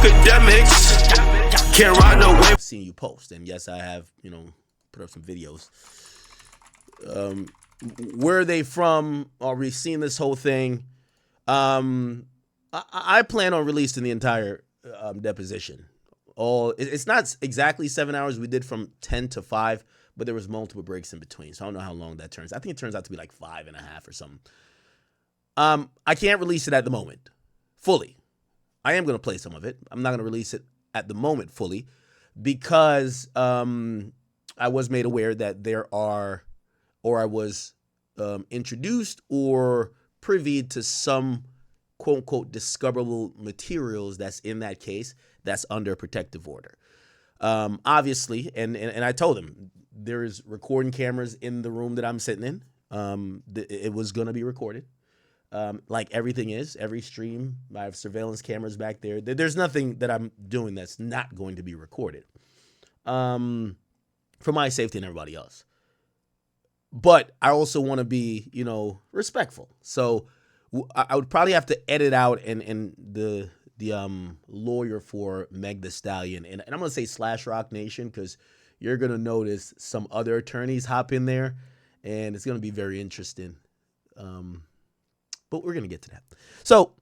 Akademiks can't ride no wave. I've seen you post, and yes, I have, put up some videos. Where are they from? Are we seeing this whole thing? I plan on releasing the entire deposition. It's not exactly 7 hours. We did from 10 to 5, but there was multiple breaks in between. So I don't know how long that turns. I think it turns out to be like 5.5 or something. I can't release it at the moment fully. I am going to play some of it. I'm not going to release it at the moment fully because I was made aware that I was introduced or privy to some quote unquote discoverable materials that's in that case that's under a protective order. Obviously, and I told him there's recording cameras in the room that I'm sitting in. It was going to be recorded. Like everything is, every stream, I have surveillance cameras back there. There's nothing that I'm doing that's not going to be recorded for my safety and everybody else. But I also want to be, respectful. So I would probably have to edit out and the lawyer for Meg Thee Stallion, and I'm going to say / Roc Nation because you're going to notice some other attorneys hop in there, and it's going to be very interesting. But we're going to get to that. So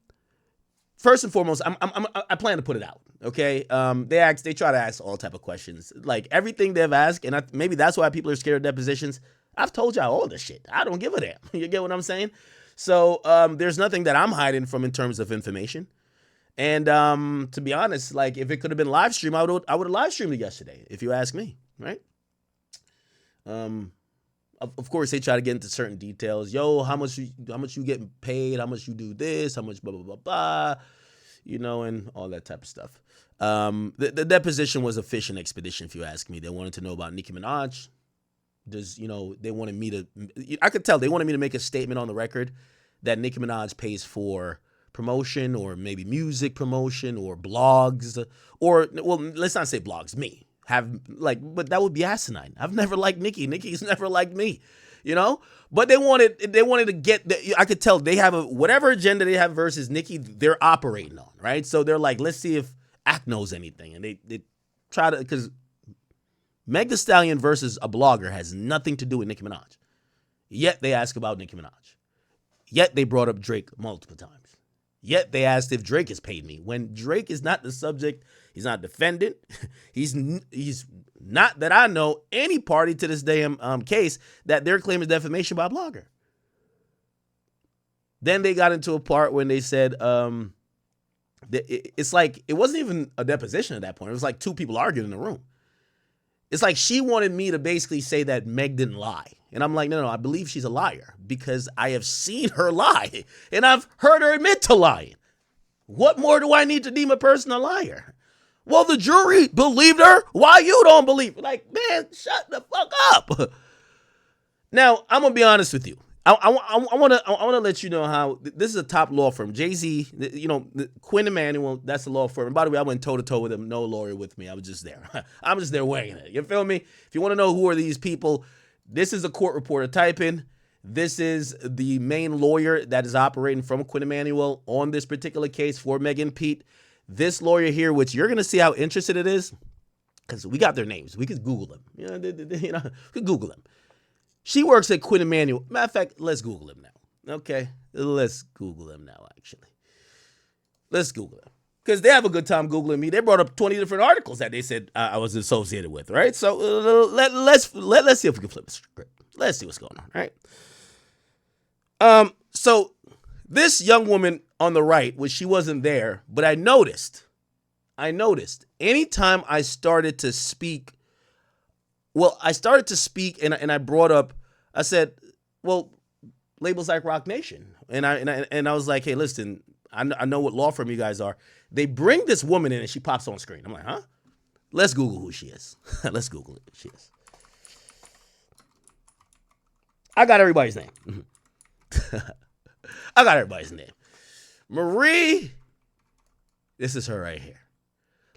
first and foremost, I plan to put it out. Okay. They try to ask all type of questions, like everything they've asked. And maybe that's why people are scared of depositions. I've told y'all all this shit. I don't give a damn. You get what I'm saying? So, there's nothing that I'm hiding from in terms of information. And, to be honest, like if it could have been live stream, I would have live streamed it yesterday, if you ask me. Right. Of course, they try to get into certain details. Yo, how much you getting paid? How much you do this? How much blah, blah, blah, blah, and all that type of stuff. The deposition was a fishing expedition, if you ask me. They wanted to know about Nicki Minaj. They wanted me to, I could tell they wanted me to make a statement on the record that Nicki Minaj pays for promotion or maybe music promotion or blogs or, well, let's not say blogs, me. But that would be asinine. I've never liked Nicki. Nicki's never liked me, But they wanted to get. I could tell they have whatever agenda they have versus Nicki. They're operating on, right? So they're like, let's see if Ak knows anything, and they try to, because Meg Thee Stallion versus a blogger has nothing to do with Nicki Minaj. Yet they ask about Nicki Minaj. Yet they brought up Drake multiple times. Yet they asked if Drake has paid me. When Drake is not the subject, he's not defendant. He's not, that I know, any party to this damn case that they're claiming defamation by a blogger. Then they got into a part when they said it's like it wasn't even a deposition at that point. It was like two people arguing in the room. It's like she wanted me to basically say that Meg didn't lie. And I'm like, no, I believe she's a liar because I have seen her lie and I've heard her admit to lying. What more do I need to deem a person a liar? Well, the jury believed her. Why you don't believe her? Like, man, shut the fuck up. Now, I'm going to be honest with you. I want to let you know how this is a top law firm. Jay-Z, Quinn Emanuel, that's the law firm. And by the way, I went toe-to-toe with him. No lawyer with me. I was just there. I'm just there weighing it. You feel me? If you want to know who are these people, this is a court reporter. Type in. This is the main lawyer that is operating from Quinn Emanuel on this particular case for Megan Pete. This lawyer here, which you're going to see how interested it is, because we got their names. We could Google them. We could Google them. She works at Quinn Emanuel. Matter of fact, let's Google him now. Okay? Let's Google him now, actually. Let's Google him. Because they have a good time Googling me. They brought up 20 different articles that they said I was associated with, right? So let's see if we can flip the script. Let's see what's going on, right? So this young woman on the right, which she wasn't there, but I noticed anytime I started to speak, and I brought up, I said, well, labels like Roc Nation. And I was like, hey, listen, I know what law firm you guys are. They bring this woman in and she pops on screen. I'm like, huh? Let's Google who she is. Let's Google who she is. I got everybody's name. I got everybody's name. Marie. This is her right here.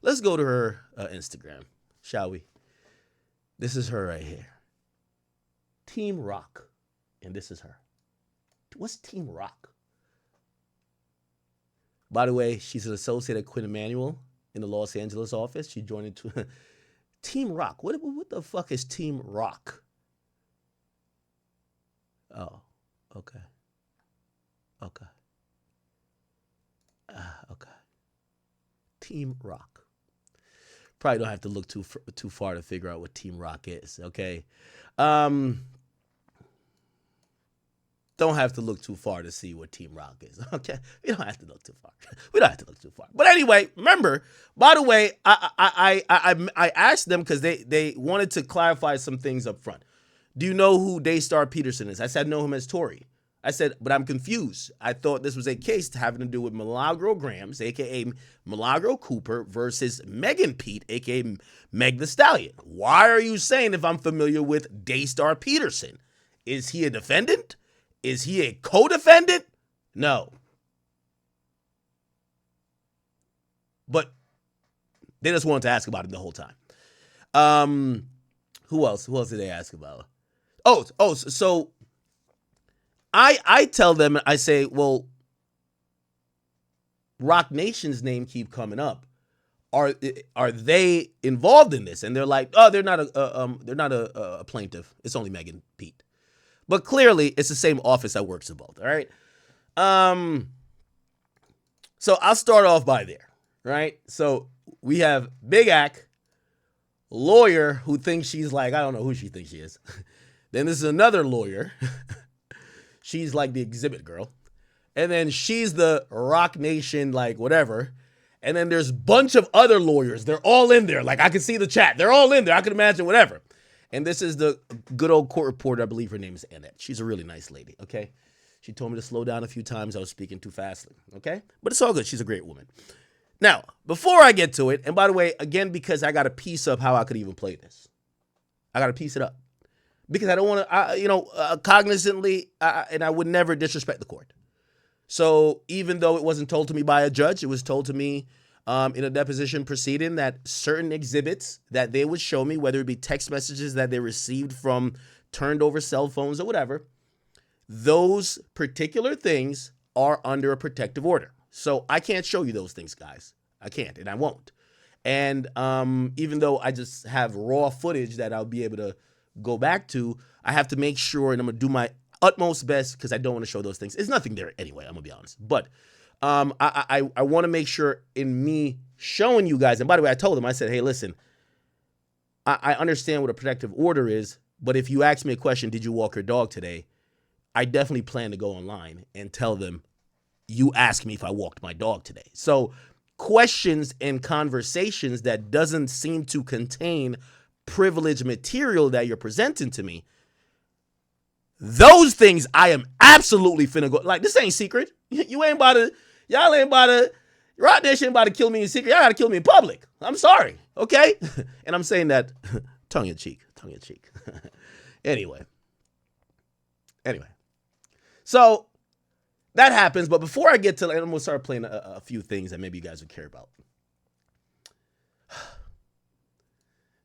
Let's go to her Instagram, shall we? This is her right here. Team Roc. And this is her. What's Team Roc? By the way, she's an associate at Quinn Emanuel. in the Los Angeles office. She joined into Team Roc. What the fuck is Team Roc? Oh, okay. Okay. Okay. Team Roc. Probably don't have to look too far to figure out what Team Roc is, okay? Don't have to look too far to see what Team Roc is, okay? We don't have to look too far. We don't have to look too far. But anyway, remember, by the way, I asked them because they wanted to clarify some things up front. Do you know who Daystar Peterson is? I said, I know him as Tory. I said, but I'm confused. I thought this was a case having to do with Milagro Grams, a.k.a. Milagro Cooper, versus Megan Pete, a.k.a. Meg the Stallion. Why are you saying if I'm familiar with Daystar Peterson? Is he a defendant? Is he a co-defendant? No. But they just wanted to ask about him the whole time. Who else? Who else did they ask about? So I tell them, I say, well, Roc Nation's name keep coming up. Are they involved in this? And they're like, oh, they're not a plaintiff. It's only Megan Pete. But clearly, it's the same office that works in both. All right. So I'll start off by there. Right. So we have Big Ak, lawyer who thinks she's like, I don't know who she thinks she is. Then this is another lawyer. She's like the exhibit girl. And then she's the Roc Nation, like whatever. And then there's a bunch of other lawyers. They're all in there. Like I can see the chat. They're all in there. I can imagine whatever. And this is the good old court reporter. I believe her name is Annette. She's a really nice lady, okay? She told me to slow down a few times. I was speaking too fastly, okay? But it's all good. She's a great woman. Now, before I get to it, and by the way, again, because I got to piece up how I could even play this. I got to piece it up. Because I don't want to, cognizantly, and I would never disrespect the court. So even though it wasn't told to me by a judge, it was told to me in a deposition proceeding that certain exhibits that they would show me, whether it be text messages that they received from turned over cell phones or whatever, those particular things are under a protective order. So I can't show you those things, guys. I can't, and I won't. And even though I just have raw footage that I'll be able to go back to, I have to make sure, and I'm going to do my utmost best because I don't want to show those things. There's nothing there anyway, I'm going to be honest. But I want to make sure in me showing you guys, and by the way, I told them, I said, hey, listen, I understand what a protective order is, but if you ask me a question, did you walk your dog today? I definitely plan to go online and tell them, you asked me if I walked my dog today. So questions and conversations that doesn't seem to contain privileged material that you're presenting to me, those things I am absolutely finna go, like, this ain't secret. You ain't about to, y'all ain't about to, Roc Nation ain't about to kill me in secret. Y'all gotta kill me in public. I'm sorry, okay? And I'm saying that tongue in cheek. Anyway. So that happens, but before I get to, I'm gonna start playing a few things that maybe you guys would care about.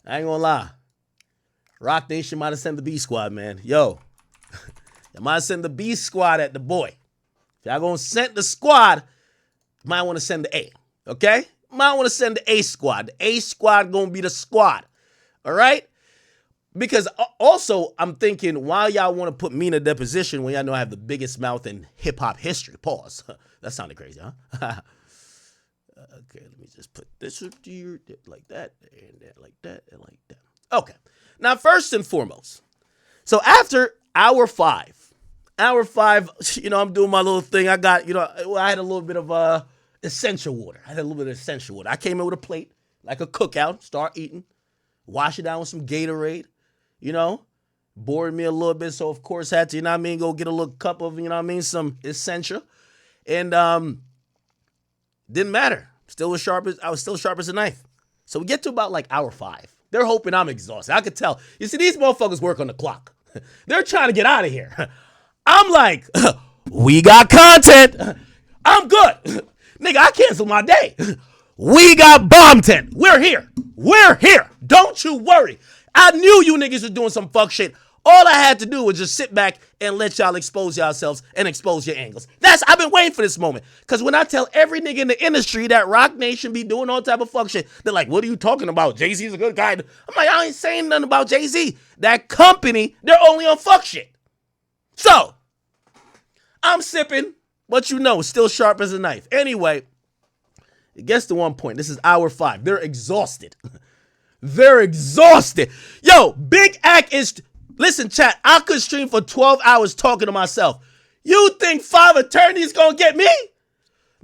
I ain't gonna lie. Roc Nation might have sent the B squad, man. Yo, you might have sent the B squad at the boy. If y'all gonna send the squad, you might want to send the A, okay? Might want to send the A squad. The A squad gonna be the squad, all right? Because also, I'm thinking, why y'all want to put me in a deposition when y'all know I have the biggest mouth in hip-hop history? Pause. That sounded crazy, huh? Okay, let me just put this here, like that, and that, like that, and like that. Okay. Now, first and foremost, so after hour five, I'm doing my little thing. I got, I had a little bit of essential water. I came in with a plate, like a cookout, start eating, wash it down with some Gatorade. Bored me a little bit, so of course had to, go get a little cup of, some essential. And didn't matter. I was still sharp as a knife. So we get to about like hour five. They're hoping I'm exhausted. I could tell. You see, these motherfuckers work on the clock. They're trying to get out of here. I'm like, we got content. I'm good. Nigga, I canceled my day. We got bomb tent. We're here. Don't you worry. I knew you niggas was doing some fuck shit All I had to do was just sit back and let y'all expose yourselves and expose your angles. I've been waiting for this moment. Because when I tell every nigga in the industry that Roc Nation be doing all type of fuck shit, they're like, what are you talking about? Jay-Z's a good guy. I'm like, I ain't saying nothing about Jay-Z. That company, they're only on fuck shit. So, I'm sipping, but you know, still sharp as a knife. Anyway, it gets to one point. This is hour 5. They're exhausted. They're exhausted. Yo, Big Act is... Listen, chat, I could stream for 12 hours talking to myself. You think 5 attorneys gonna get me?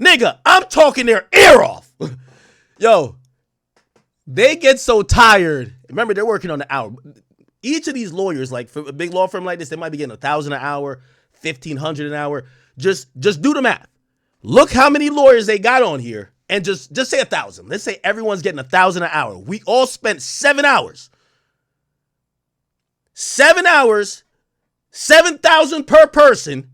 Nigga, I'm talking their ear off. Yo, they get so tired. Remember, they're working on the hour. Each of these lawyers, like for a big law firm like this, they might be getting $1,000 an hour, $1,500 an hour. Just do the math. Look how many lawyers they got on here, and just say 1,000. Let's say everyone's getting $1,000 an hour. We all spent 7 hours. 7 hours, 7,000 per person.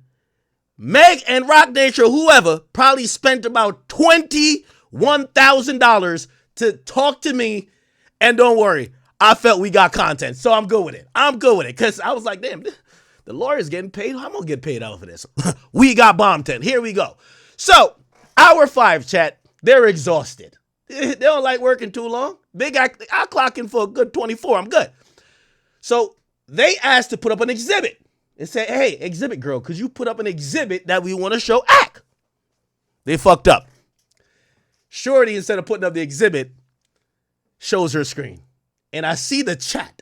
Meg and Roc Nation or whoever probably spent about $21,000 to talk to me. And don't worry, I felt we got content, so I'm good with it. Because I was like, damn, the lawyer's getting paid. I'm going to get paid out for this. We got bomb 10. Here we go. So, hour 5, chat. They're exhausted. They don't like working too long. I'll clock in for a good 24. I'm good. So, they asked to put up an exhibit and say, hey, exhibit girl, could you put up an exhibit that we want to show Ak? They fucked up. Shorty, instead of putting up the exhibit, shows her screen. And I see the chat.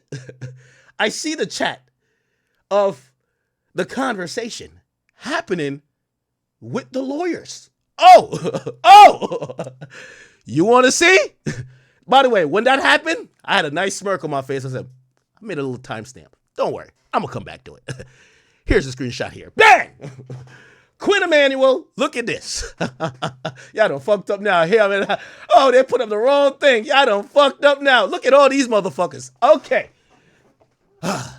I see the chat of the conversation happening with the lawyers. Oh, you want to see? By the way, when that happened, I had a nice smirk on my face. I said, I made a little timestamp. Don't worry. I'm going to come back to it. Here's a screenshot here. Bang! Quinn Emanuel, look at this. Y'all done fucked up now. Here, I mean, oh, they put up the wrong thing. Y'all done fucked up now. Look at all these motherfuckers. Okay.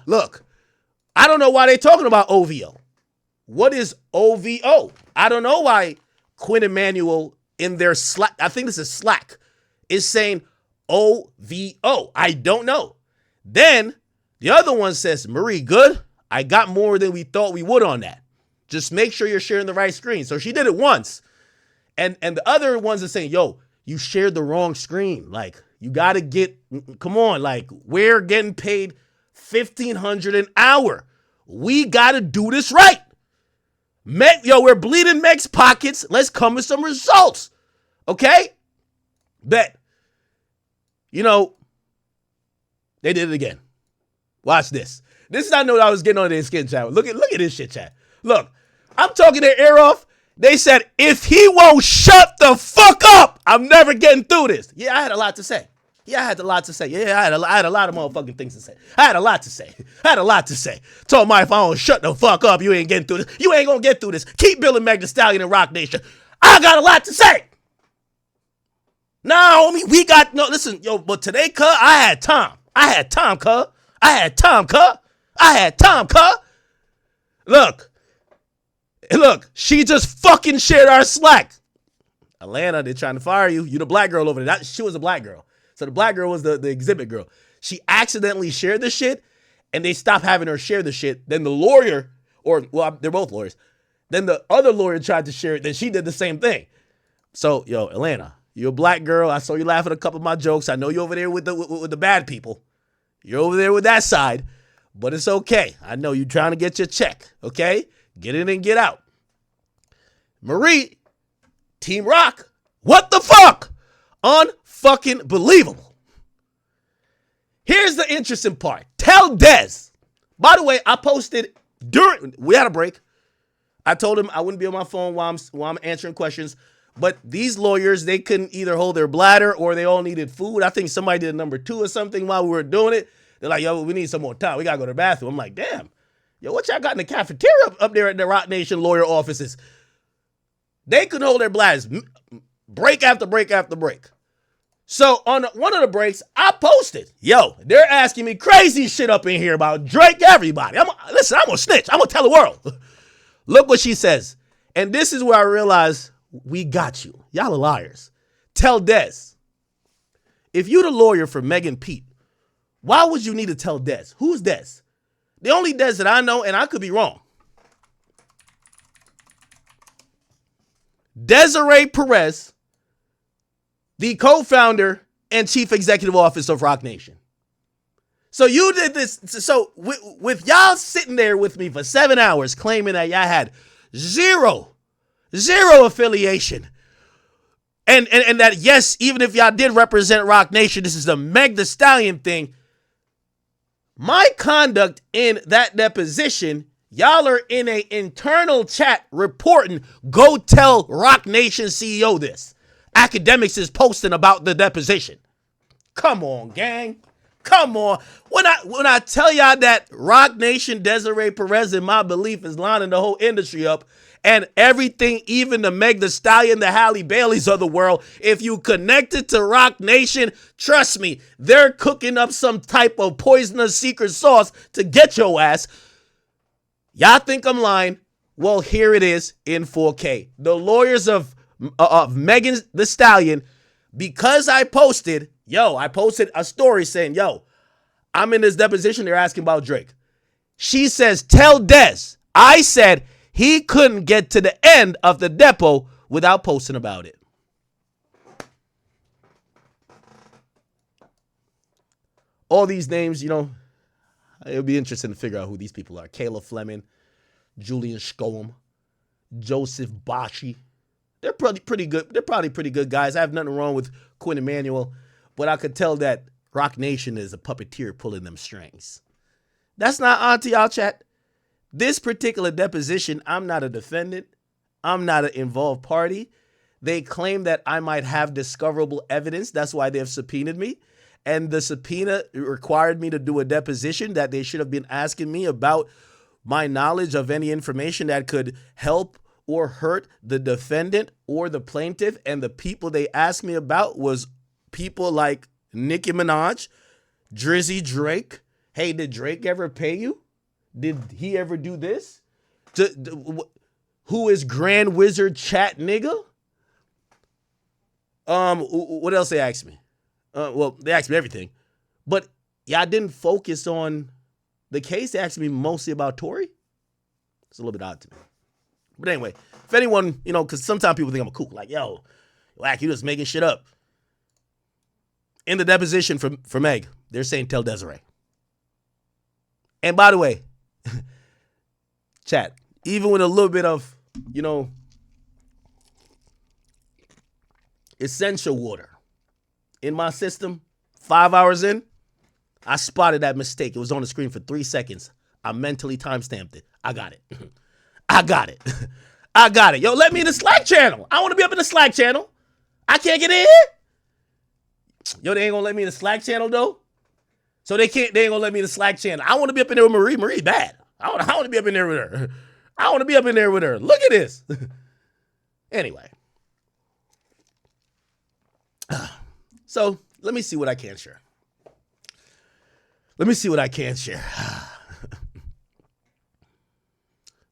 Look, I don't know why they talking about OVO. What is OVO? I don't know why Quinn Emanuel in their Slack, I think this is Slack, is saying OVO. I don't know. Then the other one says, Marie, good. I got more than we thought we would on that. Just make sure you're sharing the right screen. So she did it once. And the other ones are saying, yo, you shared the wrong screen. Like, you got to come on. Like, we're getting paid $1,500 an hour. We got to do this right. Meg, yo, we're bleeding Meg's pockets. Let's come with some results. Okay? Bet. You know, they did it again. Watch this. This is how I know I was getting on their skin, chat. Look at this shit, chat. Look, I'm talking their ear off. They said, if he won't shut the fuck up, I'm never getting through this. Yeah, I had a lot to say. Yeah, I had a lot to say. Yeah, I had a lot of motherfucking things to say. I had a lot to say. Told my if I don't shut the fuck up, you ain't getting through this. You ain't gonna get through this. Keep building Meg the Stallion and Roc Nation. I got a lot to say. Nah, homie, listen, yo, but today, cuz, I had time, cuz. Look, she just fucking shared our Slack. Atlanta, they're trying to fire you. You the black girl over there. She was a black girl. So the black girl was the exhibit girl. She accidentally shared the shit, and they stopped having her share the shit. Then the lawyer, they're both lawyers. Then the other lawyer tried to share it. Then she did the same thing. So, yo, Atlanta, you're a black girl. I saw you laugh at a couple of my jokes. I know you're over there with the bad people. You're over there with that side. But it's okay. I know you're trying to get your check, okay? Get in and get out. Marie, Team Roc, what the fuck? Unfucking believable. Here's the interesting part. Tell Dez. By the way, I posted we had a break. I told him I wouldn't be on my phone while I'm answering questions. But these lawyers, they couldn't either hold their bladder or they all needed food. I think somebody did number 2 or something while we were doing it. They're like, yo, we need some more time. We got to go to the bathroom. I'm like, damn. Yo, what y'all got in the cafeteria up there at the Roc Nation lawyer offices? They couldn't hold their bladders. Break after break after break. So on one of the breaks, I posted, yo, they're asking me crazy shit up in here about Drake everybody. Listen, I'm going to snitch. I'm going to tell the world. Look what she says. And this is where I realized we got you. Y'all are liars. Tell Dez. If you the lawyer for Meg and Pete, why would you need to tell Dez? Who's Dez? The only Des that I know, and I could be wrong, Desiree Perez, the co-founder and chief executive officer of Roc Nation. So you did this. So with y'all sitting there with me for 7 hours claiming that y'all had zero affiliation. And that, yes, even if y'all did represent Roc Nation, this is the Meg Thee Stallion thing. My conduct in that deposition, y'all are in an internal chat reporting, go tell Roc Nation CEO this. Akademiks is posting about the deposition. Come on, gang. Come on. When I tell y'all that Roc Nation, Desiree Perez, in my belief, is lining the whole industry up, and everything, even the Meg Thee Stallion, the Halle Baileys of the world, if you connected to Roc Nation, trust me, they're cooking up some type of poisonous secret sauce to get your ass. Y'all think I'm lying? Well, here it is in 4K. The lawyers of Megan Thee Stallion, because I posted a story saying, yo, I'm in this deposition. They're asking about Drake. She says, tell Des. I said he couldn't get to the end of the depo without posting about it. All these names, it'll be interesting to figure out who these people are. Kayla Fleming, Julian Scholem, Joseph Bashi. They're probably pretty good. They're probably pretty good guys. I have nothing wrong with Quinn Emanuel, but I could tell that Roc Nation is a puppeteer pulling them strings. That's not on to y'all, chat. This particular deposition, I'm not a defendant. I'm not an involved party. They claim that I might have discoverable evidence. That's why they've subpoenaed me. And the subpoena required me to do a deposition that they should have been asking me about my knowledge of any information that could help or hurt the defendant or the plaintiff. And the people they asked me about was people like Nicki Minaj, Drizzy Drake. Hey, did Drake ever pay you? Did he ever do this? Who is Grand Wizard Chat Nigga? What else they asked me? Well, they asked me everything. But y'all didn't focus on the case. They asked me mostly about Tory. It's a little bit odd to me. But anyway, if anyone, because sometimes people think I'm a kook. Like, yo, Wack, you just making shit up. In the deposition for Meg, they're saying tell Desiree. And by the way, chat, even with a little bit of, essential water in my system, 5 hours in, I spotted that mistake. It was on the screen for 3 seconds. I mentally timestamped it. I got it. I got it. I got it. Yo, let me in the Slack channel. I want to be up in the Slack channel. I can't get in here. Yo, they ain't gonna let me in the Slack channel though. So they ain't gonna let me in the Slack channel. I want to be up in there with Marie. Marie's bad. I want to be up in there with her. I want to be up in there with her. Look at this. Anyway. So let me see what I can share. Let me see what I can share.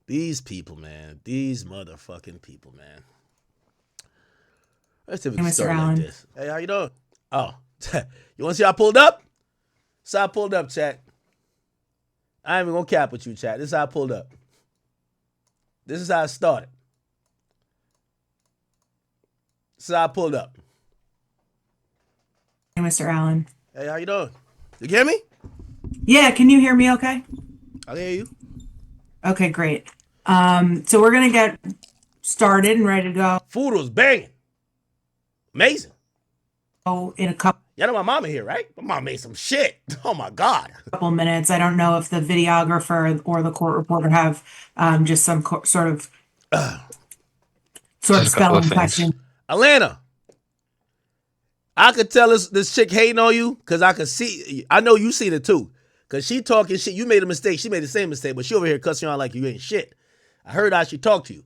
These people, man. These motherfucking people, man. Let's see if we can start like this. Hey, how you doing? Oh, you want to see how I pulled up? So I pulled up, chat. I ain't even gonna cap with you, chat. This is how I pulled up. This is how I started. This is how I pulled up. Hey, Mr. Allen. Hey, how you doing? You hear me? Yeah, can you hear me okay? I hear you. Okay, great. So we're gonna get started and ready to go. Food was banging. Amazing. Oh, in a couple Y'all know my mama here, right? My mom made some shit. Oh my God. minutes. I don't know if the videographer or the court reporter have just some sort of spelling question. Atlanta. I could tell this chick hating on you because I could see. I know you seen it too. Because she talking shit. You made a mistake. She made the same mistake, but she over here cussing you out like you ain't shit. I heard how she talked to you.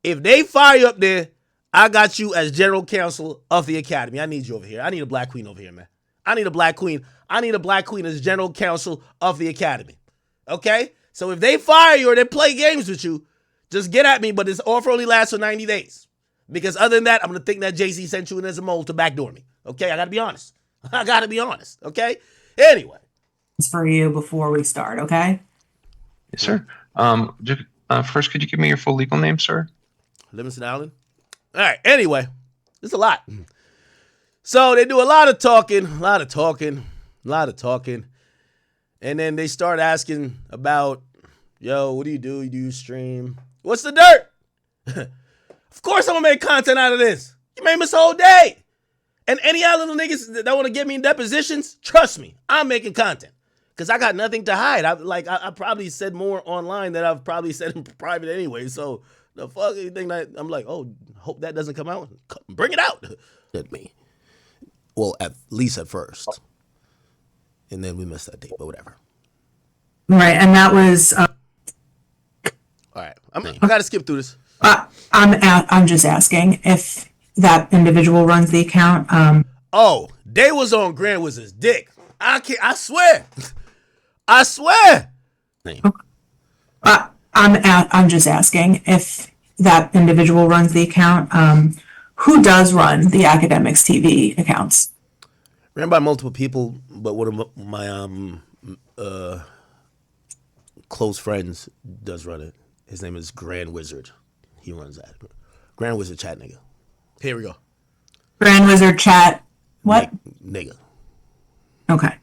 If they fire you up there, I got you as general counsel of the academy. I need you over here. I need a black queen over here, man. I need a black queen. I need a black queen as general counsel of the academy. Okay? So if they fire you or they play games with you, just get at me, but this offer only lasts for 90 days. Because other than that, I'm going to think that Jay-Z sent you in as a mole to backdoor me. Okay? I got to be honest. I got to be honest. Okay? Anyway. For you before we start, okay? Yes, sir. First, could you give me your full legal name, sir? Livingston Allen. All right. Anyway, it's a lot. So they do a lot of talking, and then they start asking about, yo, what do? You do you stream? What's the dirt? Of course I'm gonna make content out of this. You made me this whole day. And any other little niggas that want to get me in depositions, trust me, I'm making content. Because I got nothing to hide. I probably said more online than I've probably said in private anyway. So the fuck you think that I'm like, oh, hope that doesn't come out. Bring it out. At me. Well, at least at first. And then we missed that date, but whatever. Right, and that was. All right, I gotta skip through this. I'm just asking if that individual runs the account. Oh, they was on Grand Wizard's dick. I swear. I swear. I'm just asking if that individual runs the account. Who does run the Akademiks TV accounts? Ran by multiple people, but one of my close friends does run it. His name is Grand Wizard. He runs that. Grand Wizard chat nigga. Here we go. Grand Wizard chat. What? Nigga. Okay.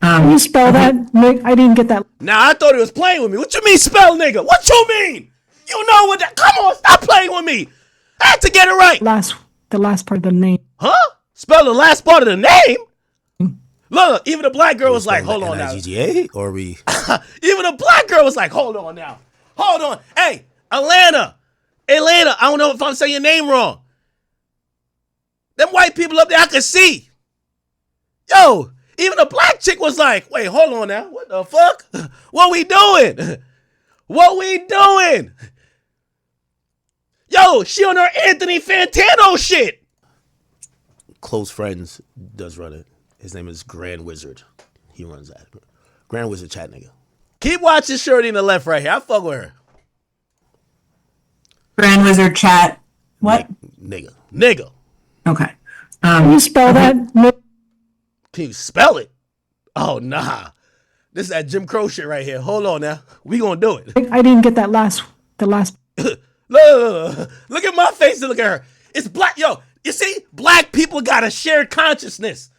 Can you spell that? I didn't get that. Now I thought he was playing with me. What you mean spell nigga? What you mean? You know what that? Come on, stop playing with me. I had to get it right. The last part of the name. Huh? Spell the last part of the name? Look, even the black girl was like, hold on now. NIGGA or we? Even the black girl was like, hold on now. Hold on. Hey, Atlanta, I don't know if I'm saying your name wrong. Them white people up there, I could see. Yo, even the black chick was like, wait, hold on now. What the fuck? What we doing? What we doing? Yo, she on her Anthony Fantano shit. Close friends does run it. His name is Grand Wizard. He runs that. Grand Wizard chat nigga. Keep watching Shorty in the left right here. I fuck with her. Grand Wizard chat. What? Nigga. Okay. Can you spell that? Can you spell it? Oh, nah. This is that Jim Crow shit right here. Hold on now. We gonna do it. I didn't get that last. Look at my face and look at her. It's black. Yo, you see? Black people got a shared consciousness.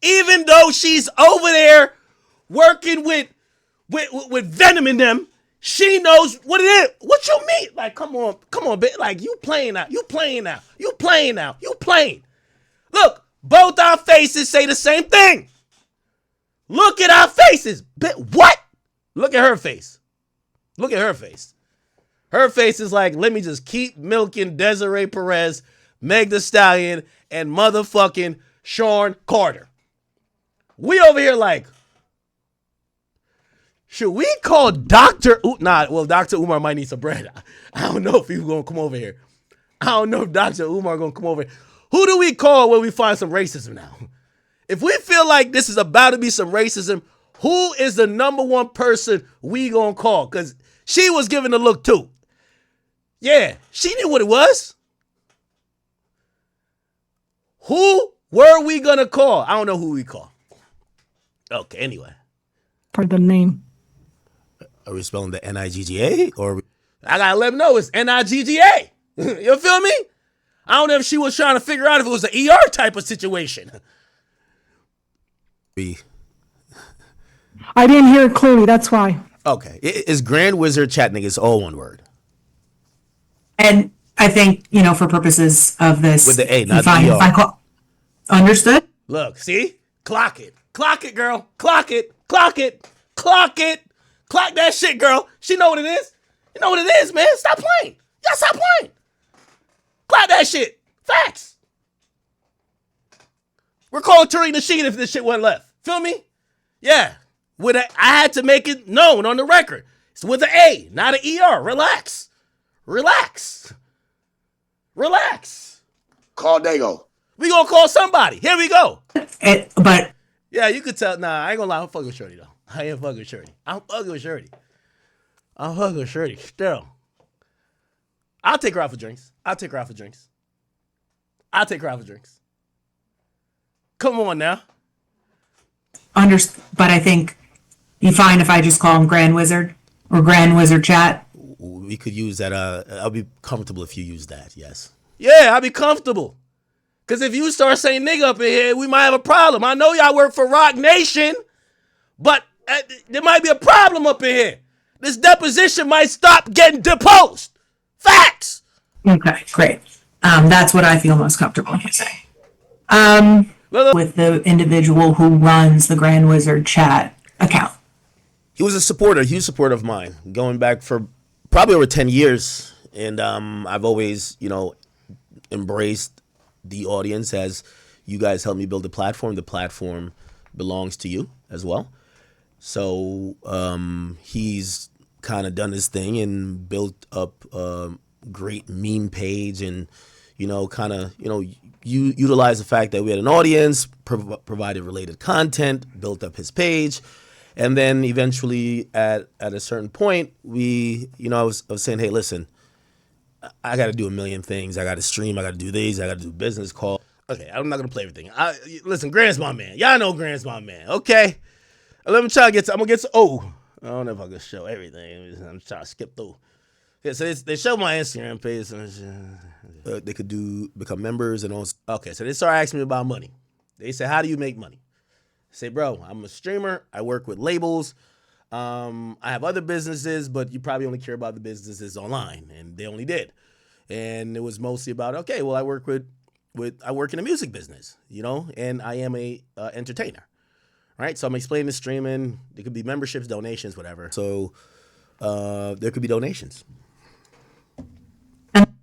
Even though she's over there working with venom in them, she knows what it is. What you mean? Like, come on, bitch. Like, you playing now. Look, both our faces say the same thing. Look at our faces. What? Look at her face. Her face is like, let me just keep milking Desiree Perez, Meg Thee Stallion, and motherfucking Sean Carter. We over here like, should we call Dr. Dr. Umar might need some bread. I don't know if he's going to come over here. I don't know if Dr. Umar going to come over here. Who do we call when we find some racism now? If we feel like this is about to be some racism, who is the number one person we going to call? Because she was giving the look too. Yeah, she knew what it was. Who were we going to call? I don't know who we call. Okay, anyway. Part of the name. Are we spelling the NIGGA or? I gotta let them know it's NIGGA. You feel me? I don't know if she was trying to figure out if it was an ER type of situation. I didn't hear it clearly. That's why. Okay, it's Grand Wizard chat niggas all one word. And I think, for purposes of this, With the A, not fine the if I ER. call. Understood? Look, see? Clock it. Clock it, girl. Clock it. Clock it. Clock it. Clock that shit, girl. She know what it is. You know what it is, man. Stop playing. Y'all stop playing. Clock that shit. Facts. We're calling Tory Lanez if this shit went left. Feel me? Yeah. I had to make it known on the record. It's with an A, not an ER. Relax. Call Dago. We gonna call somebody. Here we go. But Yeah, you could tell. Nah, I ain't gonna lie. I'm fucking with Shorty, though. I ain't fucking with Shorty. I'm fucking with Shorty. Still. I'll take her out for drinks. Come on now. but I think you fine if I just call him Grand Wizard. or Grand Wizard Chat? We could use that. I'll be comfortable if you use that. Yes. Yeah, I'll be comfortable. Because if you start saying nigga up in here, we might have a problem. I know y'all work for Roc Nation, but there might be a problem up in here. This deposition might stop getting deposed. Facts. Okay, great. That's what I feel most comfortable using. With the individual who runs the Grand Wizard Chat account. He was a huge supporter of mine, going back for probably over 10 years. And I've always, embraced the audience as you guys helped me build the platform. The platform belongs to you as well. So he's kind of done his thing and built up a great meme page and, you utilize the fact that we had an audience, provided related content, built up his page. And then eventually at a certain point, I was saying, hey, listen, I got to do a million things. I got to stream. I got to do these. I got to do business calls. Okay, I'm not going to play everything. Listen, Grant's my man. Y'all know Grant's my man. Okay? Let me try to I'm going to get to, I don't know if I can show everything. I'm trying to skip through. Yeah, so they show my Instagram page. They could become members and all. Okay, so they start asking me about money. They say, how do you make money? I say, bro, I'm a streamer. I work with labels. I have other businesses, but you probably only care about the businesses online, and they only did. And it was mostly about, okay, well, I work in the music business, and I am a entertainer, right? So I'm explaining the streaming. There could be memberships, donations, whatever. So there could be donations.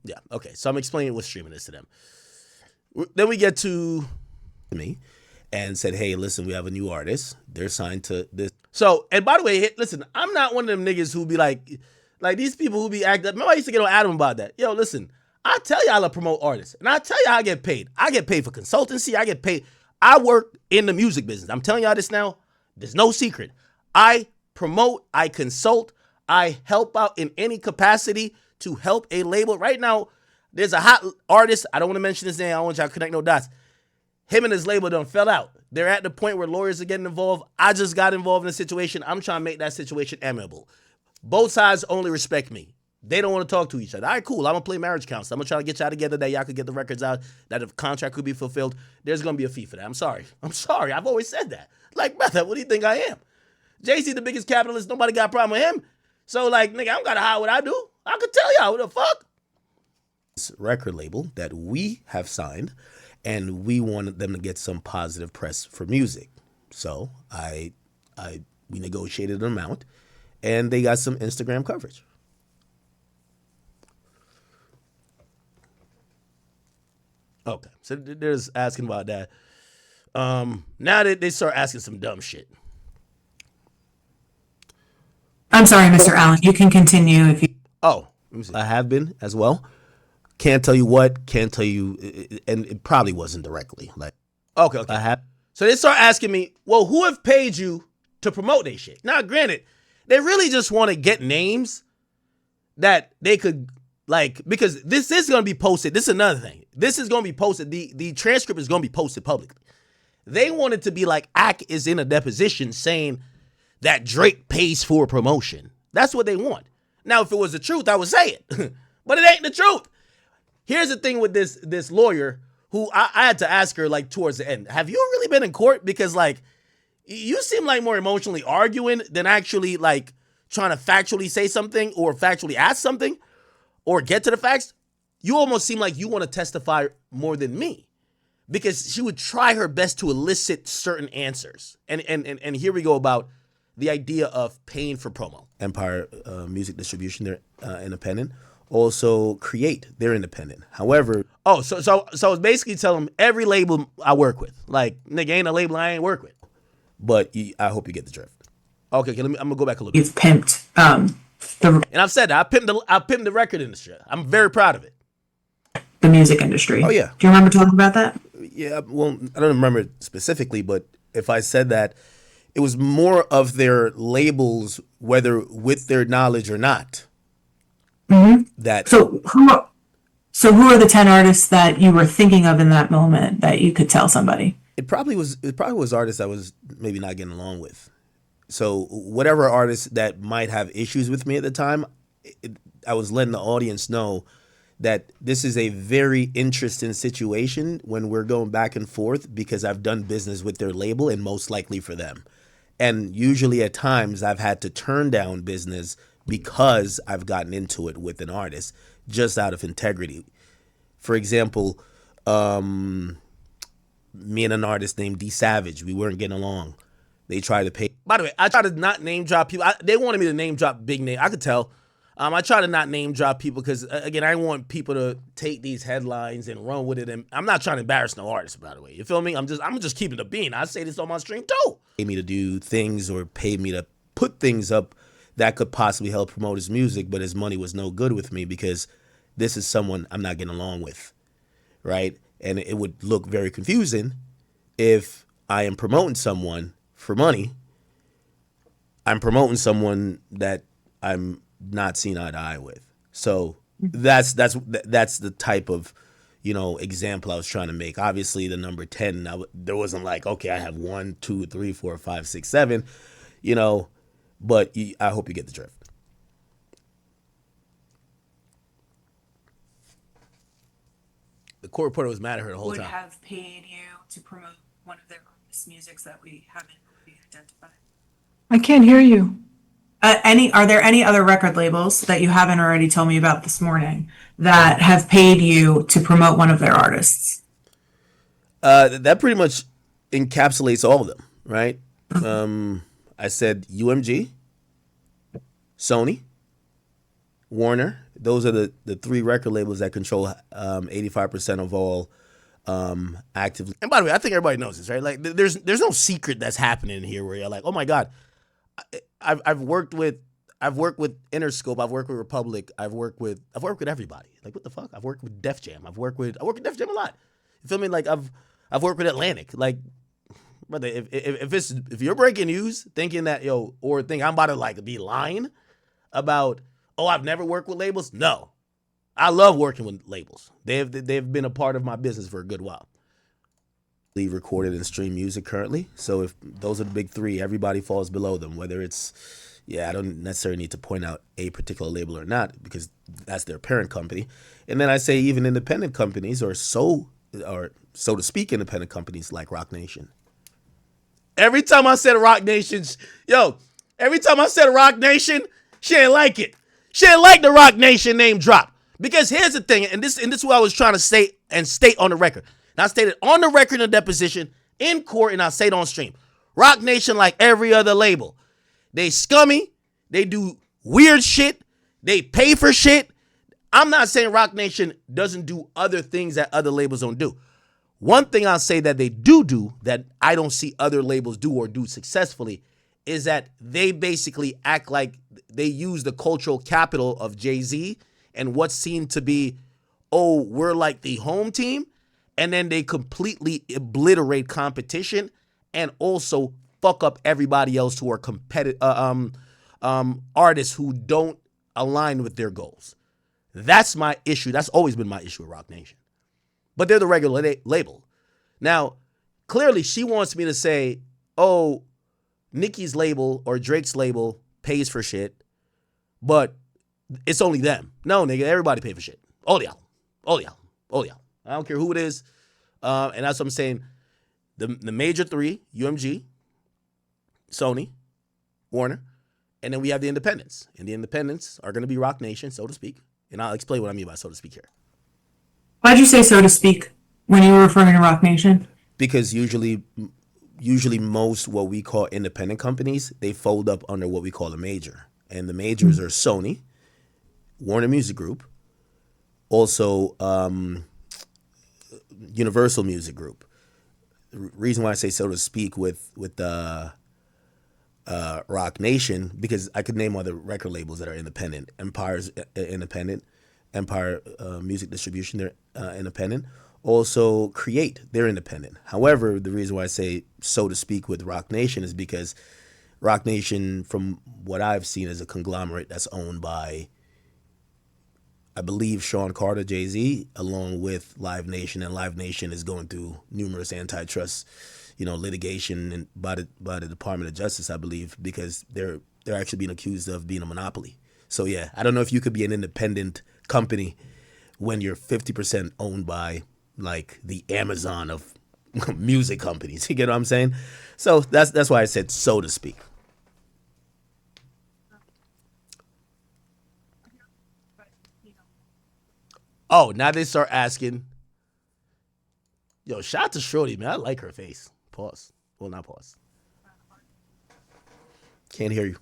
Yeah, okay. So I'm explaining what streaming is to them. Then we get to me and said, hey, listen, we have a new artist. They're signed to this. So, and by the way, listen, I'm not one of them niggas who be like these people who be acting. Remember I used to get on Adam about that. Yo, listen, I tell y'all I promote artists. And I tell y'all I get paid. I get paid for consultancy. I get paid. I work in the music business. I'm telling y'all this now. There's no secret. I promote. I consult. I help out in any capacity to help a label. Right now, there's a hot artist. I don't want to mention his name. I don't want y'all to connect no dots. Him and his label done fell out. They're at the point where lawyers are getting involved. I just got involved in a situation. I'm trying to make that situation amicable. Both sides only respect me. They don't want to talk to each other. All right, cool. I'm going to play marriage counsel. I'm going to try to get y'all together that y'all could get the records out, that if contract could be fulfilled, there's going to be a fee for that. I'm sorry. I've always said that. Like, brother, what do you think I am? Jay-Z, the biggest capitalist. Nobody got a problem with him. So, like, nigga, I don't got to hide what I do. I could tell y'all what the fuck. This record label that we have signed, and we wanted them to get some positive press for music. So we negotiated an amount, and they got some Instagram coverage. Okay, so they're just asking about that. Now they start asking some dumb shit. I'm sorry, Mr. Allen. You can continue if you. Oh, I have been as well. Can't tell you what, can't tell you, and it probably wasn't directly. Like, okay. I have. So they start asking me, well, who have paid you to promote their shit? Now, granted, they really just want to get names that they could, like, because this is going to be posted. This is another thing. This is going to be posted. The transcript is going to be posted publicly. They wanted to be like, Ak is in a deposition saying that Drake pays for promotion. That's what they want. Now, if it was the truth, I would say it. But it ain't the truth. Here's the thing with this lawyer who I had to ask her, like, towards the end. Have you really been in court? Because, like, you seem like more emotionally arguing than actually, like, trying to factually say something or factually ask something or get to the facts. You almost seem like you want to testify more than me. Because she would try her best to elicit certain answers. And here we go about the idea of paying for promo. Empire Music Distribution, they're independent. Also Create, they're independent. However, so it's basically telling them every label I work with. Like, nigga, ain't a label I ain't work with. But I hope you get the drift. Okay, I'm gonna go back a little bit. You've pimped and I've said that. I pimped the record industry. I'm very proud of it. The music industry. Oh yeah. Do you remember talking about that? Yeah, well, I don't remember it specifically, but if I said that, it was more of their labels, whether with their knowledge or not. Mm-hmm. That So who are the 10 artists that you were thinking of in that moment that you could tell somebody? it probably was artists I was maybe not getting along with. So whatever artist that might have issues with me at the time, I was letting the audience know that this is a very interesting situation when we're going back and forth because I've done business with their label and most likely for them. And usually at times I've had to turn down business because I've gotten into it with an artist just out of integrity. For example, me and an artist named D Savage, we weren't getting along. They tried to pay. By the way, I try to not name drop people. They wanted me to name drop big name. I could tell. I try to not name drop people because, again, I want people to take these headlines and run with it. And I'm not trying to embarrass no artist, by the way. You feel me? I'm just keeping the bean. I say this on my stream too. Pay me to do things or pay me to put things up that could possibly help promote his music, but his money was no good with me because this is someone I'm not getting along with, right? And it would look very confusing if I am promoting someone for money. I'm promoting someone that I'm not seen eye to eye with. So that's the type of, example I was trying to make. Obviously the number 10, there wasn't like, okay, I have 1, 2, 3, 4, 5, 6, 7, but I hope you get the drift. The court reporter was mad at her the whole Would time. have paid you to promote one of their artists' musics that we haven't already identified. I can't hear you. Are there any other record labels that you haven't already told me about this morning that have paid you to promote one of their artists? That pretty much encapsulates all of them, right? I said UMG, Sony, Warner. Those are the 3 record labels that control 85% of all actively. And by the way, I think everybody knows this, right? Like, there's no secret that's happening here where you're like, oh my God. I've worked with Interscope, I've worked with Republic, I've worked with everybody. Like, what the fuck? I've worked with Def Jam. I've worked with Def Jam a lot. You feel me? Like, I've worked with Atlantic. Like, brother, if you're breaking news thinking that or think I'm about to like be lying about, I've never worked with labels. No, I love working with labels. They've been a part of my business for a good while. Recorded and stream music currently. So if those are the big 3, everybody falls below them, whether it's, I don't necessarily need to point out a particular label or not because that's their parent company. And then I say even independent companies or so to speak, independent companies like Roc Nation. Every time I said Roc Nation, she ain't like it. She ain't like the Roc Nation name drop. Because here's the thing, and this is what I was trying to say and state on the record. And I stated on the record in the deposition, in court, and I say it on stream. Roc Nation, like every other label, they scummy, they do weird shit, they pay for shit. I'm not saying Roc Nation doesn't do other things that other labels don't do. One thing I'll say that they do that I don't see other labels do or do successfully is that they basically act like they use the cultural capital of Jay-Z and what seemed to be, we're like the home team. And then they completely obliterate competition and also fuck up everybody else who are artists who don't align with their goals. That's my issue. That's always been my issue with Roc Nation. But they're the regular label. Now, clearly she wants me to say, Nicki's label or Drake's label pays for shit, but it's only them. No, nigga, everybody pay for shit. All y'all. I don't care who it is. And that's what I'm saying. The major 3, UMG, Sony, Warner, and then we have the independents. And the independents are going to be Roc Nation, so to speak. And I'll explain what I mean by so to speak here. Why'd you say so to speak when you were referring to Roc Nation? Because usually most what we call independent companies, they fold up under what we call a major. And the majors are Sony, Warner Music Group, also Universal Music Group. The reason why I say so to speak with Roc Nation, because I could name other record labels that are independent. Empire's independent. Empire Music Distribution, they're independent. Also Create, they're independent. However, the reason why I say so to speak with Roc Nation is because Roc Nation, from what I've seen, is a conglomerate that's owned by I believe Sean Carter, Jay-Z, along with Live Nation, and Live Nation is going through numerous antitrust, litigation and by the Department of Justice, I believe, because they're actually being accused of being a monopoly. So yeah, I don't know if you could be an independent company when you're 50% owned by like the Amazon of music companies. You get what I'm saying? So that's why I said so to speak. Oh, now they start asking. Yo, shout out to Shorty, man. I like her face. Pause. Well, not pause. Can't hear you.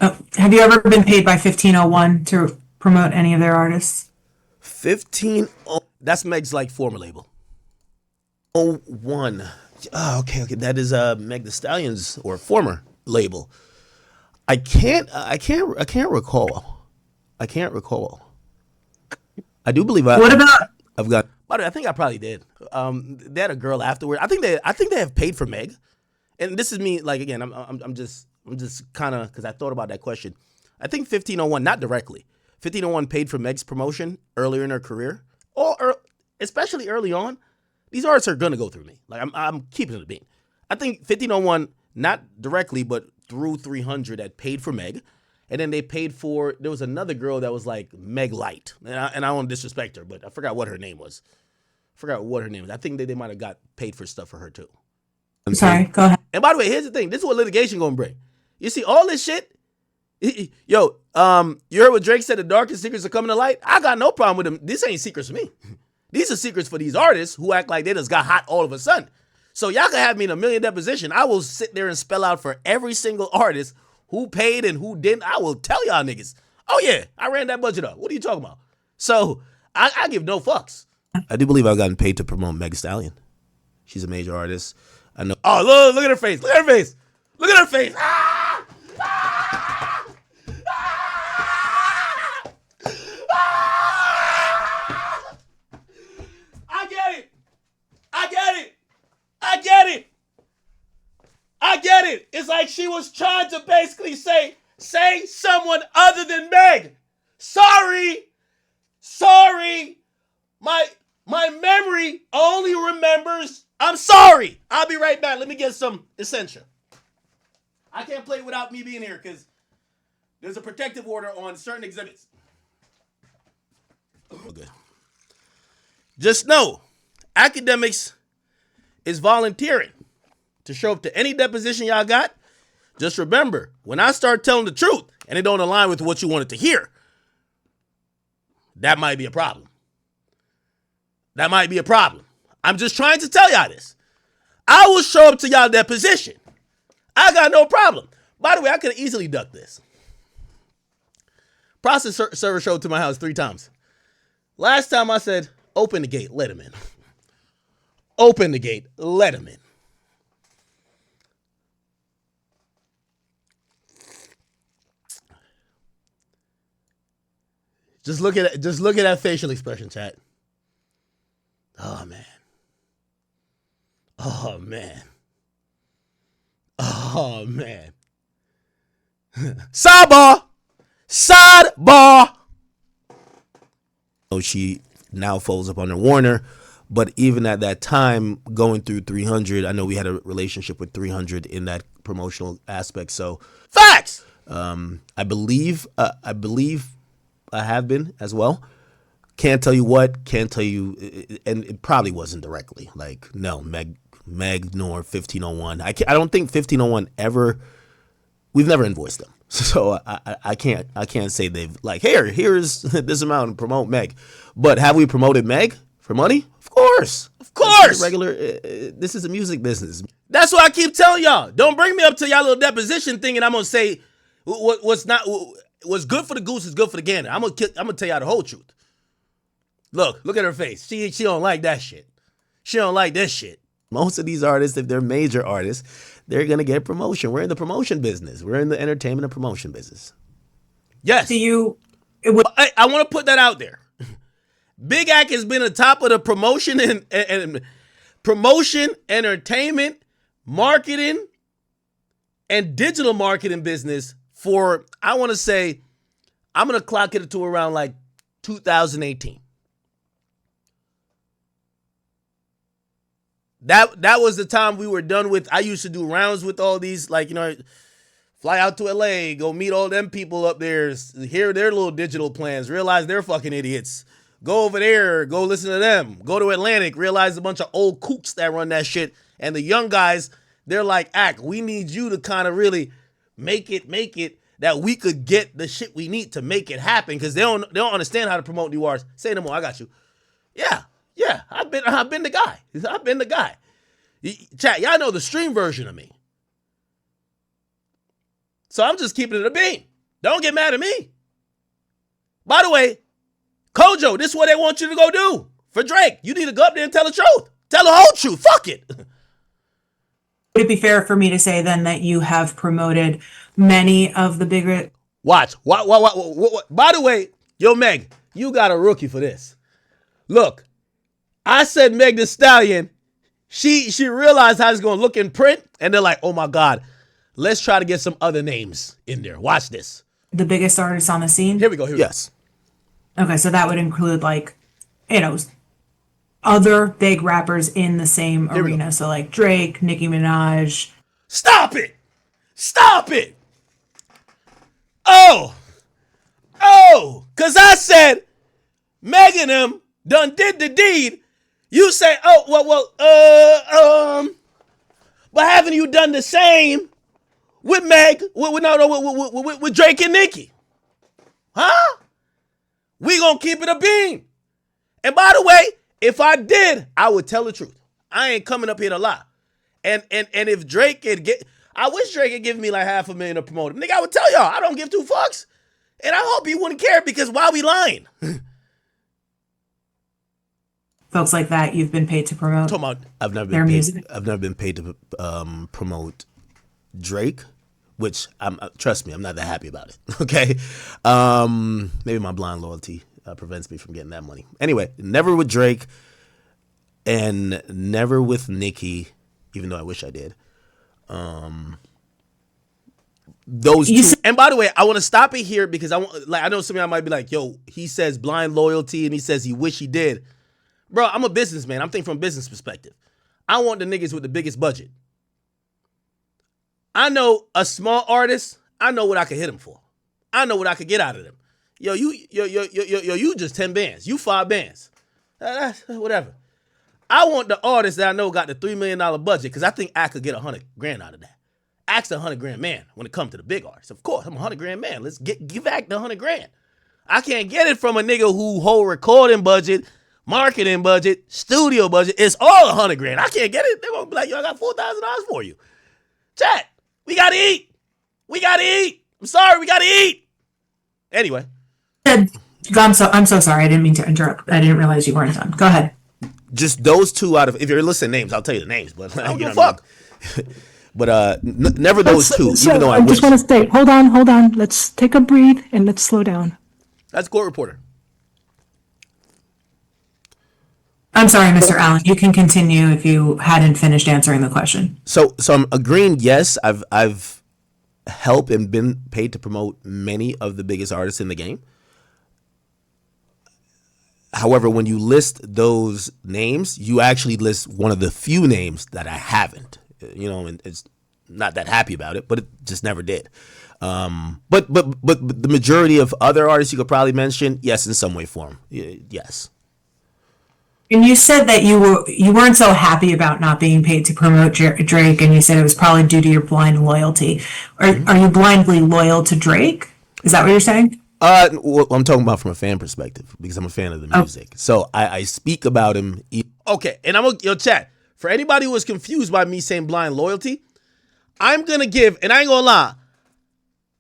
Oh, have you ever been paid by 1501 to promote any of their artists? 15. That's Meg's like former label. 01. Oh, okay. That is Meg the Stallion's or former label. I can't recall. I do believe What about? I've got. By the way, I think I probably did. They had a girl afterward. I think they have paid for Meg, and this is me. Like again, I'm just kind of because I thought about that question. I think 1501, not directly. 1501 paid for Meg's promotion earlier in her career, or especially early on. These artists are gonna go through me. Like I'm keeping it a bean. I think 1501, not directly, but through 300, that paid for Meg. And then they paid for, there was another girl that was like Meg Light. And I don't want to disrespect her, but I forgot what her name was. I think they might have got paid for stuff for her too. I'm sorry, go ahead. And by the way, here's the thing. This is what litigation going to bring. You see, all this shit. Yo, you heard what Drake said, the darkest secrets are coming to light? I got no problem with them. This ain't secrets for me. These are secrets for these artists who act like they just got hot all of a sudden. So y'all can have me in a million deposition. I will sit there and spell out for every single artist who paid and who didn't. I will tell y'all niggas, oh yeah, I ran that budget up. What are you talking about? So I give no fucks. I do believe I've gotten paid to promote Meg Stallion. She's a major artist. I know. Oh, look at her face. Look at her face. Look at her face. Ah! Ah! Ah! Ah! I get it. It's like she was trying to basically say someone other than Meg. Sorry. My memory only remembers. I'm sorry. I'll be right back. Let me get some Essentia. I can't play without me being here because there's a protective order on certain exhibits. Okay. Just know, Akademiks is volunteering to show up to any deposition y'all got. Just remember, when I start telling the truth and it don't align with what you wanted to hear, that might be a problem. I'm just trying to tell y'all this. I will show up to y'all deposition. I got no problem. By the way, I could have easily ducked this. Process server showed up to my house 3 times. Last time I said, open the gate, let him in. Open the gate, let him in. Just look at that facial expression, chat. Oh man. Sidebar. So she now folds up under Warner, but even at that time, going through 300, I know we had a relationship with 300 in that promotional aspect. So Facts. I believe I have been as well. Can't tell you what, can't tell you, and it probably wasn't directly. Like, no, Meg nor 1501. I don't think 1501 ever, we've never invoiced them. So I can't say they've like, here's this amount to promote Meg. But have we promoted Meg for money? Of course. This is a music business. That's why I keep telling y'all. Don't bring me up to y'all little deposition thing and I'm gonna say what's good for the goose is good for the gander. I'm gonna tell y'all the whole truth. Look at her face. She don't like that shit. She don't like this shit. Most of these artists, if they're major artists, they're going to get promotion. We're in the promotion business. We're in the entertainment and promotion business. Yes. I want to put that out there. Big Ack has been at the top of the promotion and promotion, entertainment, marketing, and digital marketing business for, I want to say, I'm going to clock it to around like 2018. That was the time we were done with. I used to do rounds with all these, like, you know, fly out to LA, go meet all them people up there, hear their little digital plans, realize they're fucking idiots. Go over there, go listen to them. Go to Atlantic, realize a bunch of old kooks that run that shit. And the young guys, they're like, we need you to kind of really make it that we could get the shit we need to make it happen, because they don't understand how to promote new artists. Say no more, I got you. Yeah, I've been the guy. I've been the guy. Chat, y'all know the stream version of me. So I'm just keeping it a bean. Don't get mad at me. By the way, Kojo, this is what they want you to go do for Drake. You need to go up there and tell the truth. Tell the whole truth. Fuck it. Would it be fair for me to say then that you have promoted many of the bigger... Watch. What? By the way, yo, Meg, you got a rookie for this. Look, I said Meg Thee Stallion. She realized how it's going to look in print, and they're like, oh my God, let's try to get some other names in there. Watch this. The biggest artists on the scene? Here we go. Yes. Okay, so that would include, like, you know, other big rappers in the same arena. So like Drake, Nicki Minaj. Stop it! Oh, because I said Meg and them done did the deed. You say, but haven't you done the same with Meg, with Drake and Nicki? Huh? We gonna keep it a bean. And by the way, if I did, I would tell the truth. I ain't coming up here to lie. And if Drake could I wish Drake could give me like $500,000 to promote him. Nigga, I would tell y'all, I don't give two fucks. And I hope he wouldn't care, because why we lying? Folks like that you've been paid to promote. I've never been paid to promote Drake, which trust me, I'm not that happy about it. Okay, maybe my blind loyalty prevents me from getting that money. Anyway, never with Drake, and never with Nicki, even though I wish I did. Those two. And by the way, I want to stop it here because I know somebody might be like, yo, he says blind loyalty and he says he wish he did. Bro, I'm a businessman. I'm thinking from a business perspective. I want the niggas with the biggest budget. I know a small artist, I know what I could hit him for. I know what I could get out of them. Yo, you just 10 bands. You 5 bands. Whatever. I want the artist that I know got the $3 million budget, because I think I could get $100,000 out of that. Ask the $100,000 man when it comes to the big artists. Of course, I'm a $100,000 man. Let's give back the $100,000. I can't get it from a nigga who whole recording budget, marketing budget, studio budget. It's all $100,000. I can't get it. They're gonna be like, yo, I got $4,000 for you. Chat, we gotta eat. I'm sorry, we gotta eat. Anyway. I'm so sorry. I didn't mean to interrupt. I didn't realize you weren't done. Go ahead. Just those two out of, if you're listening names, I'll tell you the names, but I don't give a fuck. But never those two, So even though I just want to state, hold on. Let's take a breathe and let's slow down. That's court reporter. I'm sorry, Mr. Allen. You can continue if you hadn't finished answering the question. So I'm agreeing. Yes, I've helped and been paid to promote many of the biggest artists in the game. However, when you list those names, you actually list one of the few names that I haven't. You know, and it's not that happy about it, but it just never did. But the majority of other artists you could probably mention, yes, in some way, form, yes. And you said that you weren't so happy about not being paid to promote Drake, and you said it was probably due to your blind loyalty. Are you blindly loyal to Drake? Is that what you're saying? Well, I'm talking about from a fan perspective, because I'm a fan of the music. Oh. So I speak about him. Okay, and I'm gonna chat. For anybody who was confused by me saying blind loyalty, I'm gonna give, and I ain't gonna lie,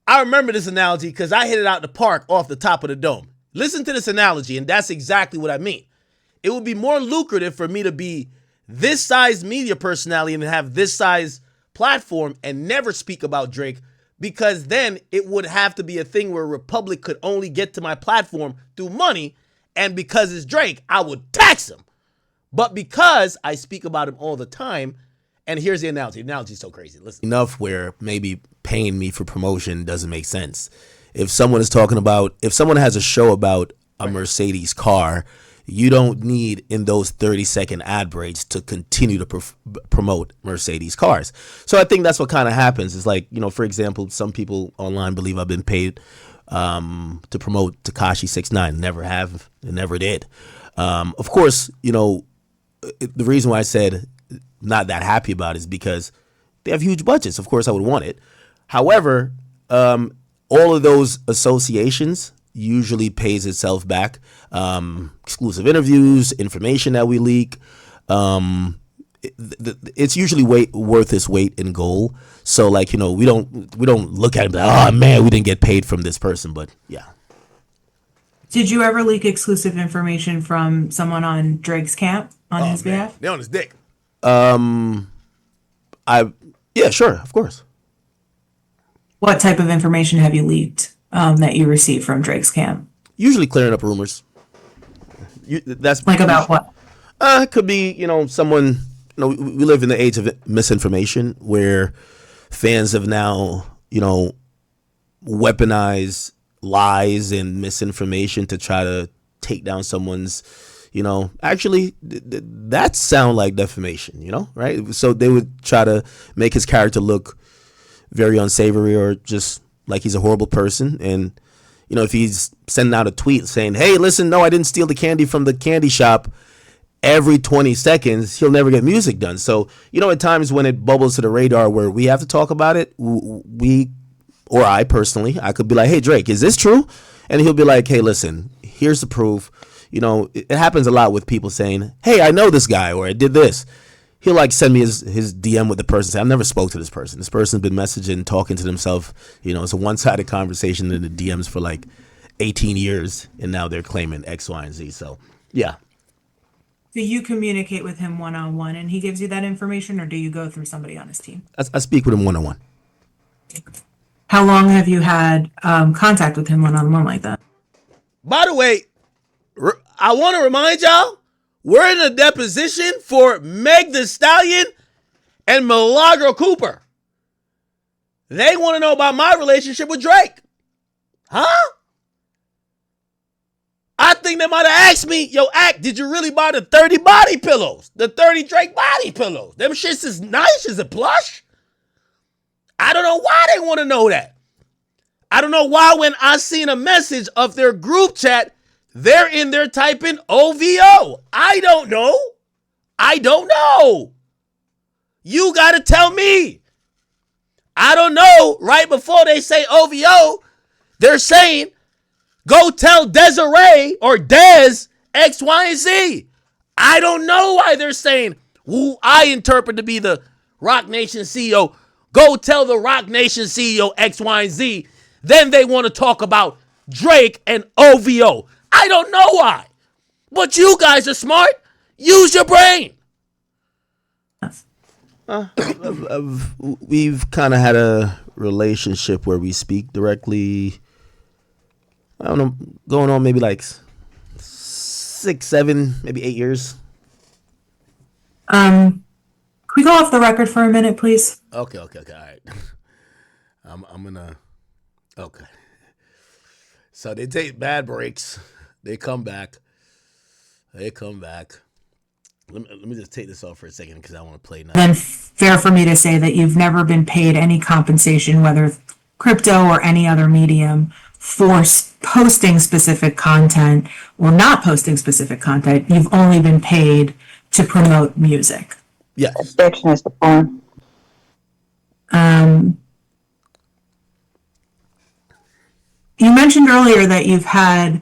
I remember this analogy because I hit it out the park off the top of the dome. Listen to this analogy, and that's exactly what I mean. It would be more lucrative for me to be this size media personality and have this size platform and never speak about Drake, because then it would have to be a thing where Republic could only get to my platform through money, and because it's Drake, I would tax him. But because I speak about him all the time, and here's the analogy. The analogy is so crazy. Listen. Enough where maybe paying me for promotion doesn't make sense. If someone has a show about a Mercedes car, you don't need in those 30-second ad breaks to continue to promote Mercedes cars. So I think that's what kind of happens. It's like, for example, some people online believe I've been paid to promote Tekashi 6ix9ine. Never have, and never did. Of course, the reason why I said not that happy about it is because they have huge budgets. Of course, I would want it. However, all of those associations usually pays itself back. Exclusive interviews, information that we leak. It's usually worth its weight in gold. So we don't look at it like, oh man, we didn't get paid from this person. But yeah. Did you ever leak exclusive information from someone on Drake's camp on his behalf? They're on his dick. Yeah, sure, of course. What type of information have you leaked that you received from Drake's camp? Usually clearing up rumors. That's like about what? It could be, someone. We live in the age of misinformation where fans have now, weaponized lies and misinformation to try to take down someone's. Actually, that sound like defamation. Right? So they would try to make his character look very unsavory or just like he's a horrible person. And, if he's sending out a tweet saying, hey, listen, no, I didn't steal the candy from the candy shop, every 20 seconds, he'll never get music done. So, at times when it bubbles to the radar where we have to talk about it, or I personally, I could be like, hey, Drake, is this true? And he'll be like, hey, listen, here's the proof. It happens a lot with people saying, hey, I know this guy, or I did this. He'll send me his DM with the person. Say, I've never spoke to this person. This person's been messaging, talking to themselves. It's a one-sided conversation in the DMs for 18 years, and now they're claiming X, Y, and Z. So, yeah. Do you communicate with him one-on-one and he gives you that information, or do you go through somebody on his team? I speak with him one-on-one. How long have you had contact with him one-on-one like that? By the way, I want to remind y'all, we're in a deposition for Meg Thee Stallion and Milagro Cooper. They want to know about my relationship with Drake. Huh? I think they might have asked me, yo, Act, did you really buy the 30 body pillows? The 30 Drake body pillows. Them shits is nice. Is it plush? I don't know why they want to know that. I don't know why when I seen a message of their group chat, they're in there typing OVO. I don't know. You got to tell me. I don't know. Right before they say OVO, they're saying, go tell Desiree or Des X, Y, and Z. I don't know why they're saying, who I interpret to be the Roc Nation CEO. Go tell the Roc Nation CEO X, Y, and Z. Then they want to talk about Drake and OVO. I don't know why. But you guys are smart. Use your brain. We've kind of had a relationship where we speak directly. I don't know, going on maybe 6, 7, maybe 8 years. Can we go off the record for a minute, please? Okay, all right. I'm gonna. Okay. So they take bad breaks. They come back. Let me just take this off for a second because I want to play now. Then fair for me to say that you've never been paid any compensation, whether crypto or any other medium, for posting specific content or not posting specific content. You've only been paid to promote music. Yes. Objection is the form. You mentioned earlier that you've had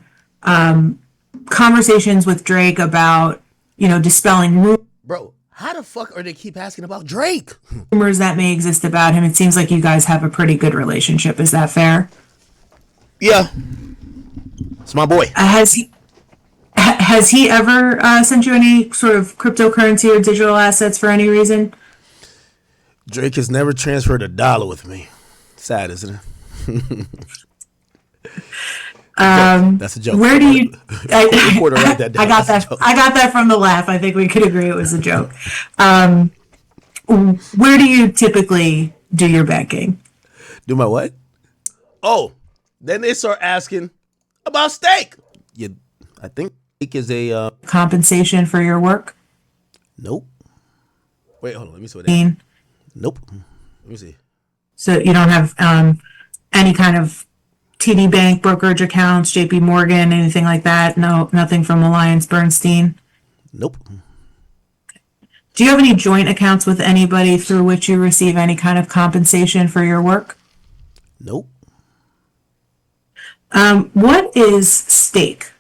conversations with Drake about, dispelling Bro, how the fuck are they keep asking about Drake? rumors that may exist about him. It seems like you guys have a pretty good relationship. Is that fair? Yeah. It's my boy. Has he ever sent you any sort of cryptocurrency or digital assets for any reason? Drake has never transferred $1 with me. Sad, isn't it? That's a joke. Where do you? Reporter, write that down. I got that. I got that from the laugh. I think we could agree it was a joke. Where do you typically do your banking? Do my what? Oh, then they start asking about steak. I think Steak is a Compensation for your work? nope. Wait, hold on. Let me see what that. Nope. Let me see. So you don't have any kind of TD Bank brokerage accounts, JP Morgan, anything like that? No, nothing from Alliance Bernstein? Nope. Do you have any joint accounts with anybody through which you receive any kind of compensation for your work? Nope. What is stake?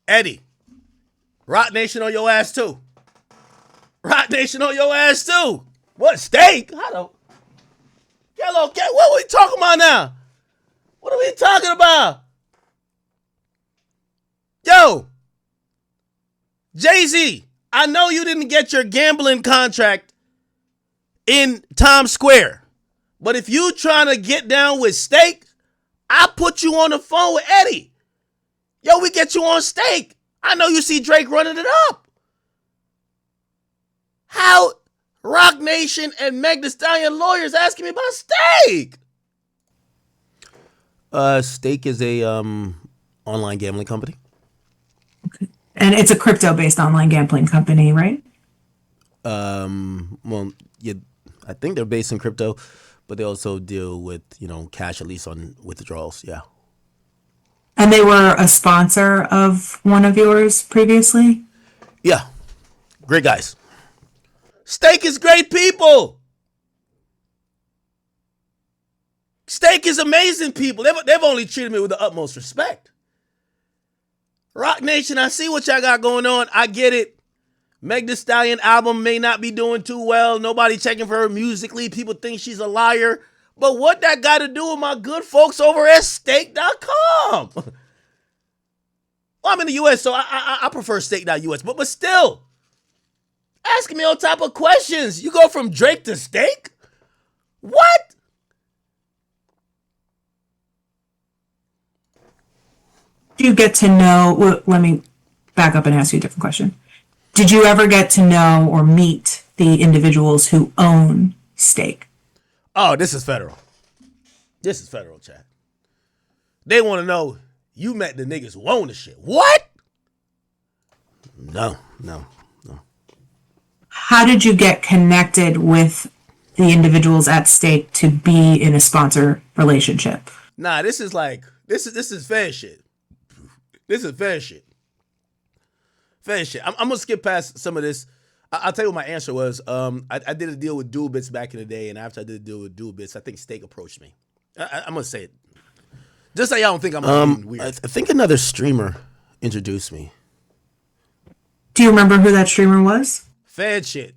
Eddie, Roc Nation on your ass too. Roc Nation on your ass too. What steak? I don't. Hello, what are we talking about now? What are we talking about? Yo, Jay-Z, I know you didn't get your gambling contract in Times Square, but if you trying to get down with steak, I put you on the phone with Eddie. Yo, we get you on steak. I know you see Drake running it up. How Roc Nation and Meg Thee Stallion lawyers asking me about steak? Stake is a online gambling company. And it's a crypto-based online gambling company, right? Well, yeah, I think they're based in crypto, but they also deal with, cash, at least on withdrawals. Yeah. And they were a sponsor of one of yours previously? Yeah. Great guys. Steak is great people. Steak is amazing people. They've only treated me with the utmost respect. Roc Nation, I see what y'all got going on. I get it. Meg Thee Stallion album may not be doing too well. Nobody checking for her musically. People think she's a liar. But what that got to do with my good folks over at steak.com? Well, I'm in the U.S., so I prefer steak.us. But still, asking me all type of questions. You go from Drake to steak? What? Do you get to know, well, let me back up and ask you a different question. Did you ever get to know or meet the individuals who own Stake? Oh, this is federal. This is federal, chat. They want to know you met the niggas who own the shit. What? No. How did you get connected with the individuals at Stake to be in a sponsor relationship? Nah, this is fair shit. This is fair shit. Fair shit. I'm gonna skip past some of this. I'll tell you what my answer was. I did a deal with Dual Bits back in the day, and after I did a deal with Dual Bits, I think Steak approached me. I'm gonna say it. Just so y'all don't think I'm being weird. I think another streamer introduced me. Do you remember who that streamer was? Fair shit.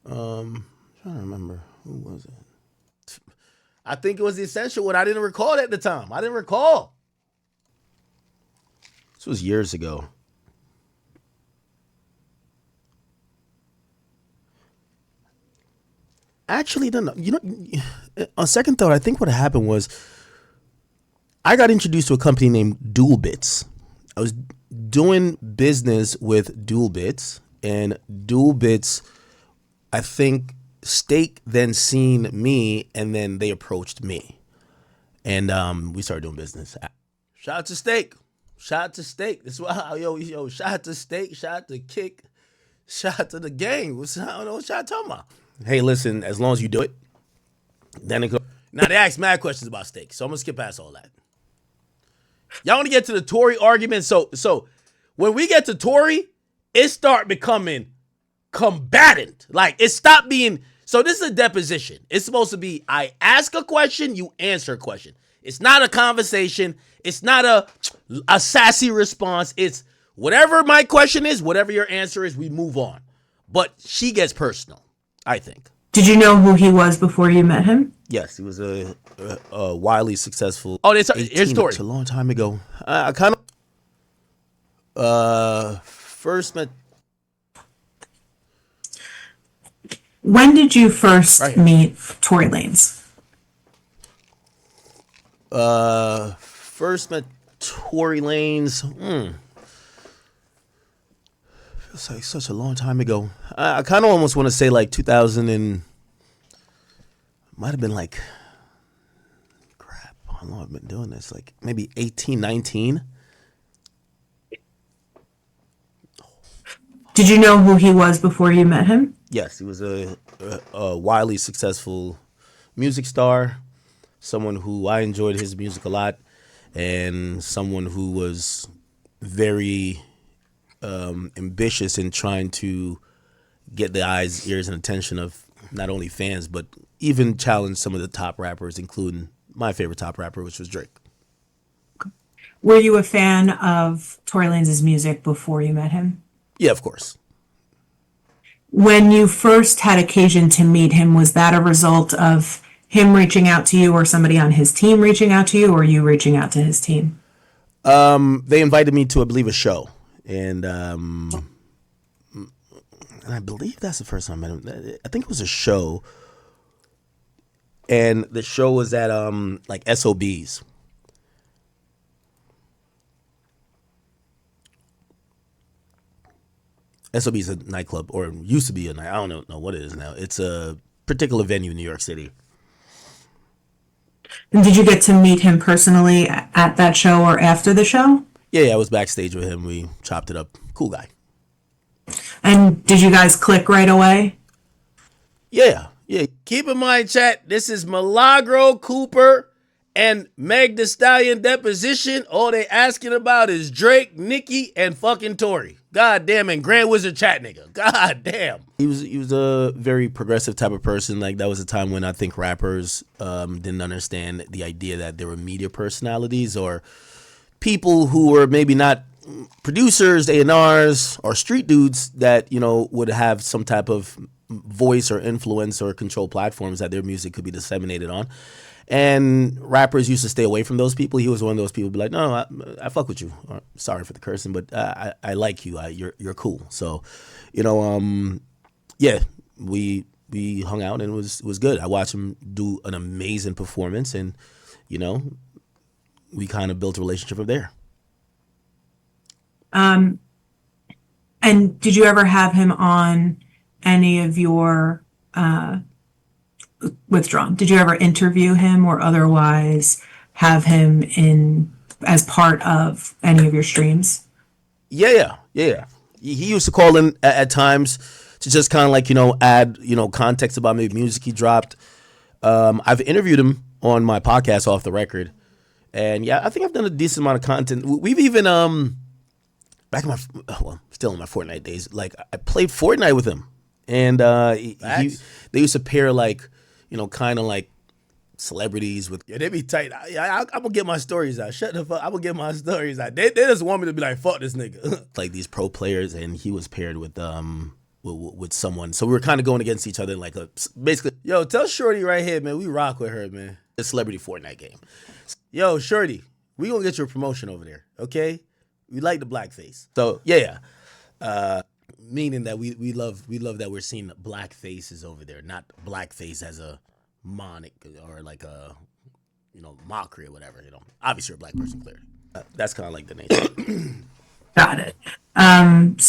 I'm trying to remember. Who was it? I think it was the Essential one. I didn't recall at the time. I didn't recall. This was years ago. Actually, no. On second thought, I think what happened was I got introduced to a company named Dual Bits. I was doing business with Dual Bits, and Dual Bits, I think Steak then seen me, and then they approached me, and we started doing business. Shout out to Steak. Shout out to Steak. This is why yo. Shout out to Steak. Shout out to Kick. Shout out to the gang. I don't know what y'all talking about. Hey, listen, as long as you do it, then it goes. Now, they asked mad questions about Steak, so I'm going to skip past all that. Y'all want to get to the Tory argument? So when we get to Tory, it start becoming combatant. Like, it stopped being... So this is a deposition. It's supposed to be, I ask a question, you answer a question. It's not a conversation. It's not a sassy response. It's whatever my question is, whatever your answer is, we move on. But she gets personal, I think. Did you know who he was before you met him? Yes, he was a wildly successful. Oh, here's the story. It's a long time ago. I kind of first met. When did you first meet Tory Lanez? First met Tory Lanez. Feels like such a long time ago. I kind of almost want to say like 2000 and might have been like, crap, how long I've been doing this? Like maybe 18, 19. Did you know who he was before you met him? Yes, he was a wildly successful music star, someone who I enjoyed his music a lot, and someone who was very ambitious in trying to get the eyes, ears, and attention of not only fans, but even challenge some of the top rappers, including my favorite top rapper, which was Drake. Were you a fan of Tory Lanez's music before you met him? Yeah, of course. When you first had occasion to meet him, was that a result of him reaching out to you or somebody on his team reaching out to you, or you reaching out to his team? They invited me to, I believe, a show. And I believe that's the first time I met him. I think it was a show. And the show was at like SOB's. SOB is a nightclub, or used to be a night. I don't know what it is now. It's a particular venue in New York City. And did you get to meet him personally at that show or after the show? Yeah, I was backstage with him. We chopped it up. Cool guy. And did you guys click right away? Yeah. Keep in mind, chat, this is Milagro, Cooper, and Meg the Stallion Deposition. All they asking about is Drake, Nicki, and fucking Tory. God damn, and Grand Wizard chat nigga. God damn. He was a very progressive type of person. Like, that was a time when I think rappers didn't understand the idea that there were media personalities or people who were maybe not producers, A&Rs, or street dudes that, you know, would have some type of voice or influence or control platforms that their music could be disseminated on. And rappers used to stay away from those people. He was one of those people, be like, no, I fuck with you. Or, sorry for the cursing, but I like you. You're cool. So, you know, yeah, we hung out and it was good. I watched him do an amazing performance, and, you know, we kind of built a relationship from there. And did you ever have him on any of your Withdrawn? Did you ever interview him or otherwise have him in as part of any of your streams? Yeah. He used to call in at times to just kind of like, you know, add, you know, context about maybe music he dropped. I've interviewed him on my podcast, Off the Record, and yeah, I think I've done a decent amount of content. We've even back in still in my Fortnite days, like I played Fortnite with him, and they used to pair like, you know, kind of like celebrities with. Yeah, they be tight. I'm gonna get my stories out. Shut the fuck. I'm gonna get my stories out. They just want me to be like, fuck this nigga. Like these pro players, and he was paired with someone. So we were kind of going against each other, like basically, yo, tell Shorty right here, man, we rock with her, man. The celebrity Fortnite game. Yo, Shorty, we gonna get your promotion over there, okay? We like the blackface. So yeah. Meaning that we love that we're seeing black faces over there, not blackface as a monic or like a, you know, mockery or whatever. You know, obviously you're a black person, clearly. That's kind of like the nature. Got it. And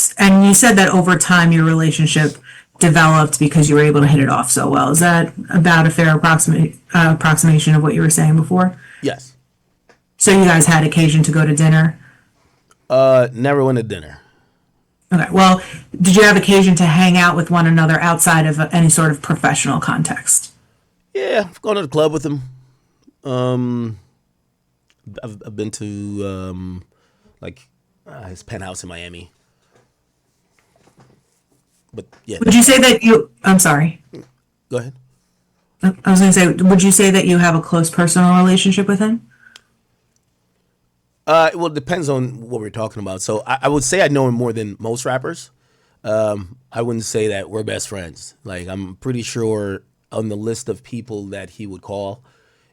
you said that over time your relationship developed because you were able to hit it off so well. Is that about a fair approximation of what you were saying before? Yes. So you guys had occasion to go to dinner? Never went to dinner. Okay. Well, did you have occasion to hang out with one another outside of any sort of professional context? Yeah, I've gone to the club with him. I've been to his penthouse in Miami. But yeah. Would you say that you? I'm sorry. Go ahead. I was going to say, would you say that you have a close personal relationship with him? Well, it depends on what we're talking about. So I would say I know him more than most rappers. I wouldn't say that we're best friends. Like, I'm pretty sure on the list of people that he would call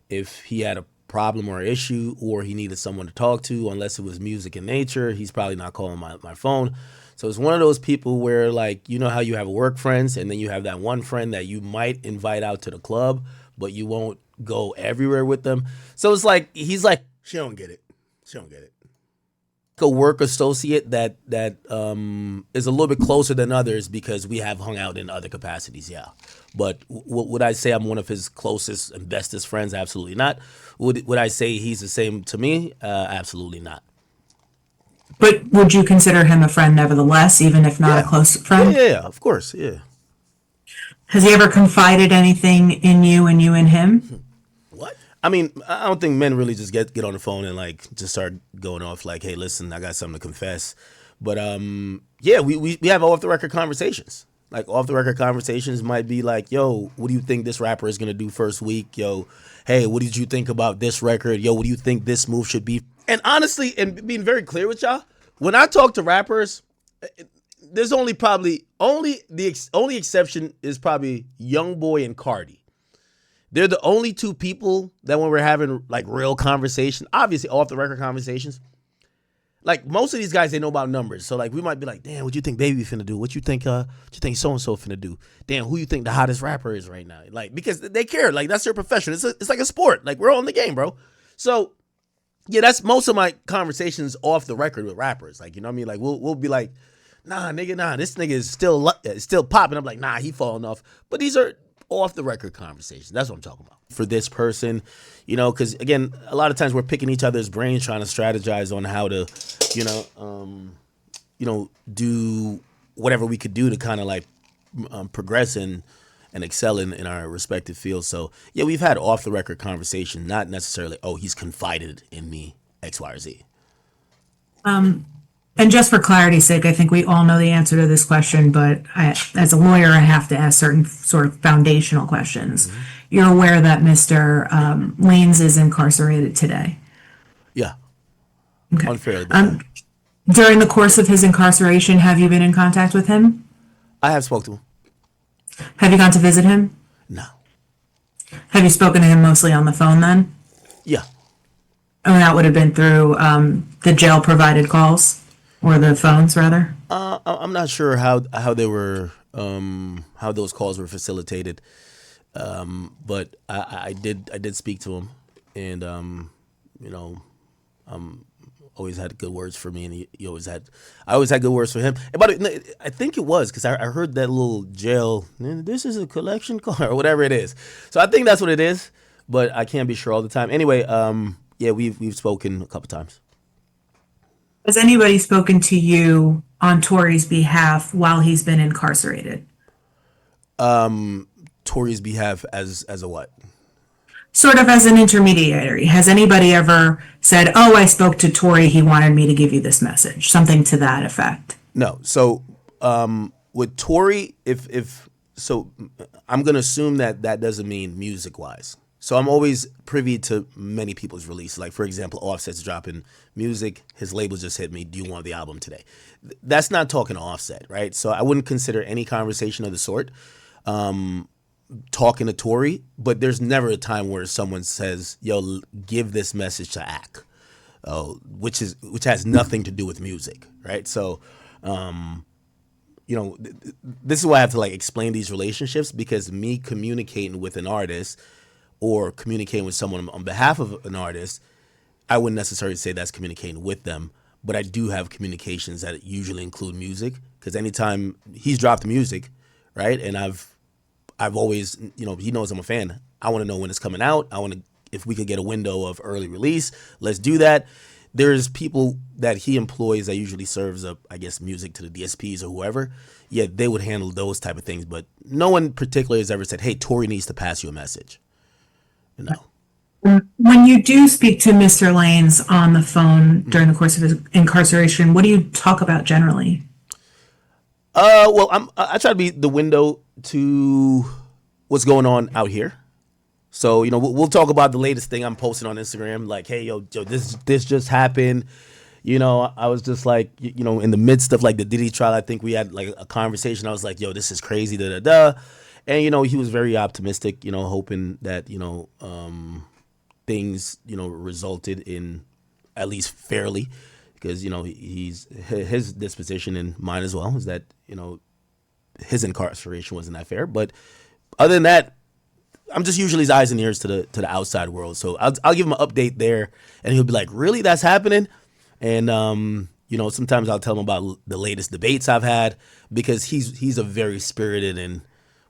if he had a problem or issue or he needed someone to talk to, unless it was music in nature, he's probably not calling my phone. So it's one of those people where, like, you know how you have work friends and then you have that one friend that you might invite out to the club, but you won't go everywhere with them. So it's like, he's like, she don't get it. A work associate that is a little bit closer than others because we have hung out in other capacities, yeah. But would I say I'm one of his closest and bestest friends? Absolutely not. Would I say he's the same to me? Absolutely not. But would you consider him a friend nevertheless, even if not a close friend? Yeah, of course, yeah. Has he ever confided anything in you and you in him? What? I mean, I don't think men really just get on the phone and like just start going off like, hey, listen, I got something to confess. But yeah, we have off the record conversations. Like off the record conversations might be like, yo, what do you think this rapper is gonna do first week? Yo, hey, what did you think about this record? Yo, what do you think this move should be? And honestly, and being very clear with y'all, when I talk to rappers, there's only the only exception is probably Youngboy and Cardi. They're the only two people that when we're having like real conversation, obviously off the record conversations, like most of these guys, they know about numbers. So like we might be like, damn, what you think Baby finna do? What you think so-and-so finna do? Damn, who you think the hottest rapper is right now? Like, because they care. Like that's their profession. It's like a sport. Like we're all in the game, bro. So yeah, that's most of my conversations off the record with rappers. Like, you know what I mean? Like we'll be like, nah, this nigga is still popping. I'm like, nah, he falling off. But these are off the record conversations. That's what I'm talking about. For this person, you know, because again, a lot of times we're picking each other's brains, trying to strategize on how to, do whatever we could do to kind of like progress and excel in our respective fields. So yeah, we've had off the record conversation, not necessarily, oh, he's confided in me X, Y, or Z. And just for clarity's sake, I think we all know the answer to this question, but as a lawyer, I have to ask certain sort of foundational questions. Mm-hmm. You're aware that Mr. Lanez is incarcerated today? Yeah. Okay. Unfairly. During the course of his incarceration, have you been in contact with him? I have spoke to him. Have you gone to visit him? No. Have you spoken to him mostly on the phone then? Yeah. And that would have been through the jail provided calls? Or the phones, rather? I'm not sure how they were how those calls were facilitated, but I did speak to him, and always had good words for me, and I always had good words for him. But I think it was because I heard that little jail. This is a collection call or whatever it is. So I think that's what it is, but I can't be sure all the time. Anyway, yeah, we've spoken a couple times. Has anybody spoken to you on Tory's behalf while he's been incarcerated? Tory's behalf as a what? Sort of as an intermediary. Has anybody ever said, oh, I spoke to Tory, he wanted me to give you this message? Something to that effect. No. So with Tory, if I'm going to assume that doesn't mean music-wise. So I'm always privy to many people's releases. Like, for example, Offset's dropping music. His label just hit me, do you want the album today? That's not talking to Offset, right? So I wouldn't consider any conversation of the sort talking to Tory. But there's never a time where someone says, yo, give this message to Ak, which has nothing to do with music, right? So, this is why I have to like explain these relationships, because me communicating with an artist or communicating with someone on behalf of an artist, I wouldn't necessarily say that's communicating with them, but I do have communications that usually include music, because anytime he's dropped music, right, and I've always, he knows I'm a fan. I want to know when it's coming out. If we could get a window of early release, let's do that. There's people that he employs that usually serves up, I guess, music to the DSPs or whoever. Yeah, they would handle those type of things, but no one particularly has ever said, hey, Tory needs to pass you a message. No. When you do speak to Mr. Lanez on the phone during the course of his incarceration, what do you talk about generally? Well, I try to be the window to what's going on out here. So, we'll talk about the latest thing I'm posting on Instagram. Like, hey, yo, this just happened. I was just like, in the midst of like the Diddy trial, I think we had like a conversation. I was like, yo, this is crazy, da da da. And, he was very optimistic, hoping that, things, resulted in at least fairly, because, his disposition and mine as well is that, his incarceration wasn't that fair. But other than that, I'm just usually his eyes and ears to the outside world. So I'll give him an update there, and he'll be like, really, that's happening? And, sometimes I'll tell him about the latest debates I've had, because he's a very spirited and,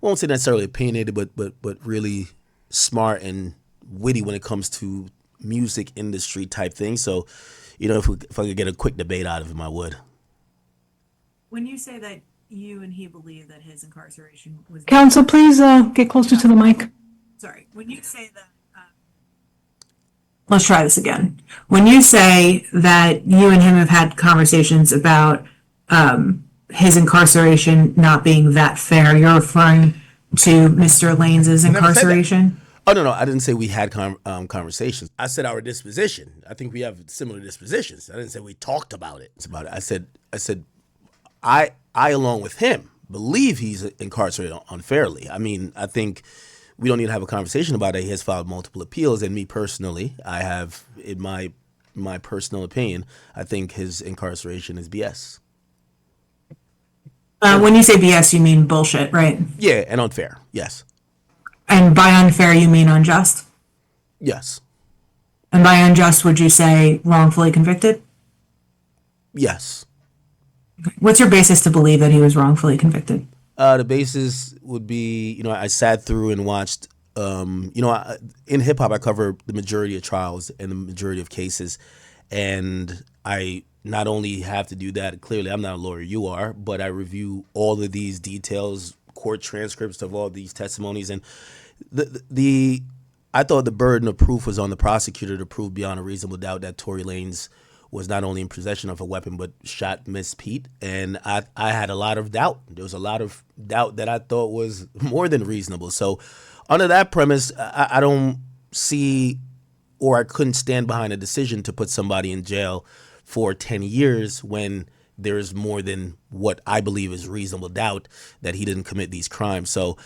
won't say necessarily opinionated, but really smart and witty when it comes to music industry type things. So, if I could get a quick debate out of him, I would. When you say that you and he believe that his incarceration was Counsel, please get closer to the mic. sorry, when you say that, let's try this again. When you say that you and him have had conversations about his incarceration not being that fair, you're referring to Mr. Lanez's incarceration? Oh, no, I didn't say we had conversations. I said our disposition. I think we have similar dispositions. I didn't say we talked about it. It's about it. I said, I along with him believe he's incarcerated unfairly. I mean, I think we don't need to have a conversation about it. He has filed multiple appeals, and me personally, I have, in my personal opinion, I think his incarceration is BS. When you say BS, you mean bullshit, right? Yeah, and unfair. Yes. And by unfair, you mean unjust? Yes. And by unjust, would you say wrongfully convicted? Yes. What's your basis to believe that he was wrongfully convicted? The basis would be, I sat through and watched, in hip hop, I cover the majority of trials and the majority of cases. And I not only have to do that, clearly I'm not a lawyer, you are, but I review all of these details, court transcripts of all these testimonies. And I thought the burden of proof was on the prosecutor to prove beyond a reasonable doubt that Tory Lanez was not only in possession of a weapon, but shot Miss Pete. And I had a lot of doubt. There was a lot of doubt that I thought was more than reasonable. So under that premise, I don't see, or I couldn't stand behind a decision to put somebody in jail for 10 years when there's more than what I believe is reasonable doubt that he didn't commit these crimes. So,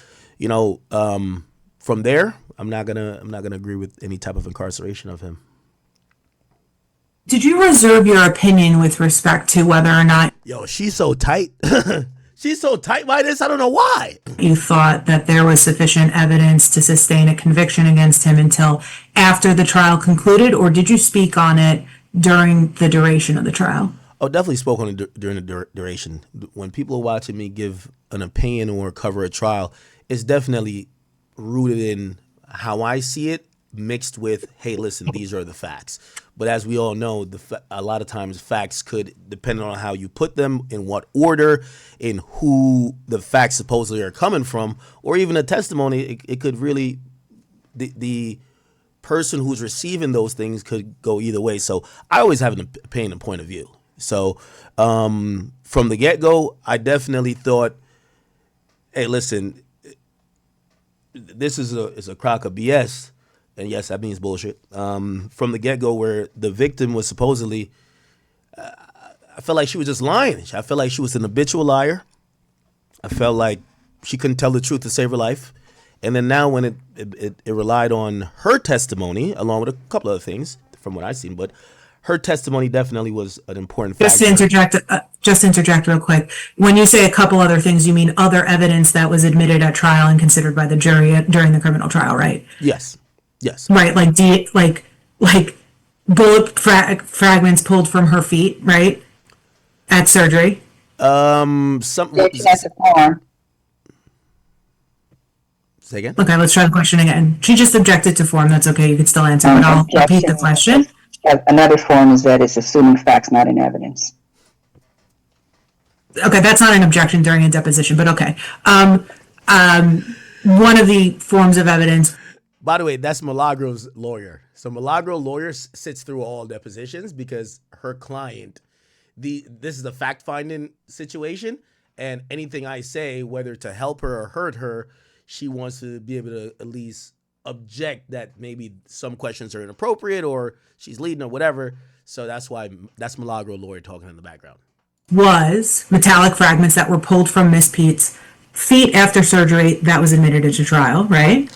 from there, I'm not gonna agree with any type of incarceration of him. Did you reserve your opinion with respect to whether or not Yo, she's so tight. She's so tight by this. I don't know why. you thought that there was sufficient evidence to sustain a conviction against him until after the trial concluded, or did you speak on it during the duration of the trial? Oh, definitely spoke on it during the duration. When people are watching me give an opinion or cover a trial, it's definitely rooted in how I see it, mixed with, hey, listen, these are the facts. But as we all know, a lot of times facts could, depending on how you put them, in what order, in who the facts supposedly are coming from, or even a testimony, it could really, the person who's receiving those things could go either way. So I always have an opinion and point of view. So from the get-go, I definitely thought, hey, listen, this is a crock of BS. And yes, that means bullshit. From the get-go, where the victim was supposedly, I felt like she was just lying. I felt like she was an habitual liar. I felt like she couldn't tell the truth to save her life. And then now when it relied on her testimony, along with a couple other things from what I've seen, but her testimony definitely was an important factor. Just to interject real quick. When you say a couple other things, you mean other evidence that was admitted at trial and considered by the jury during the criminal trial, right? Yes. Yes. Right, like bullet fragments pulled from her feet, right? At surgery. Something. Say again? Okay, let's try the question again. She just objected to form. That's okay. You can still answer, but I'll repeat the question. Another form is that it's assuming facts, not in evidence. Okay, that's not an objection during a deposition, but okay. One of the forms of evidence. By the way, that's Milagro's lawyer. So Milagro lawyer sits through all depositions because her client, this is a fact-finding situation, and anything I say, whether to help her or hurt her, she wants to be able to at least object that maybe some questions are inappropriate or she's leading or whatever. So that's Milagro lawyer talking in the background. Was metallic fragments that were pulled from Miss Pete's feet after surgery that was admitted into trial, right?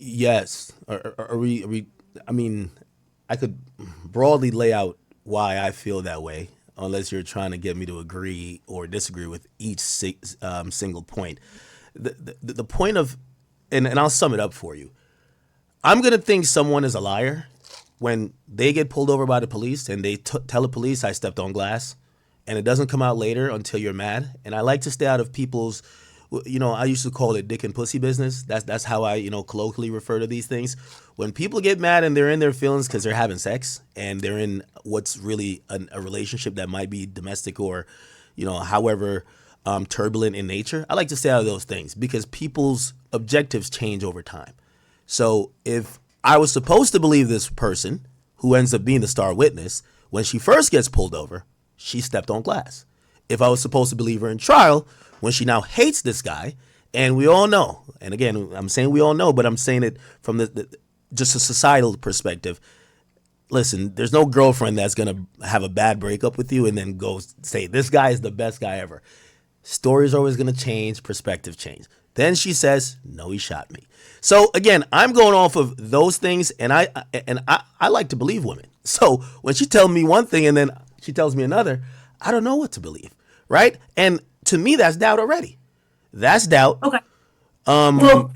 Yes. Are we? I mean, I could broadly lay out why I feel that way, unless you're trying to get me to agree or disagree with each single point. The point of, and I'll sum it up for you. I'm gonna think someone is a liar when they get pulled over by the police and they tell the police I stepped on glass, and it doesn't come out later until you're mad. And I like to stay out of people's I used to call it dick and pussy business. That's how I, colloquially refer to these things. When people get mad and they're in their feelings because they're having sex and they're in what's really a relationship that might be domestic or, however turbulent in nature, I like to stay out of those things because people's objectives change over time. So if I was supposed to believe this person who ends up being the star witness, when she first gets pulled over, she stepped on glass. If I was supposed to believe her in trial, when she now hates this guy, and we all know, and again, I'm saying we all know, but I'm saying it from just a societal perspective. Listen, there's no girlfriend that's going to have a bad breakup with you and then go say, this guy is the best guy ever. Stories are always going to change, perspective change. Then she says, no, he shot me. So again, I'm going off of those things, and I like to believe women. So when she tells me one thing and then she tells me another, I don't know what to believe, right? And to me, that's doubt already. That's doubt. Okay. Well,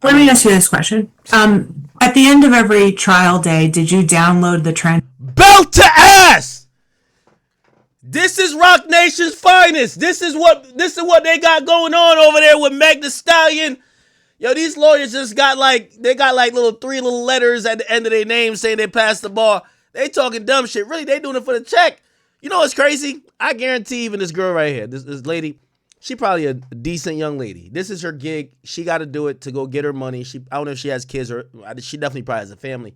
let me ask you this question. At the end of every trial day, did you download the Belt to ass. This is Roc Nation's finest. This is what they got going on over there with Meg Thee Stallion. Yo, these lawyers just got three little letters at the end of their name saying they passed the bar. They talking dumb shit. Really, they doing it for the check. You know what's crazy? I guarantee even this girl right here, this lady, she probably a decent young lady. This is her gig. She got to do it to go get her money. I don't know if she has kids or she definitely probably has a family.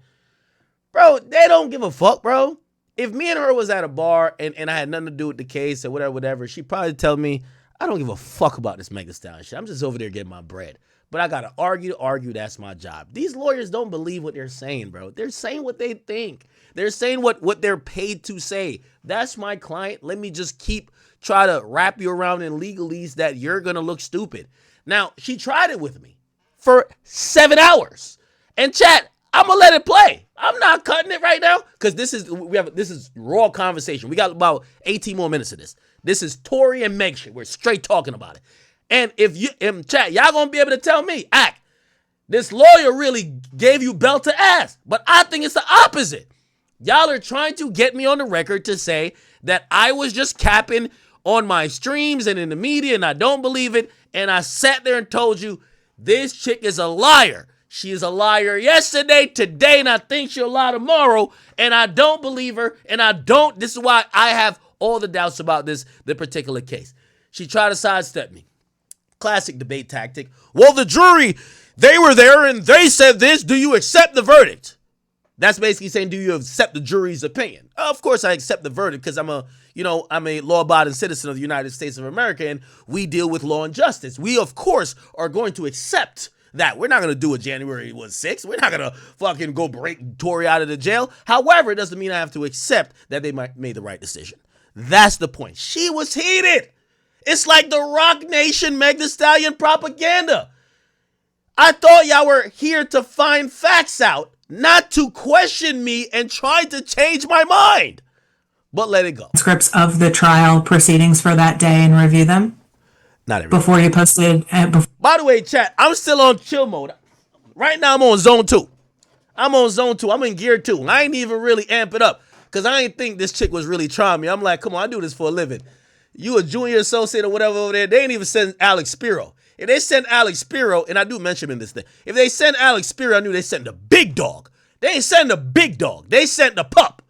Bro, they don't give a fuck, bro. If me and her was at a bar and I had nothing to do with the case or whatever, she'd probably tell me, I don't give a fuck about this Meg Thee Stallion shit. I'm just over there getting my bread. But I got to argue. That's my job. These lawyers don't believe what they're saying, bro. They're saying what they think. They're saying what they're paid to say. That's my client. Let me just try to wrap you around in legalese that you're going to look stupid. Now, she tried it with me for 7 hours. And chat, I'm going to let it play. I'm not cutting it right now because this is raw conversation. We got about 18 more minutes of this. This is Tory and Meg shit. We're straight talking about it. And if you in chat, y'all going to be able to tell me, this lawyer really gave you belt to ass. But I think it's the opposite. Y'all are trying to get me on the record to say that I was just capping on my streams and in the media and I don't believe it. And I sat there and told you this chick is a liar. She is a liar yesterday, today, and I think she'll lie tomorrow. And I don't believe her. And this is why I have all the doubts about the particular case. She tried to sidestep me. Classic debate tactic. Well, the jury, they were there and they said this. Do you accept the verdict? That's basically saying, do you accept the jury's opinion? Of course I accept the verdict because I'm a law-abiding citizen of the United States of America and we deal with law and justice. We, of course, are going to accept that. We're not going to do a January 6th. We're not going to fucking go break Tory out of the jail. However, it doesn't mean I have to accept that they made the right decision. That's the point. She was heated. It's like the Roc Nation Meg Thee Stallion propaganda. I thought y'all were here to find facts out, not to question me and try to change my mind. But let it go. Scripts of the trial proceedings for that day and review them? Not every before you posted. By the way, chat, I'm still on chill mode. Right now, I'm on zone 2. I'm in gear 2. I ain't even really amp it up because I ain't think this chick was really trying me. I'm like, come on, I do this for a living. You a junior associate or whatever over there, they ain't even send Alex Spiro. If they send Alex Spiro, and I do mention him in this thing, if they send Alex Spiro, I knew they sent the big dog. They ain't send the big dog. They sent the pup.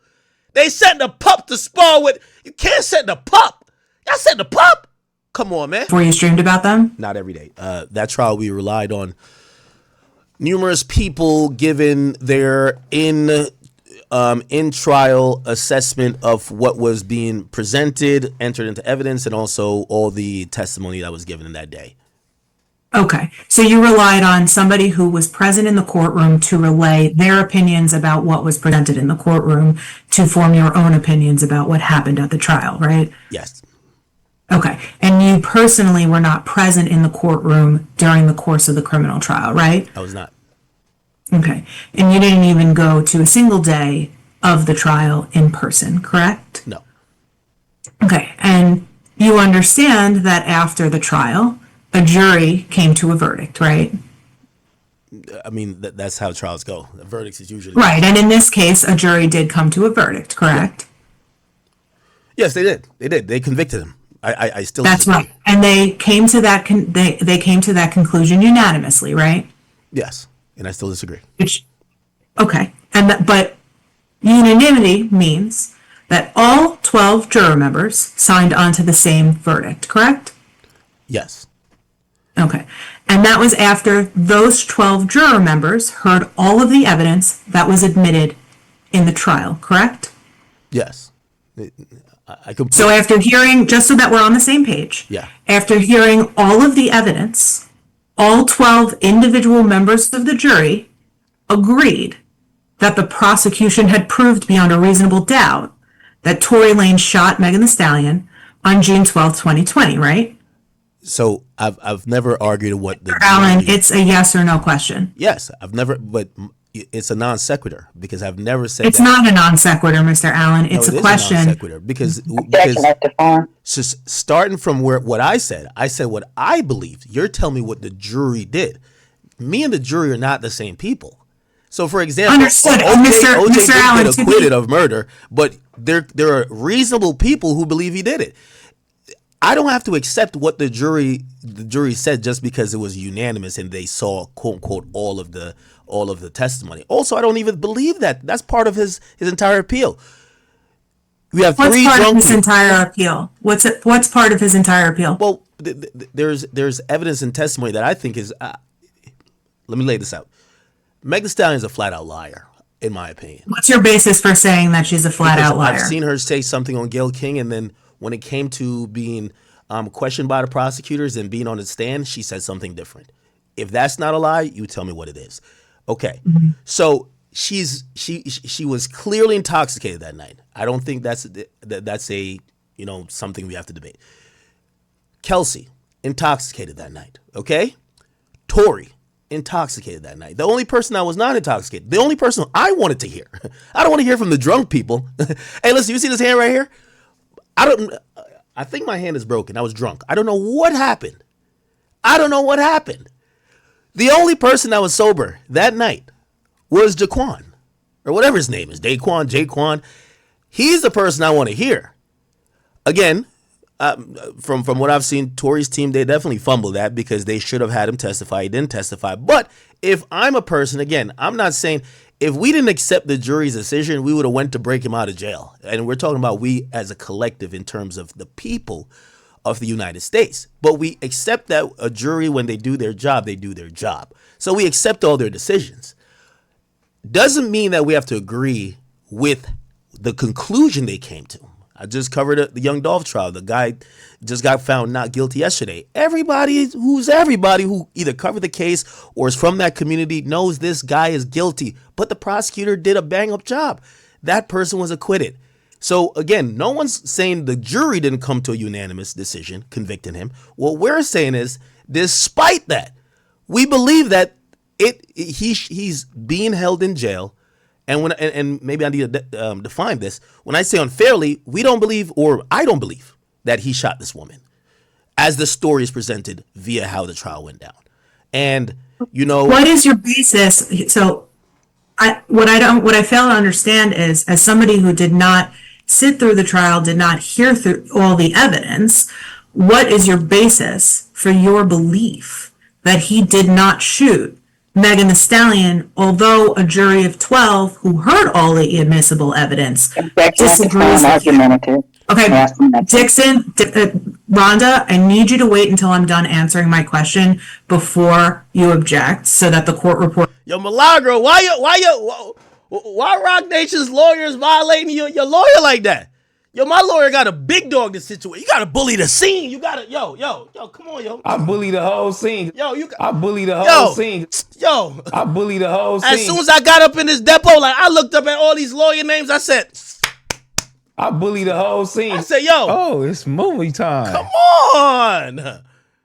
They sent the pup to spar with. You can't send the pup. Y'all sent the pup? Come on, man. Before you streamed about them? Not every day. That trial, we relied on numerous people giving their in-trial assessment of what was being presented, entered into evidence, and also all the testimony that was given in that day. Okay. So you relied on somebody who was present in the courtroom to relay their opinions about what was presented in the courtroom to form your own opinions about what happened at the trial, right? Yes. Okay. And you personally were not present in the courtroom during the course of the criminal trial, right? I was not. Okay. And you didn't even go to a single day of the trial in person, correct? No. Okay. And you understand that after the trial, a jury came to a verdict, right? I mean, that's how trials go. The verdicts is usually... Right. And in this case, a jury did come to a verdict, correct? Yeah. Yes, they did. They convicted him. I still That's disagree. right. And they came to that they came to that conclusion unanimously, right? Yes, and I still disagree. Which, okay, but unanimity means that all 12 juror members signed on to the same verdict, correct? Yes. Okay. And that was after those 12 juror members heard all of the evidence that was admitted in the trial, correct? Yes. I completely. So after hearing, just so that we're on the same page, Yeah. after hearing all of the evidence, all 12 individual members of the jury agreed that the prosecution had proved beyond a reasonable doubt that Tory Lanez shot Megan Thee Stallion on June 12th, 2020, right? So I've never argued what the Alan, it's a yes or no question. Yes, I've never, but it's a non sequitur because I've never said It's that. not a non sequitur, Mr. Allen. It's No, it a is question. non sequitur because Objection at the farm. just starting from what I said what I believed. You're telling me what the jury did. Me and the jury are not the same people. So, for example, Understood. OJ Mr. did Allen, get acquitted of murder, but there are reasonable people who believe he did it. I don't have to accept what the jury said just because it was unanimous and they saw quote unquote all of the testimony. Also, I don't even believe that. That's part of his entire appeal. We have What's three part of drunk his people. entire appeal? What's part of his entire appeal? Well, there's evidence and testimony that I think is. Let me lay this out. Meg Thee Stallion is a flat out liar, in my opinion. What's your basis for saying that she's a flat Because out liar? I've seen her say something on Gayle King, and then when it came to being questioned by the prosecutors and being on the stand, she said something different. If that's not a lie, you tell me what it is. Okay, so she was clearly intoxicated that night. I don't think that's a something we have to debate. Kelsey intoxicated that night. Okay, Tory intoxicated that night. The only person that was not intoxicated, the only person I wanted to hear. I don't want to hear from the drunk people. Hey, listen, you see this hand right here? I think my hand is broken. I was drunk. I don't know what happened. The only person that was sober that night was Jaquan, or whatever his name is, Jaquan. He's the person I want to hear. Again, from what I've seen, Tory's team, they definitely fumbled that because they should have had him testify. He didn't testify. But if I'm a person, again, I'm not saying if we didn't accept the jury's decision, we would have went to break him out of jail. And we're talking about we as a collective in terms of the people of the United States. But we accept that a jury, when they do their job, they do their job. So we accept all their decisions. Doesn't mean that we have to agree with the conclusion they came to. I just covered the Young Dolph trial. The guy just got found not guilty yesterday. Everybody who either covered the case or is from that community knows this guy is guilty. But the prosecutor did a bang-up job. That person was acquitted. So again, no one's saying the jury didn't come to a unanimous decision convicting him. What we're saying is, despite that, we believe that he's being held in jail. And maybe I need to define this. When I say unfairly, we don't believe, or I don't believe, that he shot this woman, as the story is presented via how the trial went down. And what is your basis? So, what I fail to understand is, as somebody who did not sit through the trial, did not hear through all the evidence, what is your basis for your belief that he did not shoot Megan Thee Stallion, although a jury of 12 who heard all the admissible evidence disagrees with you? Argumentative. Okay, Dixon, Rhonda, I need you to wait until I'm done answering my question before you object, so that the court report. Yo, Milagro, why Roc Nation's lawyers violating your lawyer like that? Yo, my lawyer got a big dog this situation. You gotta bully the scene. You gotta, yo, come on, yo. I bully the whole scene. Yo, I bully the whole scene. Yo, I bully the whole scene. as soon as I got up in this depot, like I looked up at all these lawyer names, I said, I bully the whole scene. I said, yo, Oh, it's movie time. come on.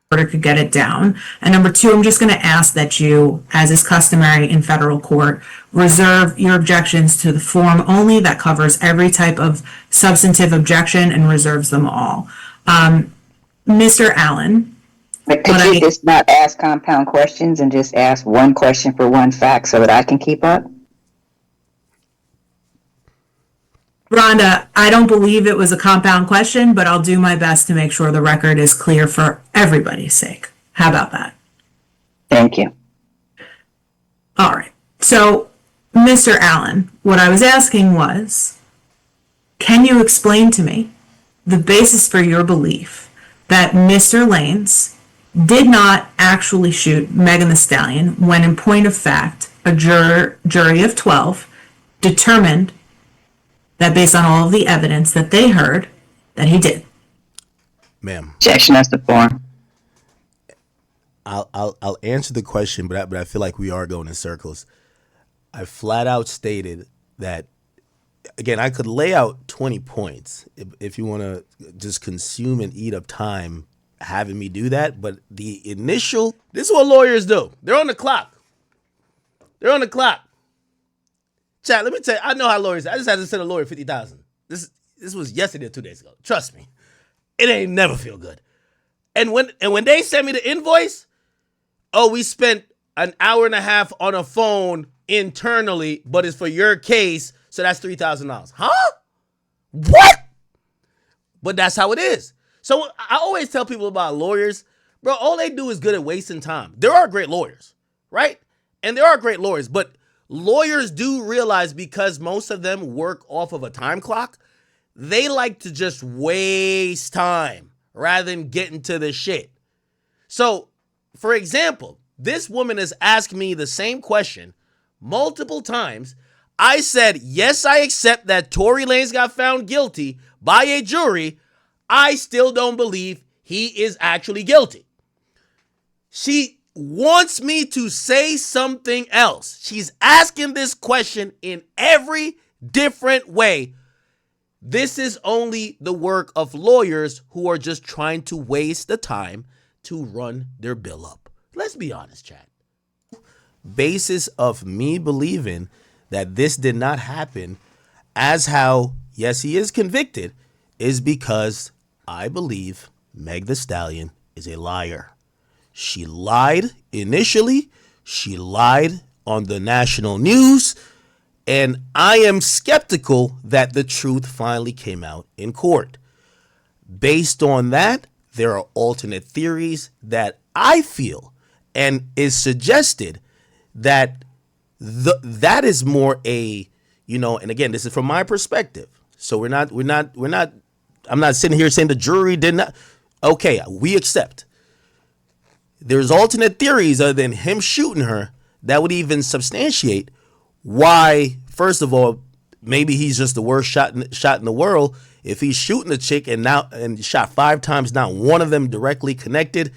Could get it down. And number two, I'm just going to ask that you, as is customary in federal court, reserve your objections to the form only that covers every type of substantive objection and reserves them all. Mr. Allen. But could you just not ask compound questions and just ask one question for one fact so that I can keep up? Rhonda, I don't believe it was a compound question, but I'll do my best to make sure the record is clear for everybody's sake. How about that? Thank you. All right. So, Mr. Allen, what I was asking was, can you explain to me the basis for your belief that Mr. Lanez did not actually shoot Megan Thee Stallion when, in point of fact, a jury of 12 determined that based on all of the evidence that they heard, that he did? Ma'am, Objection as to form. I'll answer the question, but I feel like we are going in circles. I flat out stated that, again, I could lay out 20 points if you want to just consume and eat up time having me do that. But the initial, this is what lawyers do. They're on the clock. They're on the clock. Chat, let me tell you, I know how lawyers, I just had to send a lawyer 50,000. This was yesterday or 2 days ago. Trust me. It ain't never feel good. And when they send me the invoice, oh, we spent an hour and a half on a phone internally, but it's for your case, so that's $3,000. Huh? What? But that's how it is. So I always tell people about lawyers, bro, all they do is good at wasting time. There are great lawyers, right? And there are great lawyers, but lawyers do realize, because most of them work off of a time clock, they like to just waste time rather than get into the shit. So, for example, this woman has asked me the same question multiple times. I said, yes, I accept that Tory Lanez got found guilty by a jury. I still don't believe he is actually guilty. She wants me to say something else. She's asking this question in every different way. This is only the work of lawyers who are just trying to waste the time to run their bill up. Let's be honest, chat. Basis of me believing that this did not happen, as how, yes, he is convicted, is because I believe Meg Thee Stallion is a liar. She lied initially. She lied on the national news. And I am skeptical that the truth finally came out in court. Based on that, there are alternate theories that I feel and is suggested that that is more a, and again, this is from my perspective. So I'm not sitting here saying the jury did not. Okay, we accept. There's alternate theories other than him shooting her that would even substantiate why, first of all, maybe he's just the worst shot in the world. If he's shooting a chick and shot 5 times, not one of them directly connected,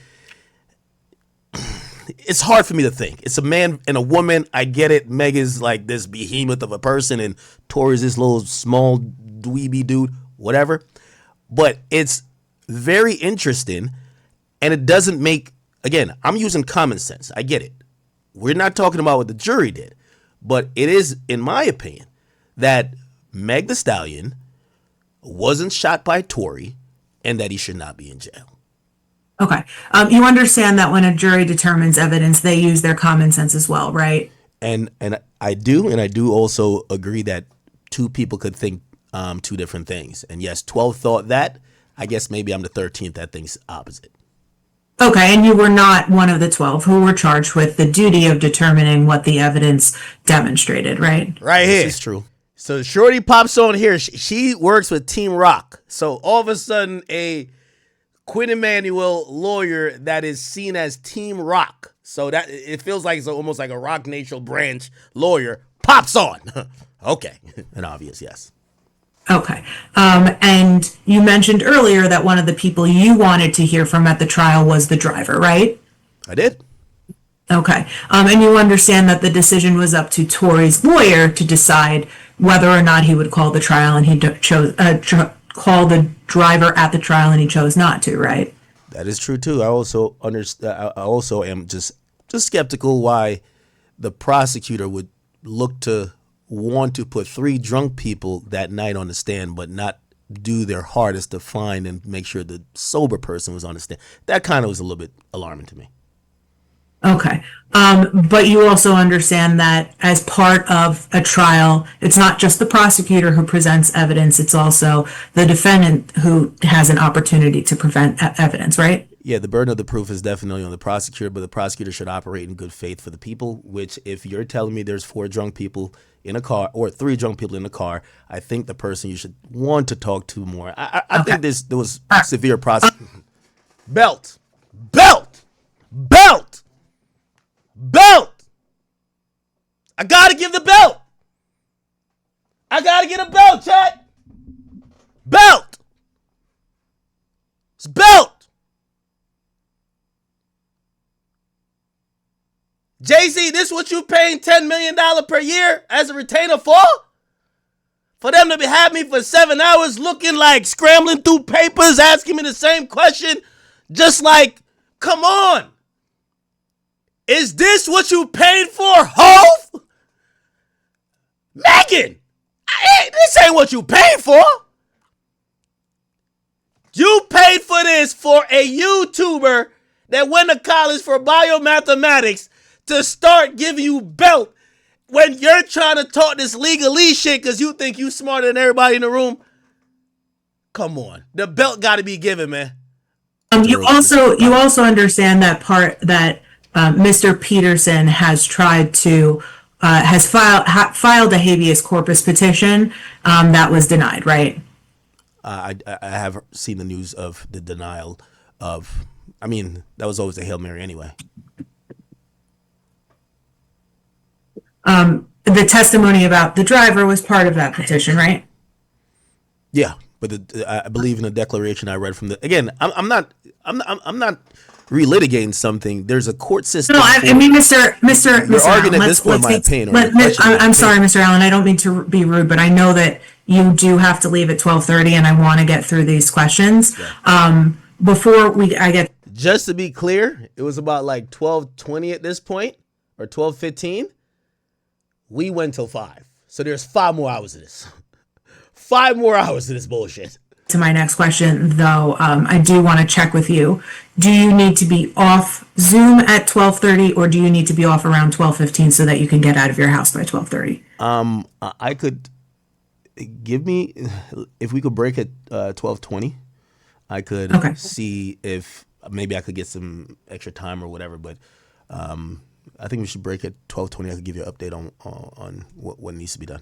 it's hard for me to think. It's a man and a woman. I get it. Meg is like this behemoth of a person, and Tory's this little small dweeby dude, whatever. But it's very interesting, and it doesn't make, again, I'm using common sense. I get it. We're not talking about what the jury did. But it is, in my opinion, that Meg Thee Stallion wasn't shot by Tory and that he should not be in jail. Okay. You understand that when a jury determines evidence, they use their common sense as well, right? And I do also agree that two people could think 2 different things. And yes, 12 thought that. I guess maybe I'm the 13th that thinks opposite. Okay, and you were not one of the 12 who were charged with the duty of determining what the evidence demonstrated, right? Right here. This is true. So Shorty pops on here. She works with Team Roc. So all of a sudden, a Quinn Emanuel lawyer that is seen as Team Roc. So that it feels like it's almost like a Roc Nation branch lawyer pops on. Okay, an obvious yes. Okay. And you mentioned earlier that one of the people you wanted to hear from at the trial was the driver, right? I did. Okay. And you understand that the decision was up to Tory's lawyer to decide whether or not he would call the trial, and he chose call the driver at the trial, and he chose not to, right? That is true too. I also understand. I also am just skeptical why the prosecutor would look to want to put 3 drunk people that night on the stand, but not do their hardest to find and make sure the sober person was on the stand. That kind of was a little bit alarming to me. Okay. But you also understand that as part of a trial, it's not just the prosecutor who presents evidence, it's also the defendant who has an opportunity to present evidence, right? Yeah, the burden of the proof is definitely on the prosecutor, but the prosecutor should operate in good faith for the people, which if you're telling me there's 4 drunk people in a car or 3 drunk people in a car, I think the person you should want to talk to more. I think there was severe prosecution. Belt. I gotta give the belt. I gotta get a belt, chat. Belt. It's belt. Jay-Z, this what you paying $10 million per year as a retainer for? For them to have me for 7 hours looking like scrambling through papers, asking me the same question, just like, come on. Is this what you paid for, Hov? Megan, this ain't what you paid for. You paid for this for a YouTuber that went to college for biomathematics to start giving you belt when you're trying to talk this legalese shit because you think you smarter than everybody in the room. Come on. The belt got to be given, man. You also understand that Mr. Peterson has tried to has filed a habeas corpus petition that was denied, right? I have seen the news of the denial of. I mean, that was always a Hail Mary anyway. The testimony about the driver was part of that petition, right? Yeah, but I believe in the declaration I read from the. Again, I'm not relitigating something. There's a court system. No, I mean, Mr. You're arguing Allen, at this point my opinion. I'm sorry, Mr. Allen. I don't mean to be rude, but I know that you do have to leave at 12:30, and I want to get through these questions. Yeah. Just to be clear, it was about like 12:20 at this point, or 12:15. We went till 5, so there's 5 more hours of this. 5 more hours of this bullshit. To my next question, though, I do want to check with you. Do you need to be off Zoom at 12:30, or do you need to be off around 12:15 so that you can get out of your house by 12:30? I could if we could break at 12:20, I could see if maybe I could get some extra time or whatever. But I think we should break at 12:20. I could give you an update on what needs to be done.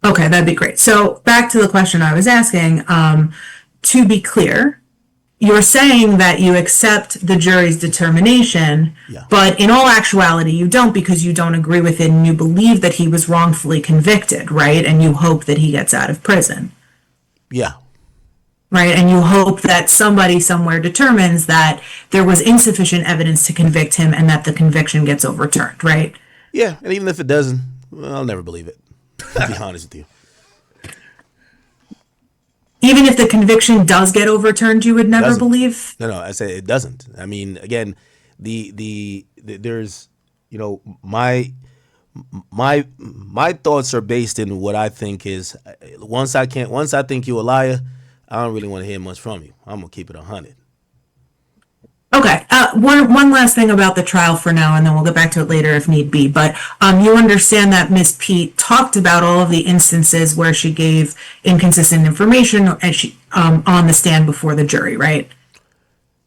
Okay, that'd be great. So back to the question I was asking, to be clear, you're saying that you accept the jury's determination, but in all actuality, you don't, because you don't agree with it and you believe that he was wrongfully convicted, right? And you hope that he gets out of prison. Yeah. Right, and you hope that somebody somewhere determines that there was insufficient evidence to convict him and that the conviction gets overturned, right? Yeah, and even if it doesn't, I'll never believe it. To be honest with you. Even if the conviction does get overturned, you would never believe? No, I say it doesn't. I mean, again, the there's, my thoughts are based in what I think is once I think you're a liar, I don't really want to hear much from you. I'm gonna keep it 100. Okay. One last thing about the trial for now, and then we'll get back to it later if need be. But you understand that Ms. Pete talked about all of the instances where she gave inconsistent information and she on the stand before the jury, right?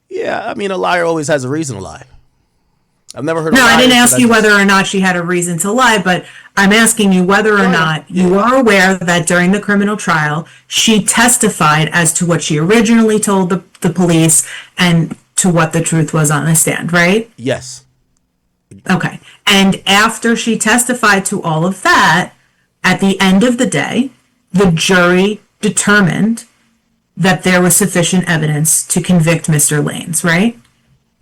Yeah, I mean, a liar always has a reason to lie. I've never heard. No, I didn't ask you whether or not she had a reason to lie, but I'm asking you whether or not you are aware that during the criminal trial, she testified as to what she originally told the police and to what the truth was on the stand, right? Yes. Okay. And after she testified to all of that, at the end of the day, the jury determined that there was sufficient evidence to convict Mr. Lanez, right?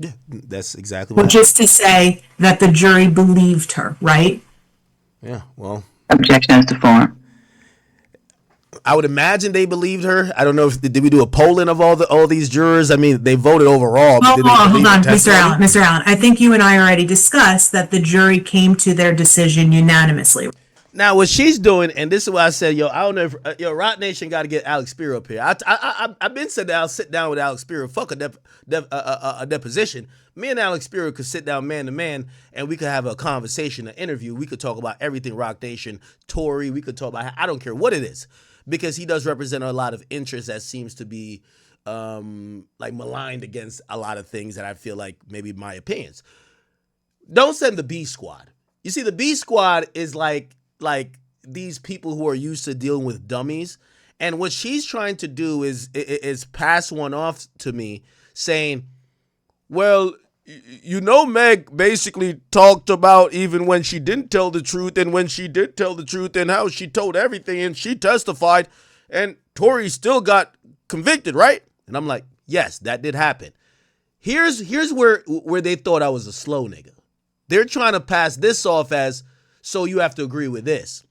Yeah, that's exactly what. Which is to say that the jury believed her, right? Yeah, well. Objections to form. I would imagine they believed her. I don't know if did we do a polling of all these jurors? I mean, they voted overall. Hold on, Mr. Allen. I think you and I already discussed that the jury came to their decision unanimously. Now what she's doing, and this is why I said, yo, I don't know if Roc Nation got to get Alex Spiro up here. I've been said that I'll sit down with Alex Spiro. Fuck a deposition. Me and Alex Spiro could sit down man to man, and we could have a conversation, an interview. We could talk about everything Roc Nation, Tory. We could talk about, I don't care what it is, because he does represent a lot of interest that seems to be like maligned against a lot of things that I feel like maybe my opinions. Don't send the B squad. You see, the B squad is like these people who are used to dealing with dummies, and what she's trying to do is pass one off to me, saying, well, you know, Meg basically talked about even when she didn't tell the truth, and when she did tell the truth, and how she told everything, and she testified, and Tory still got convicted, right? And I'm like, yes, that did happen. Here's where they thought I was a slow nigga. They're trying to pass this off as, so you have to agree with this.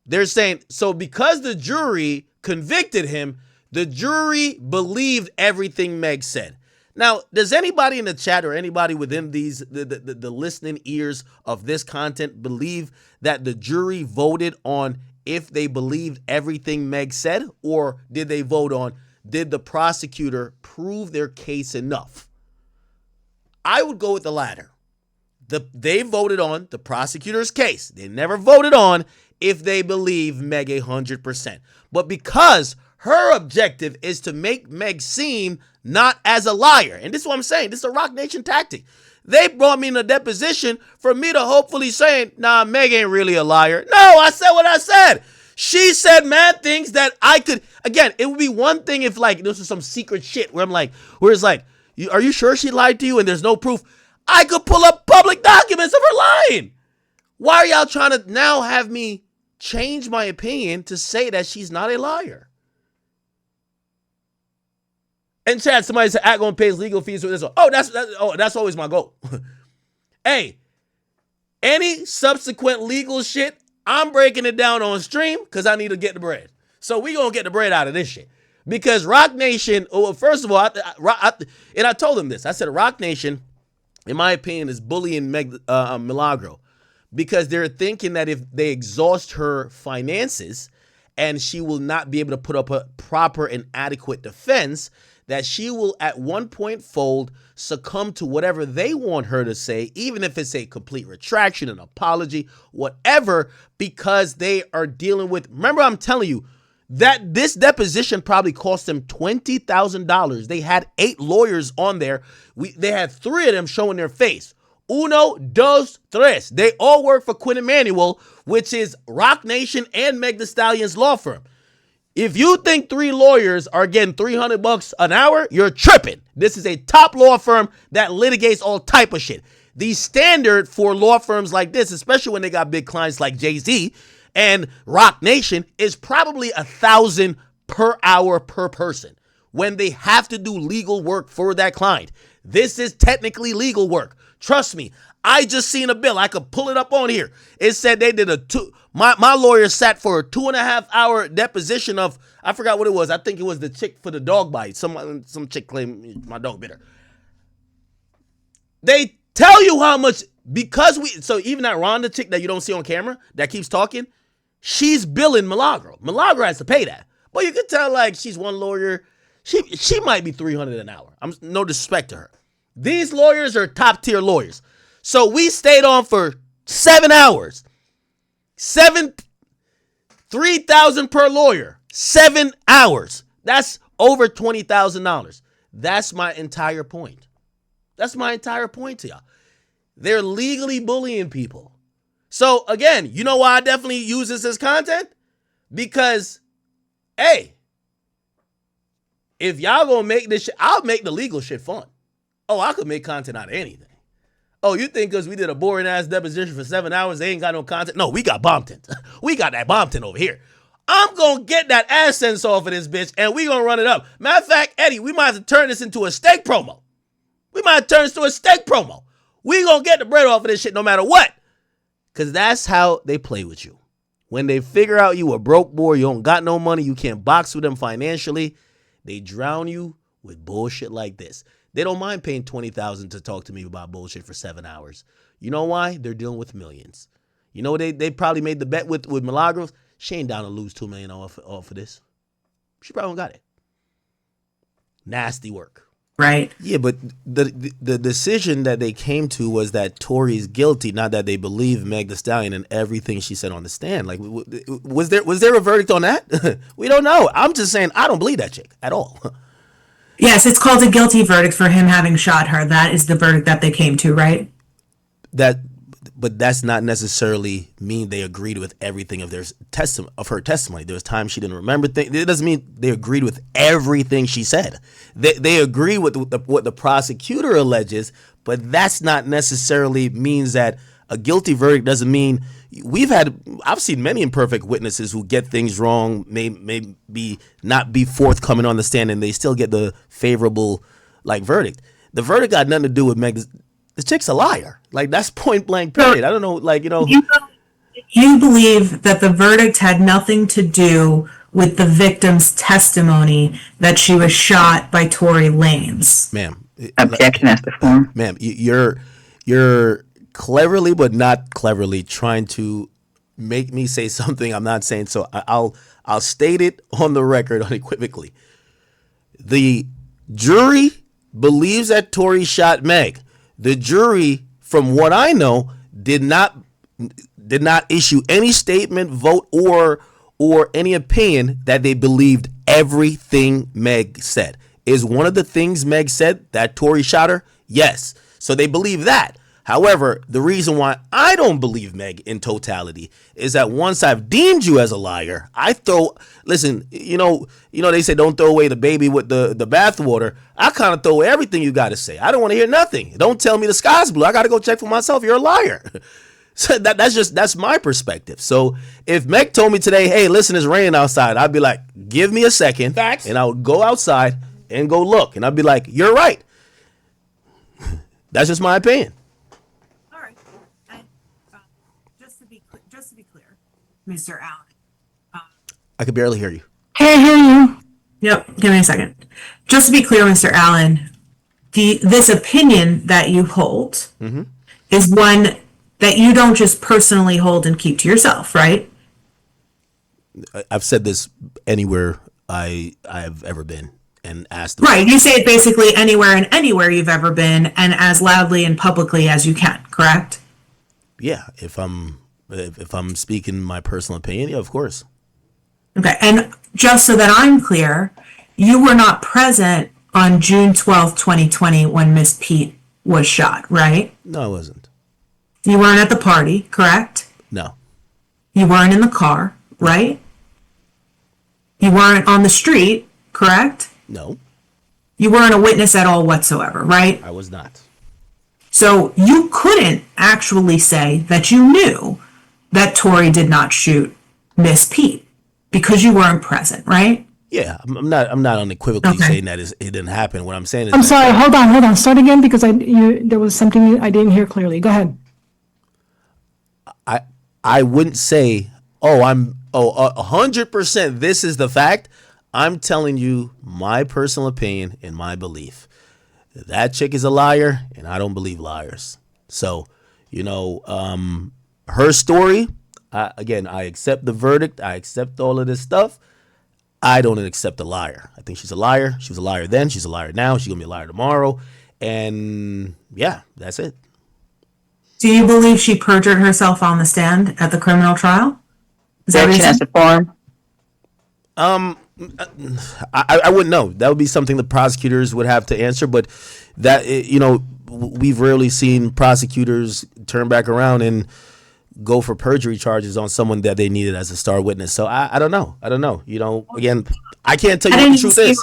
They're saying, so because the jury convicted him, the jury believed everything Meg said. Now, does anybody in the chat or anybody within these the listening ears of this content believe that the jury voted on if they believed everything Meg said, or did they vote on, did the prosecutor prove their case enough? I would go with the latter. They voted on the prosecutor's case. They never voted on if they believe Meg 100%. But because her objective is to make Meg seem not as a liar, and this is what I'm saying, this is a Roc Nation tactic. They brought me in a deposition for me to hopefully say, nah, Meg ain't really a liar. No, I said what I said. She said mad things that I could, again, it would be one thing if like this was some secret shit where I'm like, where it's like, are you sure she lied to you and there's no proof? I could pull up public documents of her lying. Why are y'all trying to now have me change my opinion to say that she's not a liar? And Chad, somebody said, "Act gonna pay his legal fees for this one." Oh, that's always my goal. Hey, any subsequent legal shit, I'm breaking it down on stream because I need to get the bread. So we gonna get the bread out of this shit because Roc Nation. Well, first of all, and I told them this. I said Roc Nation, in my opinion, is bullying Milagro because they're thinking that if they exhaust her finances and she will not be able to put up a proper and adequate defense, that she will at one point fold, succumb to whatever they want her to say, even if it's a complete retraction, an apology, whatever, because they are dealing with, remember I'm telling you, that this deposition probably cost them $20,000. They had 8 lawyers on there. They had 3 of them showing their face. Uno, dos, tres. They all work for Quinn Emanuel, which is Roc Nation and Meg Thee Stallion's law firm. If you think 3 lawyers are getting $300 an hour, you're tripping. This is a top law firm that litigates all type of shit. The standard for law firms like this, especially when they got big clients like Jay-Z and Roc Nation, is probably $1,000 per hour per person when they have to do legal work for that client. This is technically legal work. Trust me, I just seen a bill. I could pull it up on here. It said they did my lawyer sat for a 2.5 hour deposition of, I forgot what it was. I think it was the chick for the dog bite. Some chick claimed my dog bit her. They tell you how much, so even that Rhonda chick that you don't see on camera that keeps talking, she's billing Milagro. Milagro has to pay that. But you can tell like she's one lawyer. She might be $300 an hour. I'm no disrespect to her. These lawyers are top tier lawyers. So we stayed on for 7 hours. $3,000 per lawyer. 7 hours. That's over $20,000. That's my entire point. That's my entire point to y'all. They're legally bullying people. So again, you know why I definitely use this as content? Because, hey, if y'all gonna make this shit, I'll make the legal shit fun. Oh, I could make content out of anything. Oh, you think because we did a boring ass deposition for 7 hours, they ain't got no content? No, we got Bompton. We got that Bompton over here. I'm going to get that AdSense off of this bitch and we going to run it up. Matter of fact, Eddie, we might have to turn this into a steak promo. We might have to turn this to a steak promo. We going to get the bread off of this shit no matter what. Because that's how they play with you. When they figure out you a broke boy, you don't got no money, you can't box with them financially, they drown you with bullshit like this. They don't mind paying $20,000 to talk to me about bullshit for 7 hours. You know why? They're dealing with millions. You know, they probably made the bet with Milagros. She ain't down to lose $2 million off of this. She probably don't got it. Nasty work. Right. Yeah, but the decision that they came to was that Tory's guilty, not that they believe Meg Thee Stallion and everything she said on the stand. Like, was there a verdict on that? We don't know. I'm just saying I don't believe that chick at all. Yes, it's called a guilty verdict for him having shot her. That is the verdict that they came to, right? But that's not necessarily mean they agreed with everything of her testimony. There was times she didn't remember things. It doesn't mean they agreed with everything she said. They agree with what the prosecutor alleges, but that's not necessarily means that a guilty verdict doesn't mean. I've seen many imperfect witnesses who get things wrong, maybe not be forthcoming on the stand, and they still get the favorable verdict. The verdict got nothing to do with Meg. The chick's a liar. Like, that's point blank period. I don't know, You believe that the verdict had nothing to do with the victim's testimony that she was shot by Tory Lanez. Ma'am. Objection as to form. Ma'am, you're cleverly but not cleverly trying to make me say something I'm not saying. So I'll state it on the record unequivocally. The jury believes that Tory shot Meg. The jury, from what I know, did not issue any statement, vote, or any opinion that they believed everything Meg said. Is one of the things Meg said that Tory shot her? Yes. So they believe that. However, the reason why I don't believe Meg in totality is that once I've deemed you as a liar, listen, you know, they say don't throw away the baby with the bathwater. I kind of throw away everything you got to say. I don't want to hear nothing. Don't tell me the sky's blue. I got to go check for myself. You're a liar. So that's my perspective. So if Meg told me today, hey, listen, it's raining outside, I'd be like, give me a second. Facts. And I would go outside and go look. And I'd be like, you're right. That's just my opinion. Mr. Allen. I could barely hear you. Hey, I hear you. Yep, give me a second. Just to be clear, Mr. Allen, this opinion that you hold is one that you don't just personally hold and keep to yourself, right? I've said this anywhere I've ever been and asked. Right, you say it basically anywhere and anywhere you've ever been and as loudly and publicly as you can, correct? Yeah, if I'm speaking my personal opinion, yeah, of course. Okay, and just so that I'm clear, you were not present on June 12th, 2020 when Miss Pete was shot, right? No, I wasn't. You weren't at the party, correct? No. You weren't in the car, right? You weren't on the street, correct? No. You weren't a witness at all whatsoever, right? I was not. So you couldn't actually say that you knew that Tory did not shoot Miss Pete because you weren't present, right? Yeah, I'm not unequivocally saying that it didn't happen. What I'm saying is I'm sorry. Hold on. Start again because there was something I didn't hear clearly. Go ahead. I wouldn't say, 100% this is the fact. I'm telling you my personal opinion and my belief. That chick is a liar, and I don't believe liars. So, her story, I accept the verdict. I accept all of this stuff. I don't accept a liar. I think she's a liar. She was a liar then. She's a liar now. She's going to be a liar tomorrow. And, yeah, that's it. Do you believe she perjured herself on the stand at the criminal trial? Is that Objection as to form. I wouldn't know. That would be something the prosecutors would have to answer. But that, we've rarely seen prosecutors turn back around and go for perjury charges on someone that they needed as a star witness. So I don't know. Again, I can't tell you what the truth is.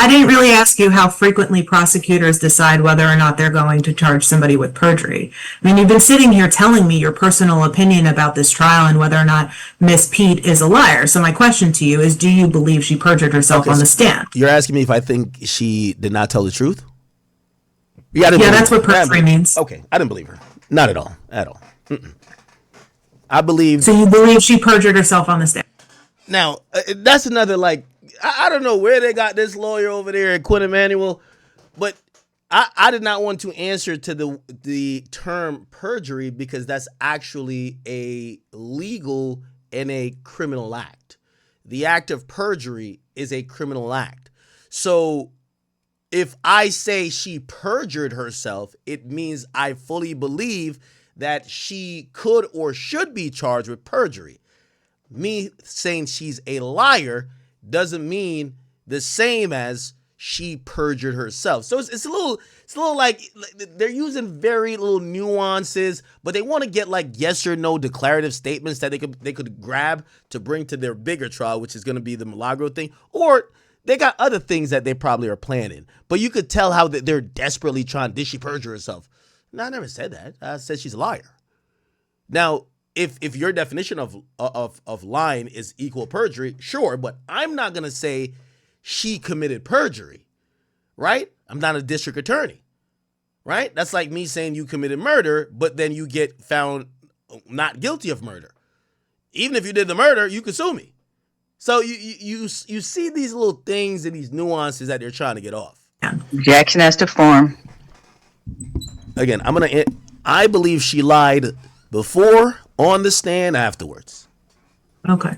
I didn't really ask you how frequently prosecutors decide whether or not they're going to charge somebody with perjury. I mean, you've been sitting here telling me your personal opinion about this trial and whether or not Miss Pete is a liar. So my question to you is, do you believe she perjured herself on the stand? You're asking me if I think she did not tell the truth? Yeah, that's what perjury means. Okay, I didn't believe her. Not at all. Mm-mm. I believe. So you believe she perjured herself on the stand? Now, that's another, I don't know where they got this lawyer over there at Quinn Emanuel, but I did not want to answer to the term perjury because that's actually a legal and a criminal act. The act of perjury is a criminal act. So if I say she perjured herself, it means I fully believe that she could or should be charged with perjury. Me saying she's a liar doesn't mean the same as she perjured herself. So it's a little like they're using very little nuances, but they want to get like yes or no declarative statements that they could grab to bring to their bigger trial, which is going to be the Milagro thing, or they got other things that they probably are planning. But you could tell how they're desperately trying. Did she perjure herself? No, I never said that. I said she's a liar. Now, if your definition of lying is equal perjury, sure, but I'm not gonna say she committed perjury, right? I'm not a district attorney, right? That's like me saying you committed murder, but then you get found not guilty of murder. Even if you did the murder, you could sue me. So you see these little things and these nuances that they're trying to get off. Objection as to form. Again, I believe she lied before, on the stand, afterwards. Okay.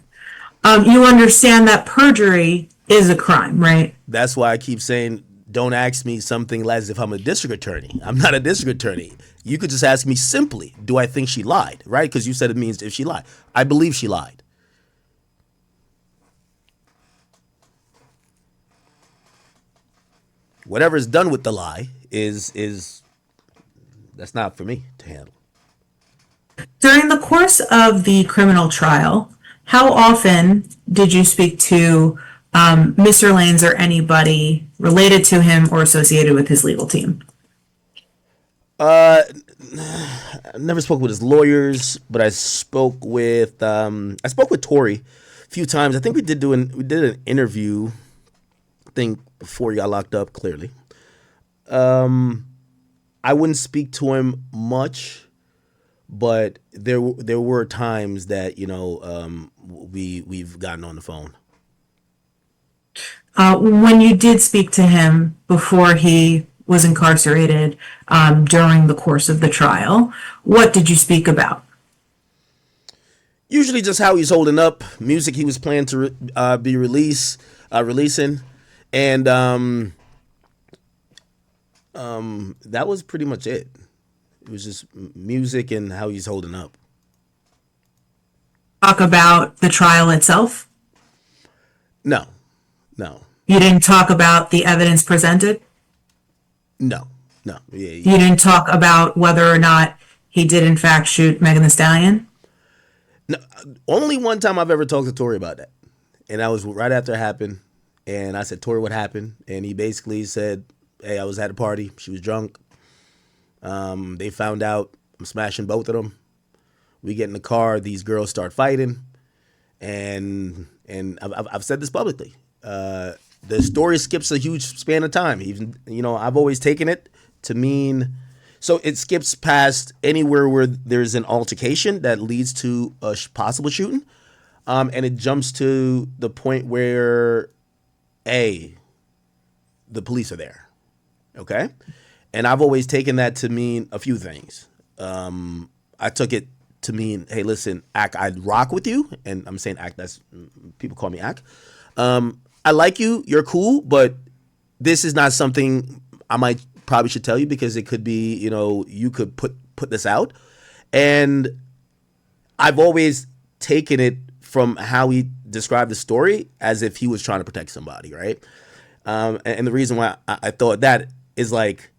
You understand that perjury is a crime, right? That's why I keep saying, don't ask me something as if I'm a district attorney. I'm not a district attorney. You could just ask me simply, do I think she lied, right? Because you said it means if she lied. I believe she lied. Whatever's done with the lie is that's not for me to handle. During the course of the criminal trial, how often did you speak to Mr. Lanez or anybody related to him or associated with his legal team? I never spoke with his lawyers, but I spoke with Tory a few times. I think we did an interview, I think before he got locked up, clearly. I wouldn't speak to him much, but there were times that we've gotten on the phone. When you did speak to him before he was incarcerated during the course of the trial, what did you speak about? Usually just how he's holding up, music he was planning to be releasing, and that was pretty much it. It was just music and how he's holding up. Talk about the trial itself? No. You didn't talk about the evidence presented? No. Yeah. You didn't talk about whether or not he did in fact shoot Megan Thee Stallion? No. Only one time I've ever talked to Tory about that, and that was right after it happened. And I said, Tory, what happened? And he basically said, hey, I was at a party. She was drunk. They found out I'm smashing both of them. We get in the car. These girls start fighting. And I've said this publicly. The story skips a huge span of time. Even, I've always taken it to mean, so it skips past anywhere where there's an altercation that leads to a possible shooting. And it jumps to the point where, the police are there. Okay? And I've always taken that to mean a few things. I took it to mean, hey, listen, Ak, I'd rock with you. And I'm saying Ak, that's, people call me Ak. I like you, you're cool, but this is not something I probably should tell you because it could be, you could put this out. And I've always taken it from how he described the story as if he was trying to protect somebody, right? And the reason why I thought that is like,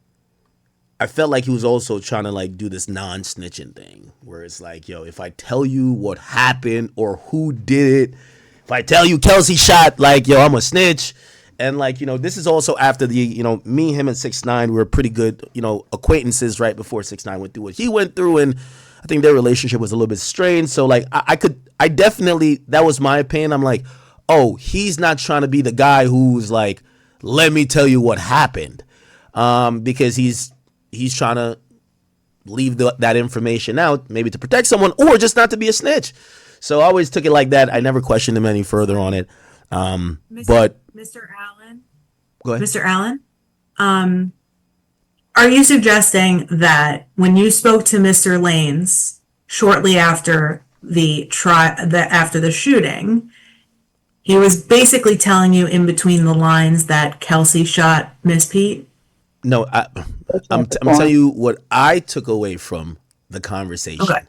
I felt like he was also trying to like do this non-snitching thing where it's like, yo, if I tell you what happened or who did it, if I tell you Kelsey shot, like, yo, I'm a snitch. And like, this is also after the, me, him, and 6ix9ine were pretty good, acquaintances right before 6ix9ine went through what he went through. And I think their relationship was a little bit strained. So like, I definitely, that was my opinion. I'm like, oh, he's not trying to be the guy who's like, let me tell you what happened. Because he's trying to leave that information out, maybe to protect someone or just not to be a snitch. So I always took it like that. I never questioned him any further on it. But Mr. Allen? Go ahead. Mr. Allen? Are you suggesting that when you spoke to Mr. Lanez shortly after after the shooting, he was basically telling you in between the lines that Kelsey shot Miss Pete? No, I'm telling you what I took away from the conversation. Okay.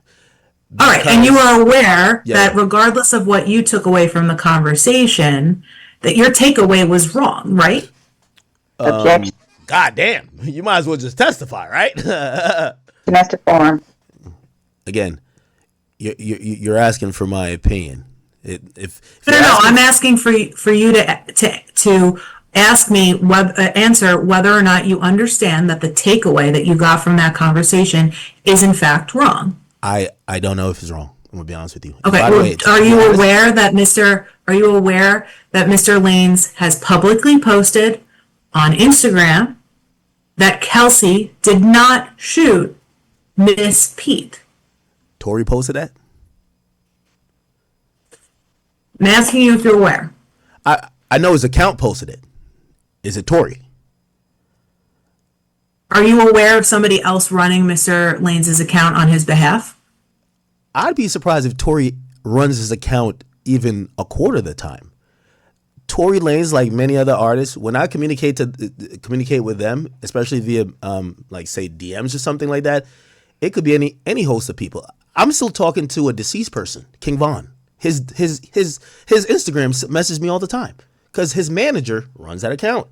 All right, and you are aware that regardless of what you took away from the conversation, that your takeaway was wrong, right? Objection. God damn, you might as well just testify, right? Semester form. Again, you're asking for my opinion. No, I'm asking for you to ask me answer whether or not you understand that the takeaway that you got from that conversation is in fact wrong. I don't know if it's wrong. I'm gonna be honest with you. Okay. Are you aware that Mr. Lanez has publicly posted on Instagram that Kelsey did not shoot Miss Pete? Tory posted that? I'm asking you if you're aware. I know his account posted it. Is it Tory? Are you aware of somebody else running Mr. Lanez's account on his behalf? I'd be surprised if Tory runs his account even a quarter of the time. Tory Lanez, like many other artists, when I communicate with them, especially via like say DMs or something like that, it could be any host of people. I'm still talking to a deceased person, King Von. His Instagram messages me all the time because his manager runs that account.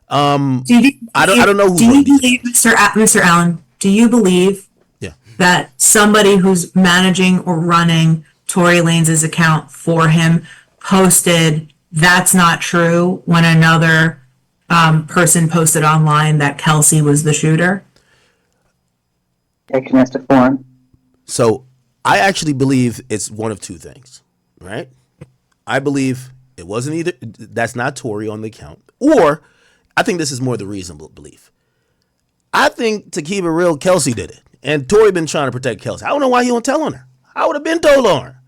I don't know who. Do you believe, Mr. Allen? Do you believe that somebody who's managing or running Tory Lanez's account for him posted "That's not true" when another person posted online that Kelsey was the shooter? Semester form. So I actually believe it's one of two things, right? I believe it wasn't either. That's not Tory on the account, or I think this is more the reasonable belief. I think, to keep it real, Kelsey did it. And Tory been trying to protect Kelsey. I don't know why he don't tell on her. I would have been told on her.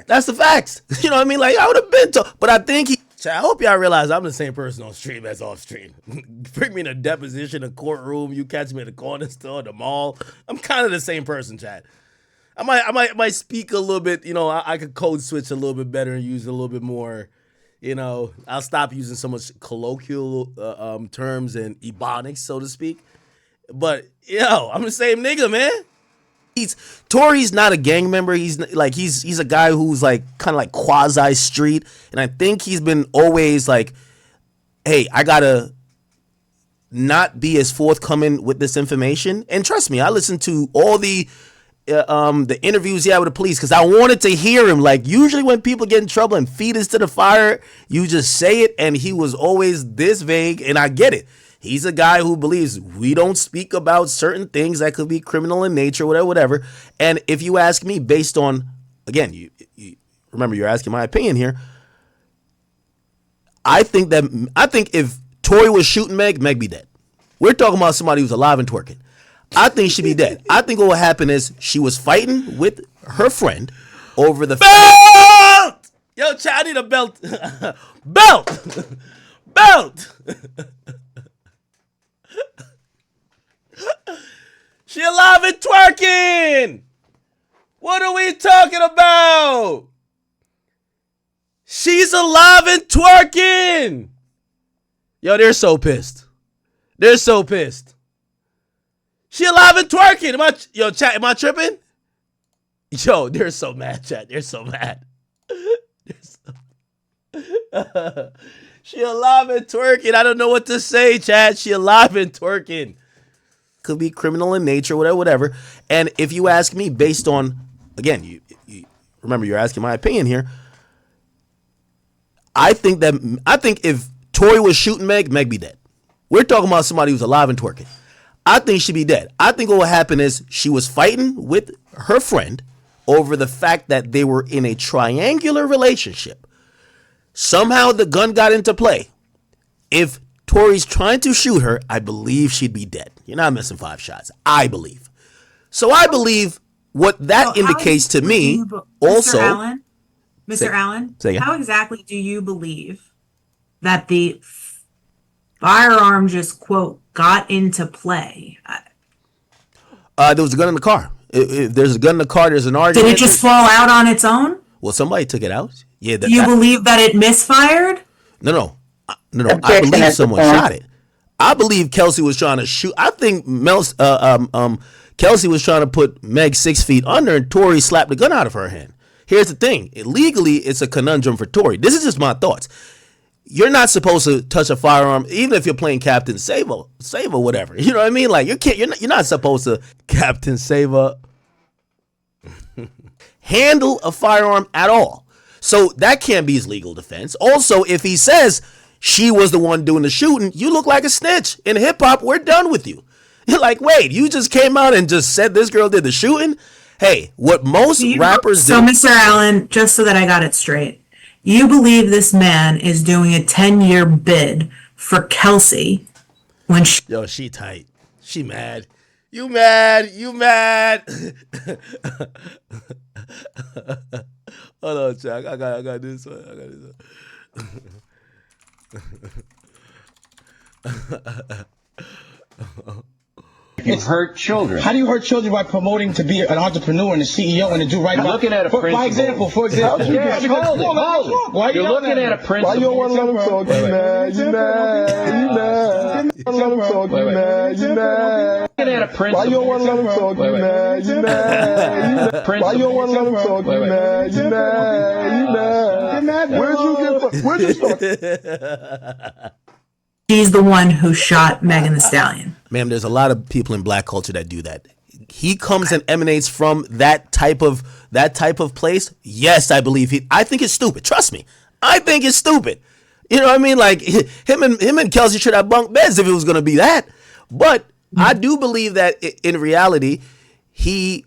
That's the facts. You know what I mean? Like, I would have been told. But I think I hope y'all realize I'm the same person on stream as off stream. Bring me in a deposition, a courtroom. You catch me at the corner store, the mall. I'm kind of the same person, Chad. I might speak a little bit. You know, I could code switch a little bit better and use a little bit more. You know, I'll stop using so much colloquial terms and ebonics, so to speak. But I'm the same nigga, man. Tory's not a gang member. He's a guy who's like kind of like quasi street, and I think he's been always like, hey, I gotta not be as forthcoming with this information. And trust me, I listened to all the interviews he had with the police because I wanted to hear him. Like, usually when people get in trouble and feed us to the fire, you just say it, and he was always this vague, and I get it. He's a guy who believes we don't speak about certain things that could be criminal in nature, whatever. And if you ask me, based on, again, you remember you're asking my opinion here. I think if Tory was shooting Meg be dead. We're talking about somebody who's alive and twerking. I think she'd be dead. I think what would happen is she was fighting with her friend over the belt. Yo, Chad, I need a belt. Belt. She alive and twerking. What are we talking about? She's alive and twerking. Yo, they're so pissed. She alive and twerking. Chat, am I tripping? Yo, they're so mad, chat. They're so mad. She alive and twerking. I don't know what to say, chat. She alive and twerking. Could be criminal in nature, whatever. And if you ask me, based on, again, you remember you're asking my opinion here. I think if Tory was shooting Meg be dead. We're talking about somebody who's alive and twerking. I think she'd be dead. I think what would happen is she was fighting with her friend over the fact that they were in a triangular relationship. Somehow the gun got into play. If Tory's trying to shoot her, I believe she'd be dead. You're not missing 5 shots. I believe. So I believe what that indicates to me also. Mr. Allen, say again. how exactly do you believe that the firearm just, quote, got into play? There was a gun in the car. If there's a gun in the car, there's an argument. Did it just fall out on its own? Well, somebody took it out. Yeah. Do you believe that it misfired? No. I believe someone shot it. I believe Kelsey was trying to shoot. I think Kelsey was trying to put Meg 6 feet under, and Tory slapped the gun out of her hand. Here's the thing. Legally, it's a conundrum for Tory. This is just my thoughts. You're not supposed to touch a firearm, even if you're playing Captain Save or whatever. You know what I mean? Like you're not supposed to Captain Saver handle a firearm at all. So that can't be his legal defense. Also, if he says she was the one doing the shooting, you look like a snitch. In hip hop, we're done with you. You're like, wait, you just came out and just said this girl did the shooting? Hey, what most rappers do. So, Mr. Allen, just so that I got it straight, you believe this man is doing a 10-year bid for Kelsey when she... Yo, she tight. She mad. You mad. Hold on, Chuck. I got this one. You hurt children. How do you hurt children by promoting to be an entrepreneur and a CEO and to do right? You're looking at a principle. For example. Yeah, hold it. You're looking at a principle. Why you don't want to let him talk? You mad. You let him talk. You mad. Looking at a principle. Why you don't want to let him talk? You mad. You Why you don't want to let him talk? You mad. You mad. Where'd you start? She's the one who shot Megan Thee Stallion. Ma'am, there's a lot of people in black culture that do that. He comes and emanates from that type of place. Yes, I believe I think it's stupid. Trust me. I think it's stupid. You know what I mean? Like him and Kelsey should have bunk beds if it was going to be that. But I do believe that in reality, he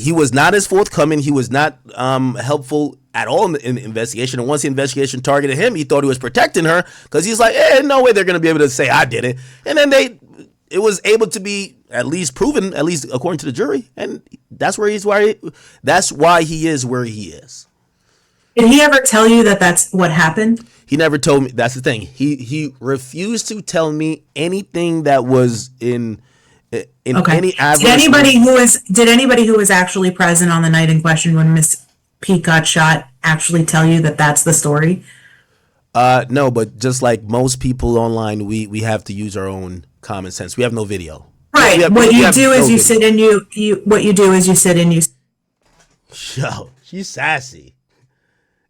was not as forthcoming. He was not helpful at all in the investigation. And once the investigation targeted him, he thought he was protecting her because he's like, no way they're going to be able to say I did it. And then it was able to be at least proven, at least according to the jury. And that's why he is where he is. Did he ever tell you that that's what happened? He never told me. That's the thing. He refused to tell me anything that was in any adverse. Did anybody who was actually present on the night in question when Miss Pete got shot actually tell you that that's the story? No, but just like most people online, we have to use our own common sense. We have no video. Right. What you do is you sit and you.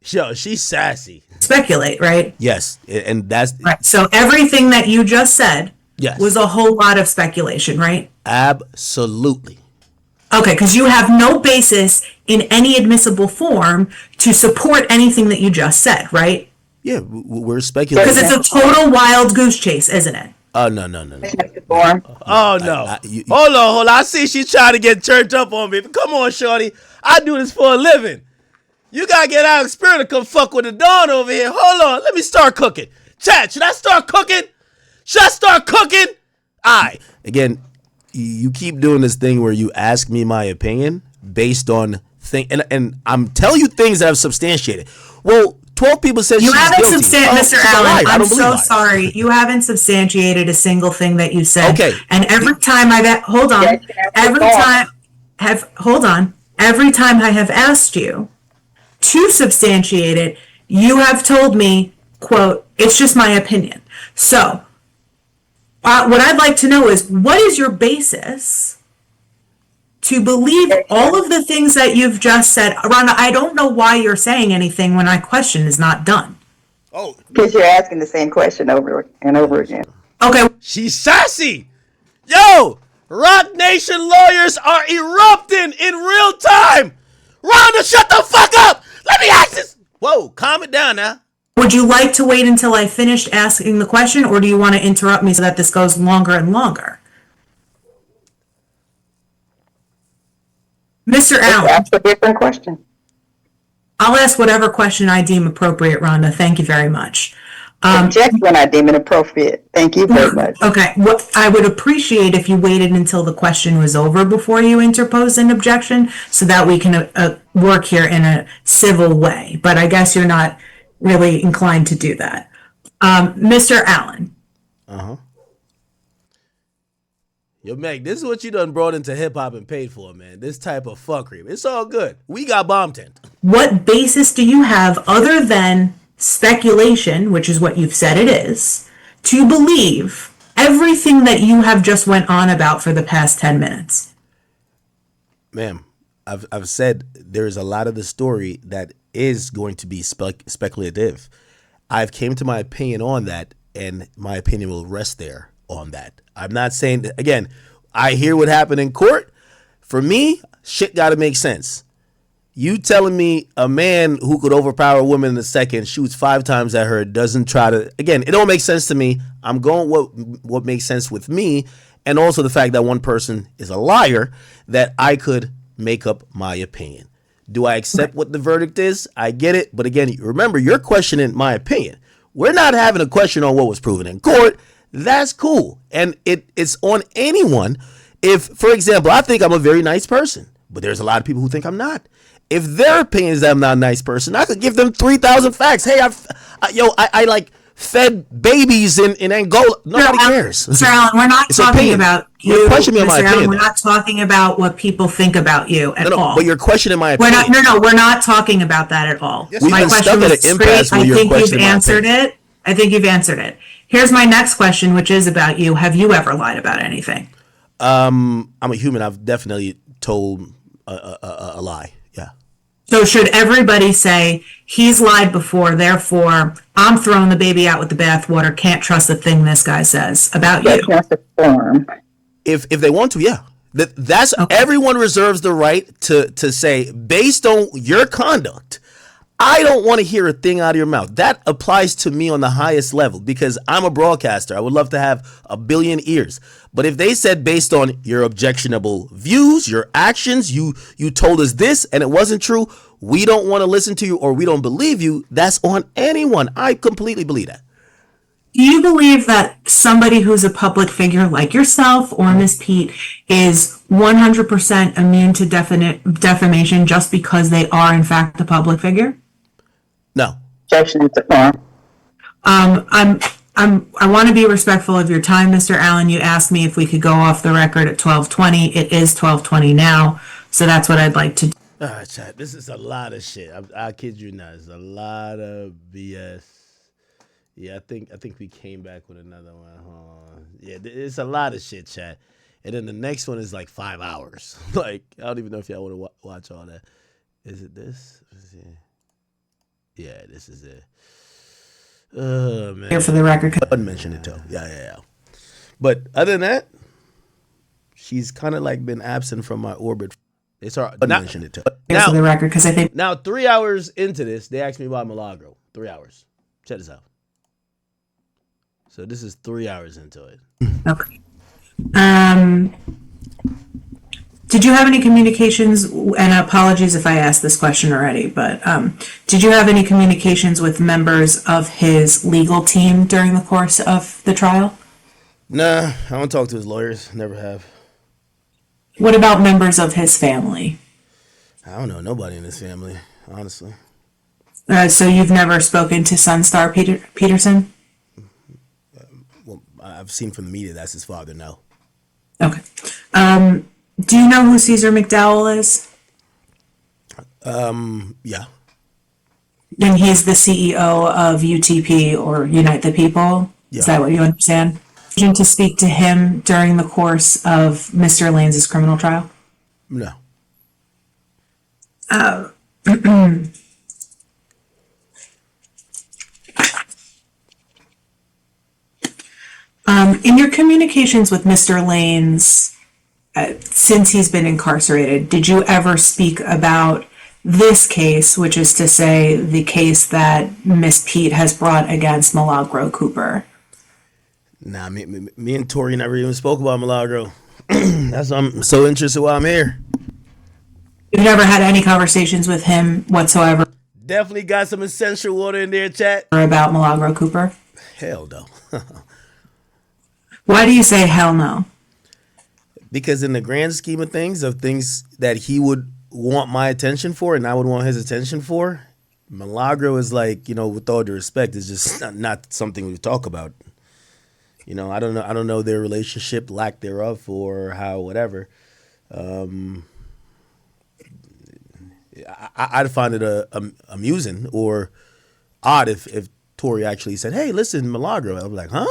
Yo, she's sassy. Speculate, right? Yes, and that's right. So everything that you just said was a whole lot of speculation, right? Absolutely. Okay, because you have no basis in any admissible form to support anything that you just said, right? Yeah, we're speculating. Because it's a total wild goose chase, isn't it? Oh, no. Oh, no. Hold on. I see she's trying to get church up on me. Come on, shorty. I do this for a living. You got to get out of spirit to come fuck with the Dawn over here. Hold on. Let me start cooking. Chat, should I start cooking? All right. Again, you keep doing this thing where you ask me my opinion based on and I'm telling you things that I've substantiated. Well, 12 people said you haven't guilty. Mr. Allen, I'm so sorry. You haven't substantiated a single thing that you said. Okay. And every time every time I have asked you to substantiate it, you have told me, quote, it's just my opinion. So what I'd like to know is, what is your basis to believe all of the things that you've just said? Rhonda, I don't know why you're saying anything when my question is not done. Oh, because you're asking the same question over and over again. Okay. She's sassy. Yo, Roc Nation lawyers are erupting in real time. Rhonda, shut the fuck up. Let me ask this. Whoa, calm it down now. Would you like to wait until I finished asking the question, or do you want to interrupt me so that this goes longer and longer? Mr. Allen. Ask a different question. I'll ask whatever question I deem appropriate, Rhonda. Thank you very much. Object when I deem it appropriate. Thank you very much. Okay. What I would appreciate if you waited until the question was over before you interpose an objection, so that we can work here in a civil way. But I guess you're not really inclined to do that. Mr. Allen. Yo, Meg, this is what you done brought into hip hop and paid for, man. This type of fuckery. It's all good. We got bomb tent. What basis do you have other than speculation, which is what you've said it is, to believe everything that you have just went on about for the past 10 minutes? Ma'am, I've said there's a lot of the story that is going to be speculative. I've came to my opinion on that, and my opinion will rest there on that. I'm not saying that, again, I hear what happened in court. For me, shit got to make sense. You telling me a man who could overpower a woman in a second shoots 5 times at her, doesn't try to, again, it don't make sense to me. I'm going what makes sense with me, and also the fact that one person is a liar, that I could make up my opinion. Do I accept what the verdict is? I get it. But again, remember, you're questioning my opinion. We're not having a question on what was proven in court. That's cool. And it's on anyone. If, for example, I think I'm a very nice person, but there's a lot of people who think I'm not. If their opinion is that I'm not a nice person, I could give them 3,000 facts. Hey, I like fed babies in Angola. Nobody cares. Sir Allen, we're not talking about you. You're questioning me on my Mr. Allen, opinion. we're not talking about what people think about you at all. But you're questioning my We're opinion. not. We're not talking about that at all. We've My been question stuck at was an straight. impasse where I you're think you've questioning my answered opinion. it. I think you've answered it. Here's my next question, which is about you. Have you ever lied about anything? I'm a human. I've definitely told a lie. Yeah. So should everybody say he's lied before, therefore I'm throwing the baby out with the bathwater, can't trust a thing this guy says about you? That's the form. If they want to, yeah. That's Okay. Everyone reserves the right to say, based on your conduct, I don't want to hear a thing out of your mouth. That applies to me on the highest level because I'm a broadcaster. I would love to have a billion ears. But if they said based on your objectionable views, your actions, you told us this and it wasn't true, we don't want to listen to you or we don't believe you, that's on anyone. I completely believe that. Do you believe that somebody who's a public figure like yourself or Miss Pete is 100% immune to defamation just because they are in fact a public figure? No. Objection to form. I want to be respectful of your time, Mr. Allen. You asked me if we could go off the record at 12:20. It is 12:20 now, so that's what I'd like to do. All right, chat. This is a lot of shit. I kid you not. It's a lot of BS. Yeah, I think we came back with another one. Yeah, it's a lot of shit, chat. And then the next one is like 5 hours. Like, I don't even know if y'all want to watch all that. Is it this? Yeah, this is it. Oh, man. Here for the record. I didn't mention it, too. Yeah. But other than that, she's kind of like been absent from my orbit. It's hard to mention it, too. Here for the record, because I think Now, 3 hours into this, they asked me about Milagro. 3 hours. Check this out. So this is 3 hours into it. okay. Did you have any communications, and apologies if I asked this question already, but did you have any communications with members of his legal team during the course of the trial? Nah, I don't talk to his lawyers. Never have. What about members of his family? I don't know nobody in his family, honestly. So you've never spoken to Sunstar Peterson? Well, I've seen from the media that's his father, no. Okay. Do you know who Caesar McDowell is? Yeah. And he's the CEO of UTP, or Unite the People? Yeah. Is that what you understand? To speak to him during the course of Mr. Lanez's criminal trial? No. In your communications with Mr. Lanez, since he's been incarcerated, did you ever speak about this case, which is to say the case that Miss Pete has brought against Milagro Cooper? Nah, me and Tory never even spoke about Milagro. That's why I'm so interested why I'm here. You've never had any conversations with him whatsoever Definitely got some essential water in there, chat. about Milagro Cooper? Hell no. Why do you say hell no? Because in the grand scheme of things that he would want my attention for and I would want his attention for, Milagro is like, with all due respect, is just not something we talk about. I don't know their relationship, lack thereof, or how whatever. I'd find it amusing or odd if Tory actually said, "Hey, listen, Milagro." I'd be like, "Huh?"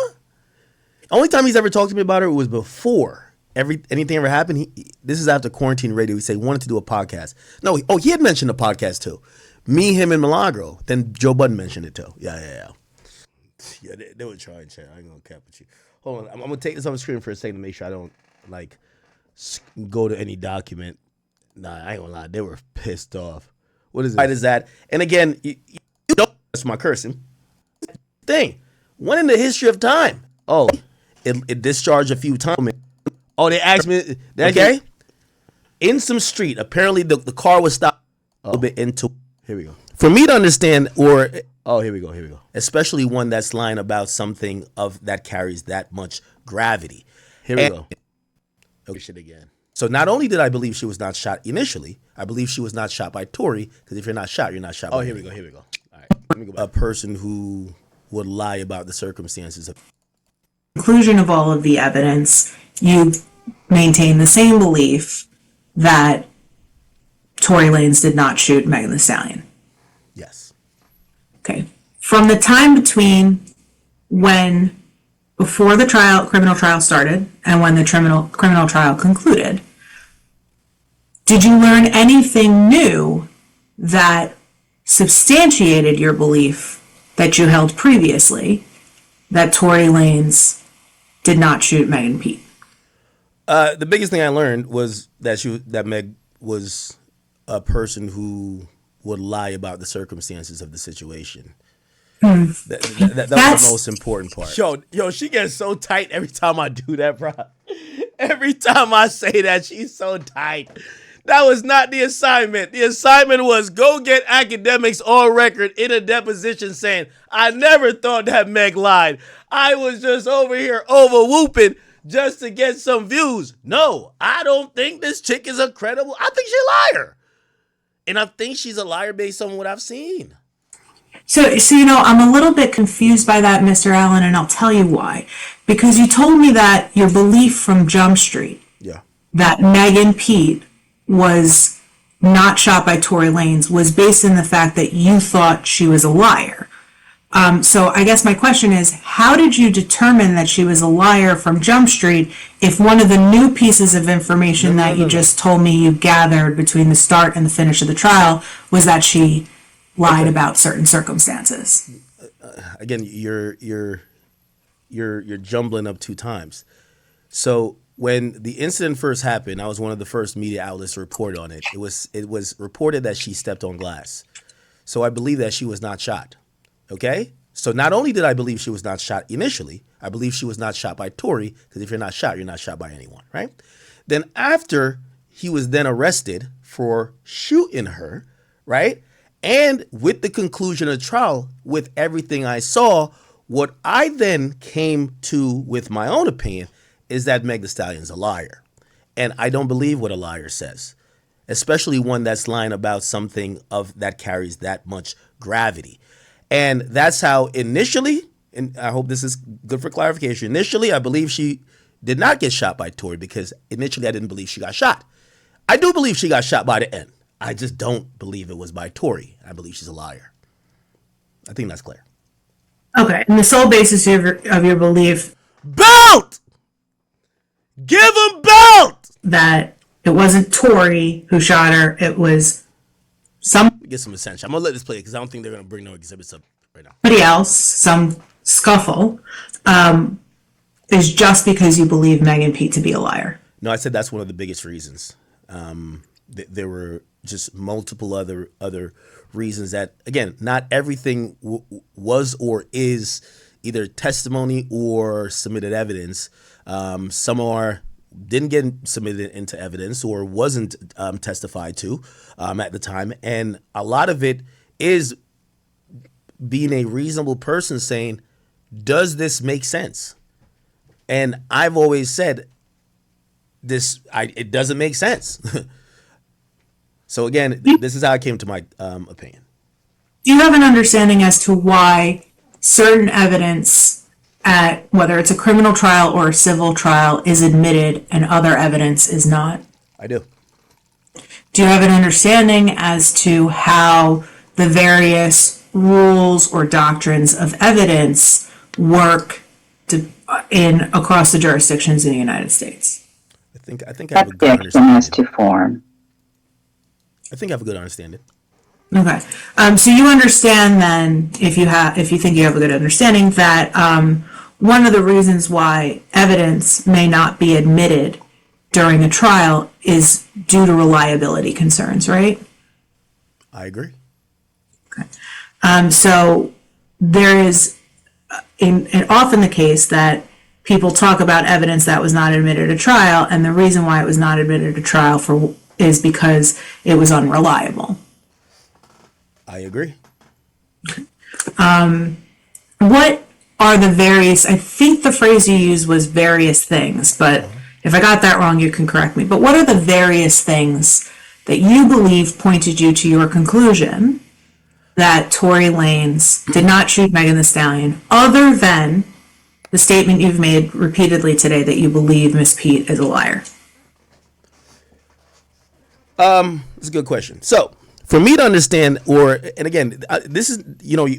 Only time he's ever talked to me about it was before anything ever happened. This is after quarantine radio. He said he wanted to do a podcast. No, he had mentioned a podcast too. Me, him, and Milagro. Then Joe Budden mentioned it too. Yeah, they were trying, chat. I ain't gonna cap with you. Hold on, I'm gonna take this off the screen for a second to make sure I don't go to any document. Nah, I ain't gonna lie. They were pissed off. What is it? Why is that? And again, you don't. That's my cursing thing. When in the history of time? Oh, it discharged a few times. Oh, they asked me. Okay. In some street, apparently the car was stopped a little bit into. Here we go. For me to understand, here we go. Especially one that's lying about something that carries that much gravity. Here we go. Okay, shit again. So not only did I believe she was not shot initially, I believe she was not shot by Tory, because if you're not shot, you're not shot. Oh, here we go. All right, let me go back. A person who would lie about the circumstances of. Conclusion of all of the evidence, you maintain the same belief that Tory Lanez did not shoot Megan Thee Stallion. Yes. Okay. From the time between before the criminal trial started and when the criminal trial concluded, did you learn anything new that substantiated your belief that you held previously that Tory Lanez did not shoot Meg and Pete? The biggest thing I learned was that Meg was a person who would lie about the circumstances of the situation. That was the most important part. Yo, she gets so tight every time I do that, bro. Every time I say that, she's so tight. That was not the assignment. The assignment was go get Akademiks on record in a deposition saying, I never thought that Meg lied. I was just over here over whooping just to get some views. No, I don't think this chick is a credible. I think she's a liar. And I think she's a liar based on what I've seen. So I'm a little bit confused by that, Mr. Allen, and I'll tell you why. Because you told me that your belief from Jump Street, that Megan Pete was not shot by Tory Lanez, was based in the fact that you thought she was a liar. So I guess my question is, how did you determine that she was a liar from Jump Street if one of the new pieces of information that you just told me you gathered between the start and the finish of the trial was that she lied about certain circumstances? Again, you're jumbling up two times. So when the incident first happened, I was one of the first media outlets to report on it. It was reported that she stepped on glass. So I believe that she was not shot. Okay? So not only did I believe she was not shot initially, I believe she was not shot by Tory, because if you're not shot by anyone, right? Then after he was then arrested for shooting her, right? And with the conclusion of the trial, with everything I saw, what I then came to with my own opinion is that Meg Thee Stallion's a liar. And I don't believe what a liar says, especially one that's lying about something that carries that much gravity. And that's how initially, and I hope this is good for clarification, initially I believe she did not get shot by Tory, because initially I didn't believe she got shot. I do believe she got shot by the end. I just don't believe it was by Tory. I believe she's a liar. I think that's clear. Okay, and the sole basis of your belief... Belt! Give him belt! That it wasn't Tory who shot her, it was get some attention. I'm going to let this play because I don't think they're going to bring no exhibits up right now. somebody else, some scuffle, is just because you believe Megan Pete to be a liar. No, I said that's one of the biggest reasons. There were just multiple other reasons that, again, not everything was or is either testimony or submitted evidence. Some didn't get submitted into evidence or wasn't testified to at the time. And a lot of it is being a reasonable person saying, does this make sense? And I've always said it doesn't make sense. So again, this is how I came to my opinion. Do you have an understanding as to why certain evidence at whether it's a criminal trial or a civil trial is admitted and other evidence is not? I do. Do you have an understanding as to how the various rules or doctrines of evidence work across the jurisdictions in the United States? I think I have a good Objection as understanding. to form. I think I have a good understanding. Okay. So you understand then, if you think you have a good understanding, that one of the reasons why evidence may not be admitted during a trial is due to reliability concerns, right? I agree. So there is often the case that people talk about evidence that was not admitted to trial, and the reason why it was not admitted to trial is because it was unreliable. I agree. What are the various, I think the phrase you used was various things, but if I got that wrong, you can correct me. But what are the various things that you believe pointed you to your conclusion that Tory Lanez did not shoot Megan Thee Stallion, other than the statement you've made repeatedly today that you believe Miss Pete is a liar? It's a good question. So, for me to understand, and again, this is,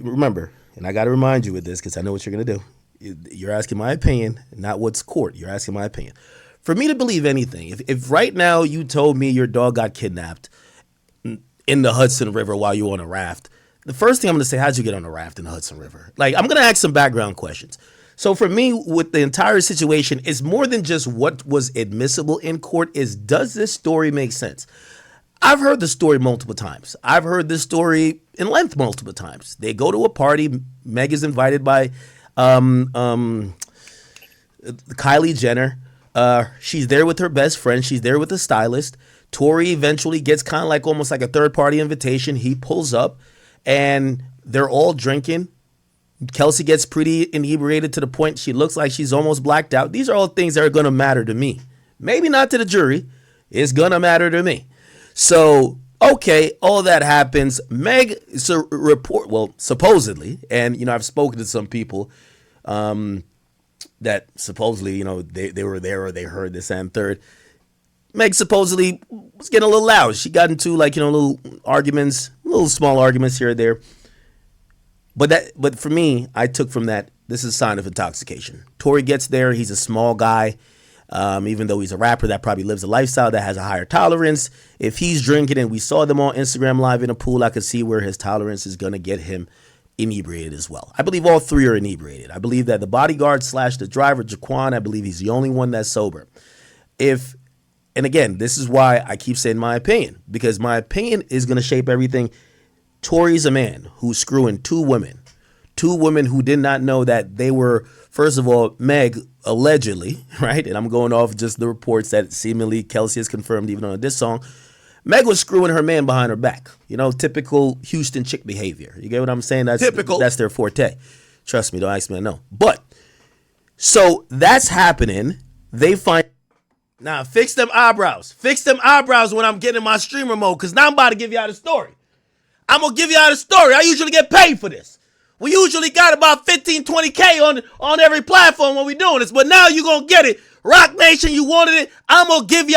remember, and I got to remind you with this because I know what you're going to do. You're asking my opinion, not what's court. You're asking my opinion. For me to believe anything, if right now you told me your dog got kidnapped in the Hudson River while you were on a raft, the first thing I'm going to say, how'd you get on a raft in the Hudson River? Like, I'm going to ask some background questions. So for me, with the entire situation, it's more than just what was admissible in court, is does this story make sense? I've heard the story multiple times. I've heard this story in length multiple times. They go to a party. Meg is invited by Kylie Jenner. She's there with her best friend. She's there with a stylist. Tory eventually gets kind of like almost like a third party invitation. He pulls up and they're all drinking. Kelsey gets pretty inebriated to the point she looks like she's almost blacked out. These are all things that are going to matter to me. Maybe not to the jury. It's going to matter to me. So, okay, all that happens. Meg, supposedly, and, I've spoken to some people that supposedly, they were there or they heard this and third. Meg supposedly was getting a little loud. She got into little arguments, little small arguments here or there. But for me, I took from that, this is a sign of intoxication. Tory gets there. He's a small guy. Even though he's a rapper that probably lives a lifestyle that has a higher tolerance. If he's drinking, and we saw them on Instagram Live in a pool, I could see where his tolerance is going to get him inebriated as well. I believe all three are inebriated. I believe that the bodyguard / the driver, Jaquan, I believe he's the only one that's sober. And again, this is why I keep saying my opinion, because my opinion is going to shape everything. Tory's a man who's screwing two women who did not know that they were, first of all, Meg, allegedly, right? And I'm going off just the reports that seemingly Kelsey has confirmed even on this song. Meg was screwing her man behind her back. Typical Houston chick behavior. You get what I'm saying? That's typical. That's their forte. Trust me, don't ask me, I know. But, so that's happening. They find, now fix them eyebrows. Fix them eyebrows when I'm getting in my streamer mode, because now I'm about to give y'all the story. I'm going to give y'all the story. I usually get paid for this. We usually got about 15, 20K on every platform when we doing this, but now you gonna get it. Roc Nation, you wanted it. I'm gonna give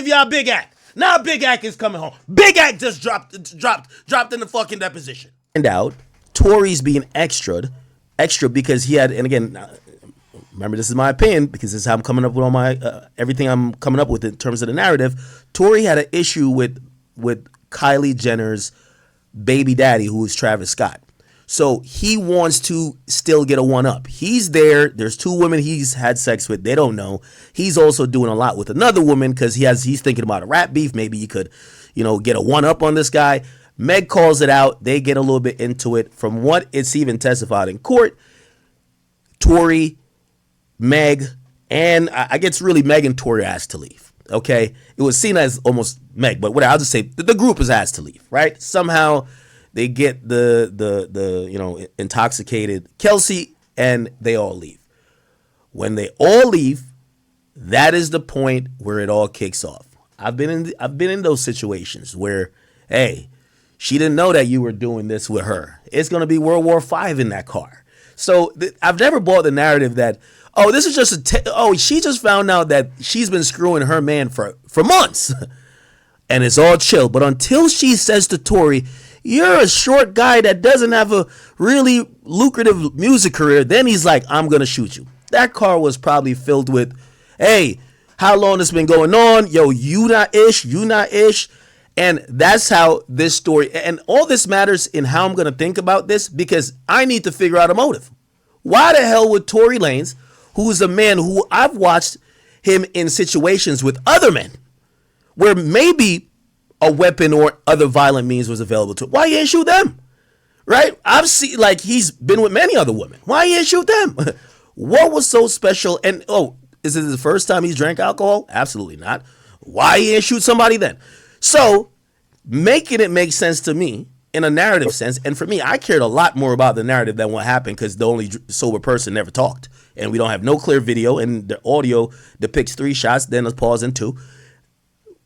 y'all Big Act. Now Big Act is coming home. Big Act just dropped in the fucking deposition. And out, Tory's being extra because he had, and again, remember this is my opinion because this is how I'm coming up with all my everything I'm coming up with in terms of the narrative. Tory had an issue with Kylie Jenner's baby daddy, who is Travis Scott. So he wants to still get a one-up. He's there. There's two women he's had sex with. They don't know. He's also doing a lot with another woman because he's thinking about a rap beef. Maybe he could, get a one-up on this guy. Meg calls it out. They get a little bit into it. From what it's even testified in court, Tory, Meg, and I guess really Meg and Tory asked to leave. Okay? It was seen as almost Meg, but whatever. I'll just say the group is asked to leave, right? Somehow they get the intoxicated Kelsey and they all leave. When they all leave, that is the point where it all kicks off. I've been in those situations where, hey, She didn't know that you were doing this with her. It's going to be World War V in that car. So I've never bought the narrative that, oh, this is just she just found out that she's been screwing her man for months. And it's all chill. But until she says to Tory, you're a short guy that doesn't have a really lucrative music career, then he's like, I'm going to shoot you. That car was probably filled with, hey, how long it's been going on? Yo, you not ish. And that's how this story, and all this matters in how I'm going to think about this, because I need to figure out a motive. Why the hell would Tory Lanez, who is a man who I've watched him in situations with other men, where maybe a weapon or other violent means was available to him, why he ain't shoot them? Right? I've seen, like, he's been with many other women. Why he ain't shoot them? What was so special? And, is it the first time he's drank alcohol? Absolutely not. Why he ain't shoot somebody then? So, making it make sense to me in a narrative sense, and for me, I cared a lot more about the narrative than what happened, because the only sober person never talked, and we don't have no clear video, and the audio depicts 3 shots, then a pause and 2.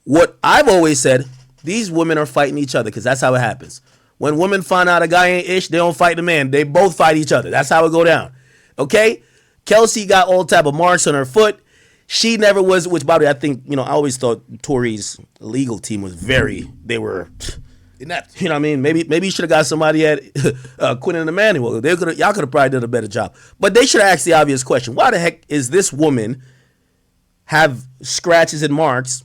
What I've always said, these women are fighting each other, because that's how it happens. When women find out a guy ain't ish, they don't fight the man. They both fight each other. That's how it go down. Okay? Kelsey got all type of marks on her foot. She never was, which, by the way, I think, I always thought Tory's legal team was they were inept. You know what I mean? Maybe you should have got somebody at Quinn Emanuel. Y'all could have probably done a better job. But they should have asked the obvious question. Why the heck is this woman have scratches and marks,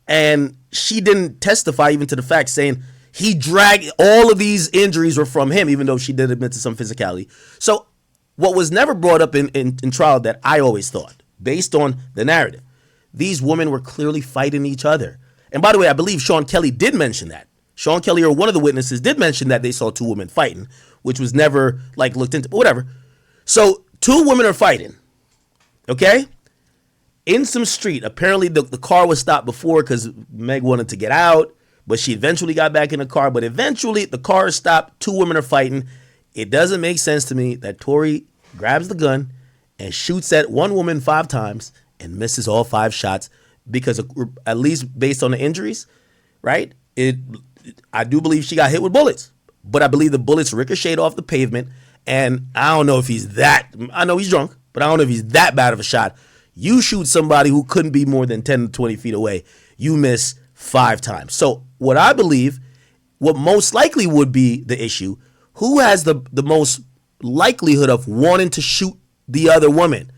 and she didn't testify even to the fact saying he dragged, all of these injuries were from him, even though she did admit to some physicality. So what was never brought up in trial that I always thought, based on the narrative, these women were clearly fighting each other. And by the way, I believe Sean Kelly did mention that. Sean Kelly, or one of the witnesses, did mention that they saw 2 women fighting, which was never looked into, but whatever. So 2 women are fighting, okay? In some street. Apparently the car was stopped before because Meg wanted to get out, but she eventually got back in the car. But eventually the car stopped. 2 women are fighting. It doesn't make sense to me that Tory grabs the gun and shoots at one woman 5 times and misses all 5 shots, because at least based on the injuries, right? I do believe she got hit with bullets, but I believe the bullets ricocheted off the pavement. And I don't know if I know he's drunk, but I don't know if he's that bad of a shot. You shoot somebody who couldn't be more than 10 to 20 feet away, you miss 5 times. So what I believe, what most likely would be the issue, who has the most likelihood of wanting to shoot the other woman?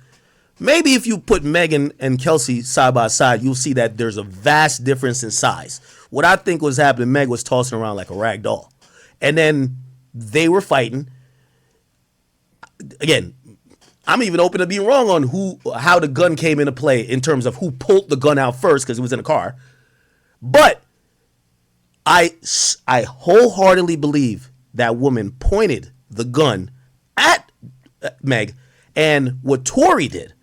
Maybe if you put Megan and Kelsey side by side, you'll see that there's a vast difference in size. What I think was happening, Meg was tossing around like a rag doll. And then they were fighting. Again, I'm even open to being wrong on how the gun came into play in terms of who pulled the gun out first, because it was in a car. But I wholeheartedly believe that woman pointed the gun at Meg. And what Tory did,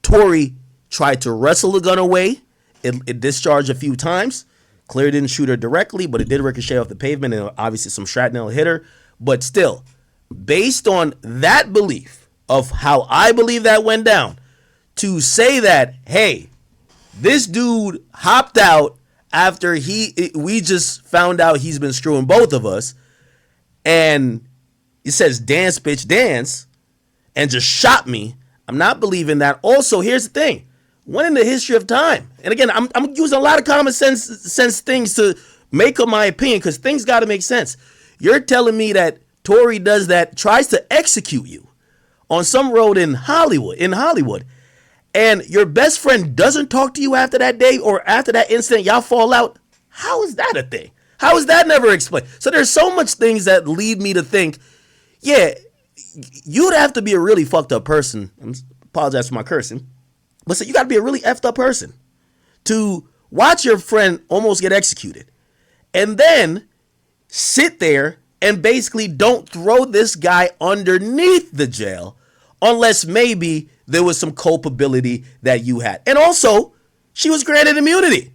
Tory tried to wrestle the gun away. It discharged a few times. Clearly didn't shoot her directly, but it did ricochet off the pavement, and obviously some shrapnel hit her. But still, based on that belief of how I believe that went down, to say that, hey, this dude hopped out after we just found out he's been screwing both of us, and it says dance bitch dance, and just shot me, I'm not believing that. Also, here's the thing. When in the history of time, and again, I'm using a lot of common sense things to make up my opinion, because things got to make sense. You're telling me that Tory does that, tries to execute you on some road in Hollywood, and your best friend doesn't talk to you after that day, or after that incident, y'all fall out? How is that a thing? How is that never explained? So there's so much things that lead me to think, yeah, you'd have to be a really fucked up person. I apologize for my cursing. But so you got to be a really effed up person to watch your friend almost get executed and then sit there and basically don't throw this guy underneath the jail unless maybe there was some culpability that you had. And also, she was granted immunity,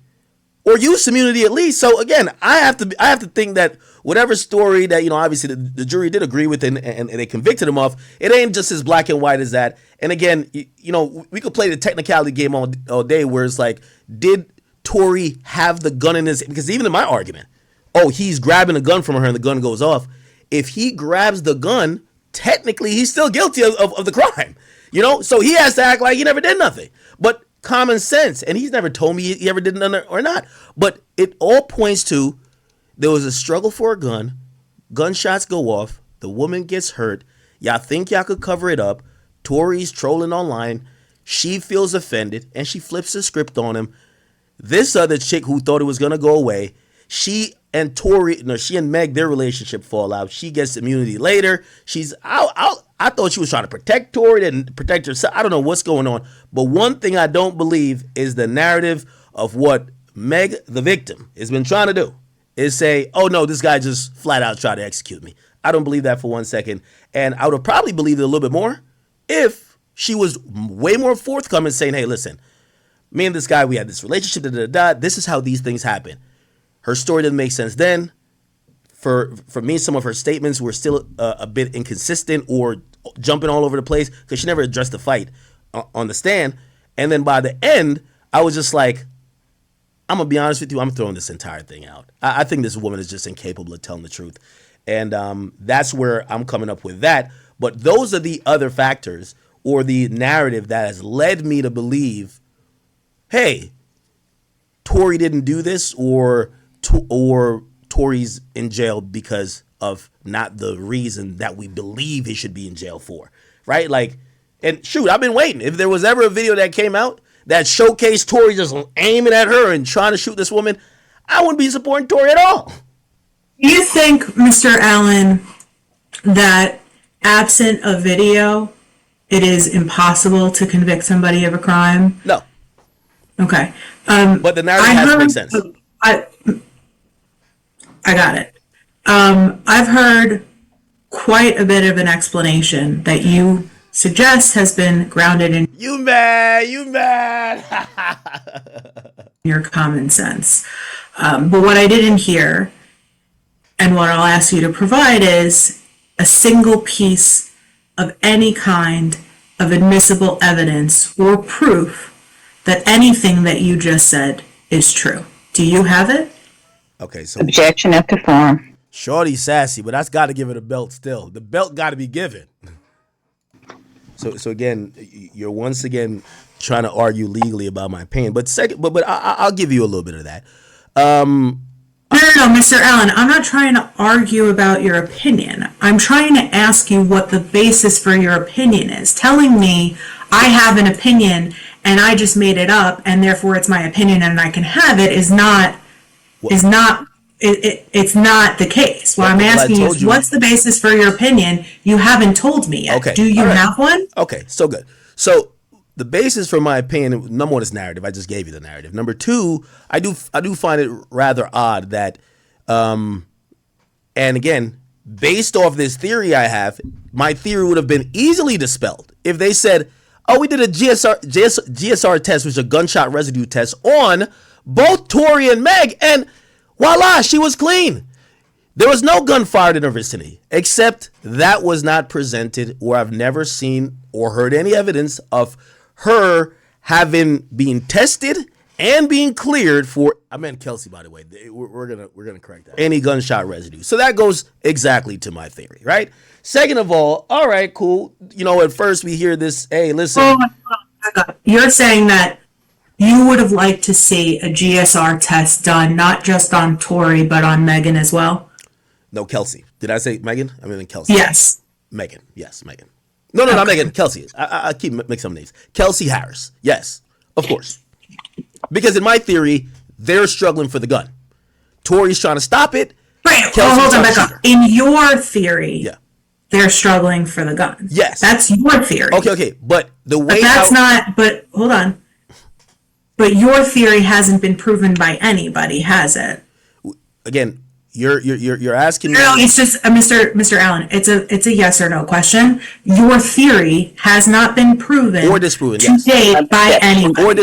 or use immunity at least. So again, I have to think that whatever story that, obviously the jury did agree with and they convicted him of, it ain't just as black and white as that. And again, we could play the technicality game all day, where it's like, did Tory have the gun in his, because even in my argument, oh, he's grabbing a gun from her and the gun goes off. If he grabs the gun, technically he's still guilty of the crime. You know, so he has to act like he never did nothing. But common sense, and he's never told me he ever did nothing or not. But it all points to there was a struggle for a gun. Gunshots go off. The woman gets hurt. Y'all think y'all could cover it up. Tory's trolling online. She feels offended, and she flips the script on him. This other chick who thought it was going to go away, she and Meg, their relationship fall out. She gets immunity later. I thought she was trying to protect Tory, didn't protect herself. I don't know what's going on. But one thing I don't believe is the narrative of what Meg, the victim, has been trying to do is say, oh, no, this guy just flat out tried to execute me. I don't believe that for 1 second. And I would have probably believed it a little bit more if she was way more forthcoming saying, hey, listen, me and this guy, we had this relationship, this is how these things happen. Her story didn't make sense then. For me, some of her statements were still a bit inconsistent or jumping all over the place because she never addressed the fight on the stand. And then by the end, I was just like, I'm going to be honest with you, I'm throwing this entire thing out. I think this woman is just incapable of telling the truth. And that's where I'm coming up with that. But those are the other factors or the narrative that has led me to believe, hey, Tory didn't do this or Tory's in jail because of not the reason that we believe he should be in jail for, right? Like, and shoot, I've been waiting. If there was ever a video that came out that showcased Tory just aiming at her and trying to shoot this woman, I wouldn't be supporting Tory at all. Do you think, Mr. Allen, that absent a video, it is impossible to convict somebody of a crime? No. Okay. But the narrative has to make sense. I got it. I've heard quite a bit of an explanation that you suggest has been grounded in You mad. your common sense. But what I didn't hear, and what I'll ask you to provide, is a single piece of any kind of admissible evidence or proof that anything that you just said is true. Do you have it? Okay, so Objection up to form. Shorty's sassy, but that's got to give it a belt still. The belt got to be given. So again, you're once again trying to argue legally about my opinion, but I'll give you a little bit of that. No, Mr. Allen, I'm not trying to argue about your opinion. I'm trying to ask you what the basis for your opinion is. Telling me I have an opinion and I just made it up and therefore it's my opinion and I can have it it's not the case. What I'm asking you is, what's the basis for your opinion? You haven't told me yet. Okay. Do you have one? Okay, so good. So the basis for my opinion, number one, is narrative. I just gave you the narrative. Number two, I do find it rather odd that, and again, based off this theory I have, my theory would have been easily dispelled if they said, oh, we did a GSR test, which is a gunshot residue test, on both Tory and Meg, and voila, she was clean. There was no gun fired in her vicinity, except that was not presented, or I've never seen or heard any evidence of her having been tested and being cleared for, I meant Kelsey, by the way. We're gonna correct that. Any gunshot residue. So that goes exactly to my theory, right? Second of all right, cool. You know, at first we hear this, hey, listen. You're saying that you would have liked to see a GSR test done, not just on Tory, but on Megan as well? No, Kelsey. Did I say Megan? I mean Kelsey. Yes. Megan. Yes, Megan. No, not Megan. Kelsey. I keep mixing up names. Kelsey Harris. Yes, of course. Because in my theory, they're struggling for the gun. Tory's trying to stop it. Right. Hold on, back up. In your theory, yeah, they're struggling for the gun. Yes. That's your theory. Okay. But the way but hold on. But your theory hasn't been proven by anybody, has it? Again, you're asking me. No, it's just Mr. Allen. It's a yes or no question. Your theory has not been proven or disproven to date by anybody. Or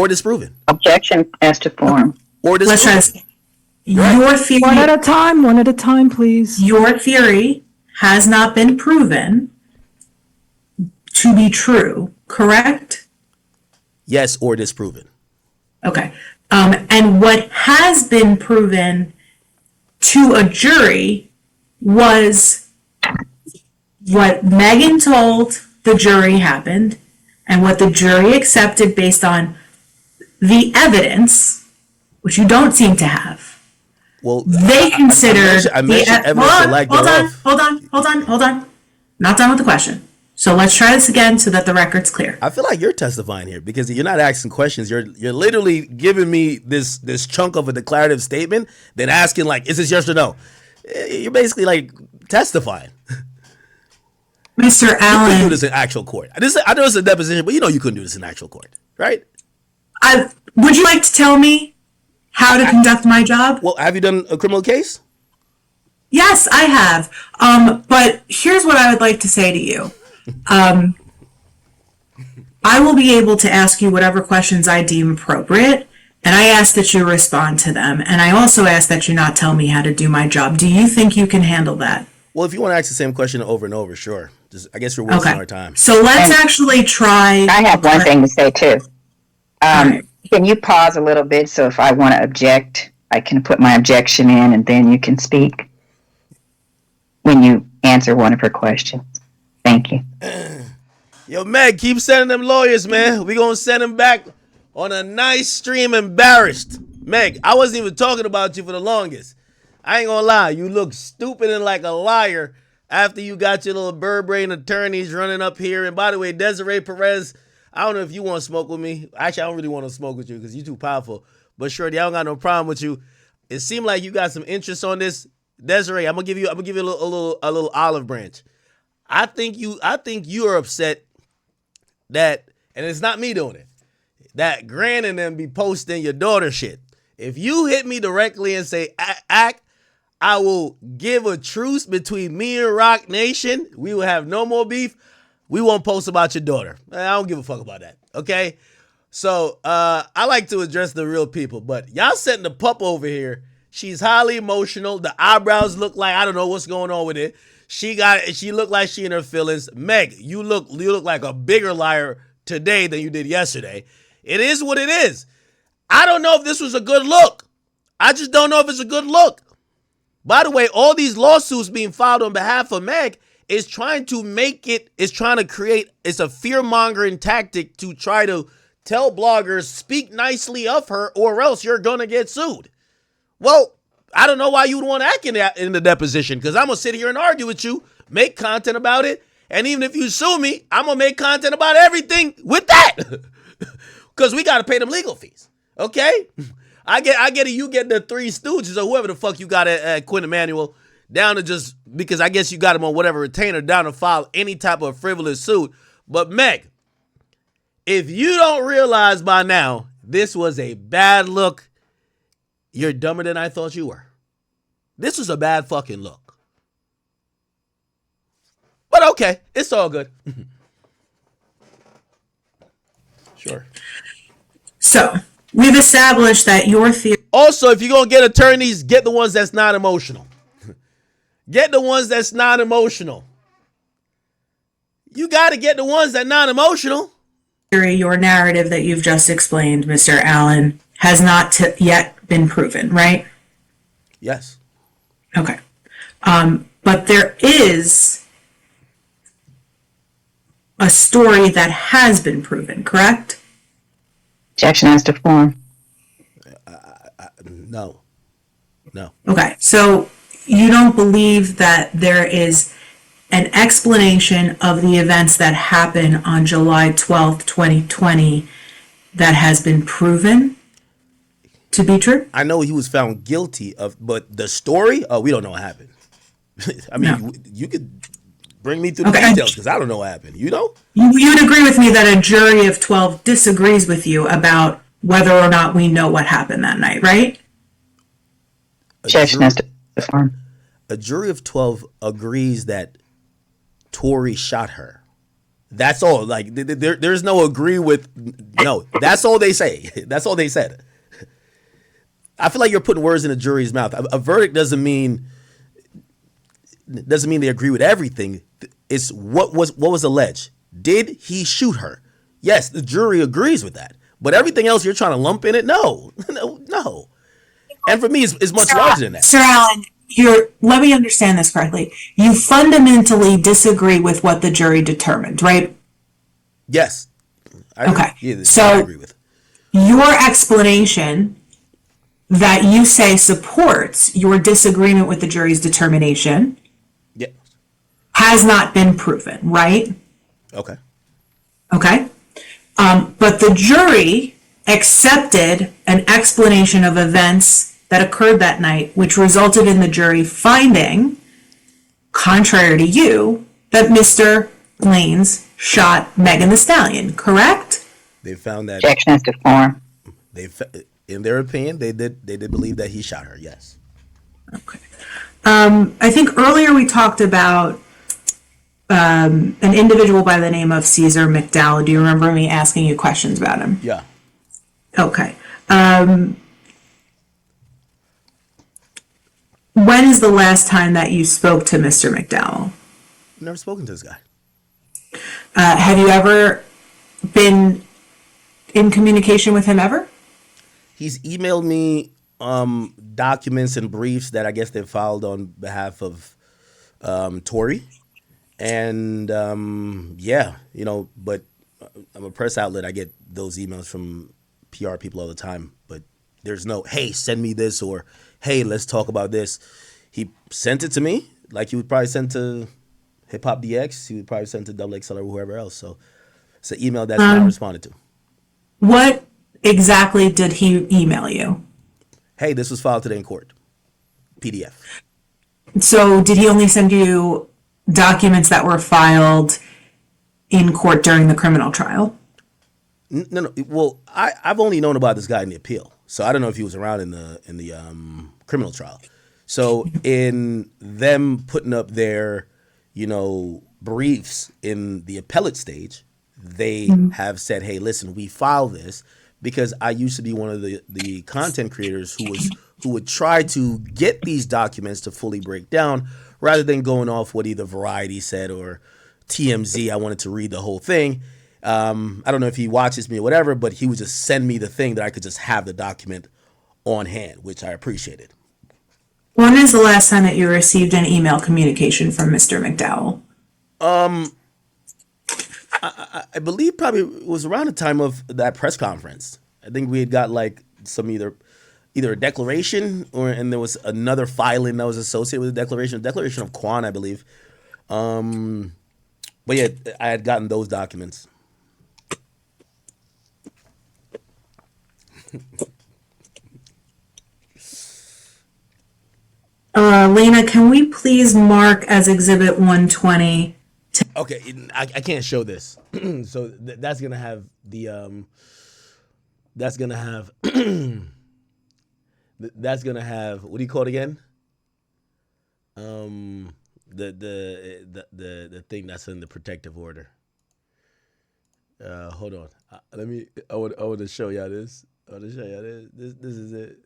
disproven. Objection as to form. Or disproven. Let's try this. Your theory. One at a time, please. Your theory has not been proven to be true, correct? Yes, or disproven. Okay. And what has been proven to a jury was what Megan told the jury happened and what the jury accepted based on the evidence, which you don't seem to have. Well, They considered I mentioned evidence of lack thereof. Hold on. Not done with the question. So let's try this again so that the record's clear. I feel like you're testifying here because you're not asking questions. You're literally giving me this chunk of a declarative statement, then asking like, is this yes or no? You're basically like testifying. Mr. You couldn't do Allen, this in actual court. I know it's a deposition, but you know you couldn't do this in actual court, right? would you like to tell me how to conduct my job? Well, have you done a criminal case? Yes, I have. But here's what I would like to say to you. I will be able to ask you whatever questions I deem appropriate, and I ask that you respond to them. And I also ask that you not tell me how to do my job. Do you think you can handle that? Well, if you want to ask the same question over and over, sure. I guess we're wasting our time. So let's actually try. I have one thing to say too. Right. Can you pause a little bit so if I want to object, I can put my objection in and then you can speak when you answer one of her questions. Thank you. Yo, Meg, keep sending them lawyers, man. We gonna send them back on a nice stream embarrassed. Meg, I wasn't even talking about you for the longest. I ain't gonna lie. You look stupid and like a liar after you got your little bird brain attorneys running up here. And by the way, Desiree Perez, I don't know if you want to smoke with me. Actually, I don't really want to smoke with you because you're too powerful. But Shorty, I don't got no problem with you. It seemed like you got some interest on this. Desiree, I'm gonna give you a little olive branch. I think you are upset that, and it's not me doing it, that Grant and them be posting your daughter shit. If you hit me directly and say, Act, I will give a truce between me and Roc Nation. We will have no more beef. We won't post about your daughter. I don't give a fuck about that. Okay? So I like to address the real people, but y'all setting the pup over here. She's highly emotional. The eyebrows look like I don't know what's going on with it. She looked like she in her feelings. Meg, you look like a bigger liar today than you did yesterday. It is what it is. I don't know if this was a good look. I just don't know if it's a good look. By the way, all these lawsuits being filed on behalf of Meg is trying to create, it's a fear-mongering tactic to try to tell bloggers, speak nicely of her or else you're going to get sued. Well, I don't know why you would want to act in the deposition because I'm going to sit here and argue with you, make content about it, and even if you sue me, I'm going to make content about everything with that because we got to pay them legal fees, okay? I get it. You get the Three Stooges or whoever the fuck you got at Quinn Emanuel down to just because I guess you got him on whatever retainer down to file any type of frivolous suit. But Meg, if you don't realize by now this was a bad look, you're dumber than I thought you were. This was a bad fucking look. But okay, it's all good. Sure. So we've established that your theory. Also, if you're going to get attorneys, get the ones that's not emotional. Get the ones that's not emotional. You got to get the ones that not emotional. Your narrative that you've just explained, Mr. Allen, has not yet been proven, right? Yes. Okay. But there is a story that has been proven, correct? Objection as to form. No. Okay. So you don't believe that there is an explanation of the events that happened on July 12th, 2020 that has been proven to be true? I know he was found guilty of, but the story, we don't know what happened. I mean, No. you could bring me through the details because I don't know what happened. You know? You would agree with me that a jury of 12 disagrees with you about whether or not we know what happened that night, right? Objection as to form. A jury of 12 agrees that Tory shot her. That's all. Like, there's no agree with. No, that's all they say. That's all they said. I feel like you're putting words in a jury's mouth. A verdict doesn't mean they agree with everything. It's what was alleged. Did he shoot her? Yes, the jury agrees with that. But everything else you're trying to lump in it, no. And for me, it's much Sir, larger than that. Sir Allen, let me understand this correctly. You fundamentally disagree with what the jury determined, right? Yes. Okay. Yeah, So I agree with it. Your explanation that you say supports your disagreement with the jury's determination Yeah. has not been proven, right? Okay. Okay. But the jury accepted an explanation of events that occurred that night, which resulted in the jury finding, contrary to you, that Mr. Lanez shot Megan Thee Stallion, correct? They found that Objection as to form. in their opinion, they did believe that he shot her. Yes. Okay. I think earlier we talked about an individual by the name of Caesar McDowell. Do you remember me asking you questions about him? Yeah. Okay. When is the last time that you spoke to Mr. McDowell? Never spoken to this guy. Have you ever been in communication with him ever? He's emailed me documents and briefs that I guess they filed on behalf of Tory. And yeah, but I'm a press outlet. I get those emails from PR people all the time, but there's no, hey, send me this, or hey, let's talk about this. He sent it to me like he would probably send to Hip Hop DX. He would probably send to Double XL or whoever else. So it's an email that's not responded to. What exactly did he email you? Hey, this was filed today in court. PDF. So did he only send you documents that were filed in court during the criminal trial? No. Well, I've only known about this guy in the appeal, so I don't know if he was around in the criminal trial. So in them putting up their, briefs in the appellate stage, they have said, "Hey, listen, we filed this because I used to be one of the content creators who would try to get these documents to fully break down, rather than going off what either Variety said or TMZ. I wanted to read the whole thing." I don't know if he watches me or whatever, but he would just send me the thing that I could just have the document on hand, which I appreciated. When is the last time that you received an email communication from Mr. McDowell? I believe probably it was around the time of that press conference. I think we had got like some either a declaration and there was another filing that was associated with the declaration of Quan, I believe. But yeah, I had gotten those documents. Lena, can we please mark as Exhibit 120? Okay, I can't show this. So that's gonna have the that's gonna have what do you call it again? The thing that's in the protective order. Hold on. I want to show y'all this. I want to show y'all this. This is it.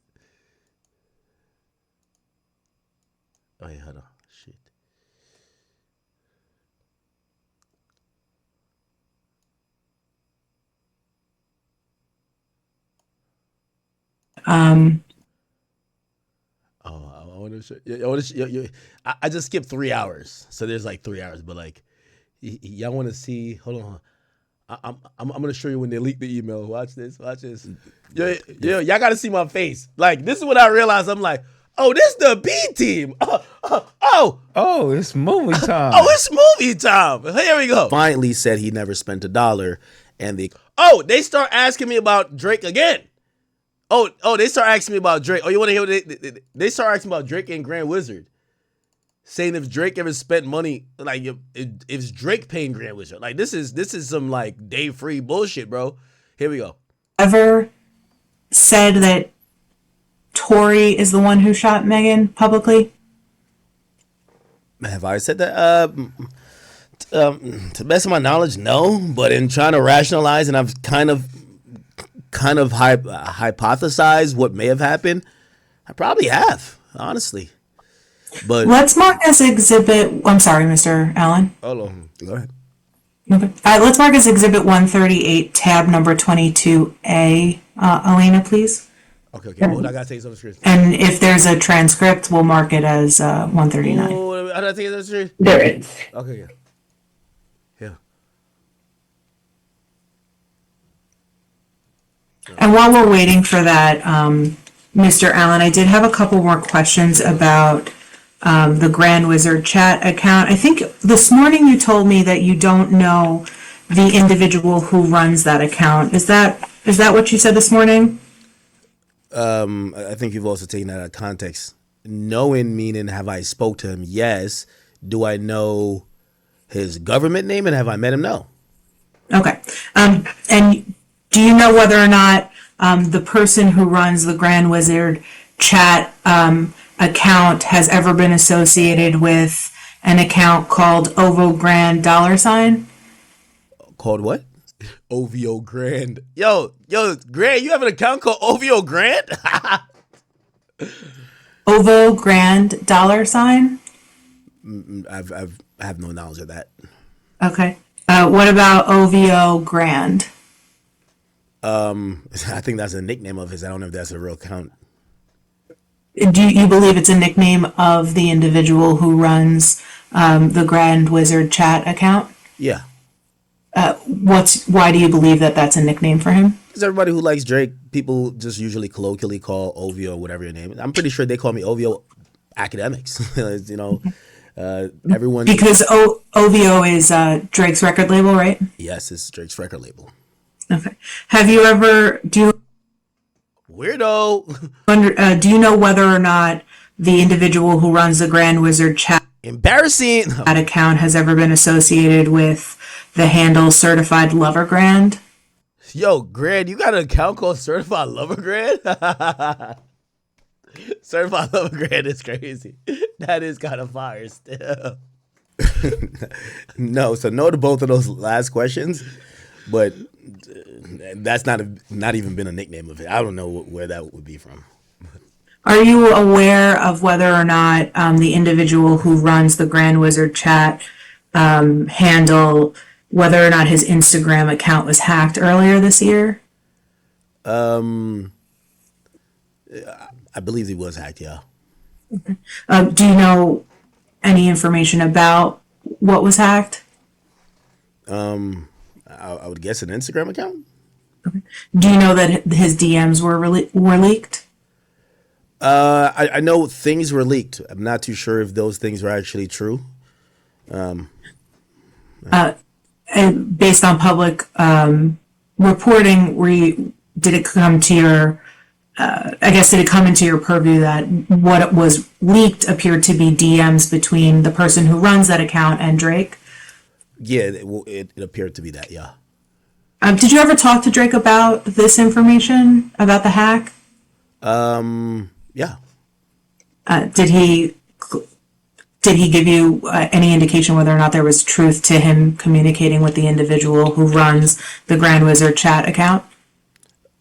Oh yeah, hold on. Shit. I want to show. I want to. I just skipped 3 hours, so there's like 3 hours. But like, y'all want to see? Hold on. I'm gonna show you when they leak the email. Watch this. Yo, y'all gotta see my face. Like, this is what I realized. I'm like, oh, this the B team. Oh, it's movie time. Oh, it's movie time. Here we go. Finally said he never spent $1, and they start asking me about Drake again. Oh, they start asking me about Drake. Oh, you want to hear what they start asking about Drake and Grand Wizard, saying if Drake ever spent money, like if Drake paying Grand Wizard. Like, this is some like day free bullshit, bro. Here we go. Ever said that Tory is the one who shot Megan publicly? Have I said that? To the best of my knowledge, no. But in trying to rationalize, and I've kind of hypothesized what may have happened, I probably have, honestly. But let's mark as Exhibit. I'm sorry, Mr. Allen. Hold on. Go ahead. Okay. Let's mark as Exhibit 138, tab number 22A. Elena, please. Okay. Well, I gotta take some screens. And if there's a transcript, we'll mark it as 139. Oh, I gotta take some screens. There is. Okay, yeah. Yeah. And while we're waiting for that, Mr. Allen, I did have a couple more questions about the Grand Wizard chat account. I think this morning you told me that you don't know the individual who runs that account. Is that what you said this morning? I think you've also taken that out of context. Knowing meaning, have I spoke to him? Yes. Do I know his government name and have I met him? No. Okay. And do you know whether or not the person who runs the Grand Wizard chat account has ever been associated with an account called OVO Grand $? Called what? OVO Grand. Yo, Grand, you have an account called OVO Grand? OVO Grand $? I have no knowledge of that. Okay. What about OVO Grand? I think that's a nickname of his. I don't know if that's a real account. Do you believe it's a nickname of the individual who runs the Grand Wizard chat account? Yeah. Why do you believe that that's a nickname for him? Because everybody who likes Drake, people just usually colloquially call OVO whatever your name is. I'm pretty sure they call me OVO Akademiks. Everyone. Because OVO is Drake's record label, right? Yes, it's Drake's record label. Okay. Have you ever Weirdo. Do you know whether or not the individual who runs the Grand Wizard chat Embarrassing account has ever been associated with the handle Certified Lover Grand? Yo, Grand, you got an account called Certified Lover Grand? Certified Lover Grand is crazy. That is kind of fire still. No to both of those last questions, but that's not even been a nickname of it. I don't know where that would be from. Are you aware of whether or not the individual who runs the Grand Wizard chat handle, whether or not his Instagram account was hacked earlier this year? I believe he was hacked, yeah. Okay. Do you know any information about what was hacked? I would guess an Instagram account. Okay. Do you know that his DMs were leaked? I know things were leaked. I'm not too sure if those things were actually true. And based on public reporting, did it come to your? Did it come into your purview that what was leaked appeared to be DMs between the person who runs that account and Drake? Yeah, it appeared to be that, yeah. Did you ever talk to Drake about this information, about the hack? Yeah. Did he give you any indication whether or not there was truth to him communicating with the individual who runs the Grand Wizard chat account?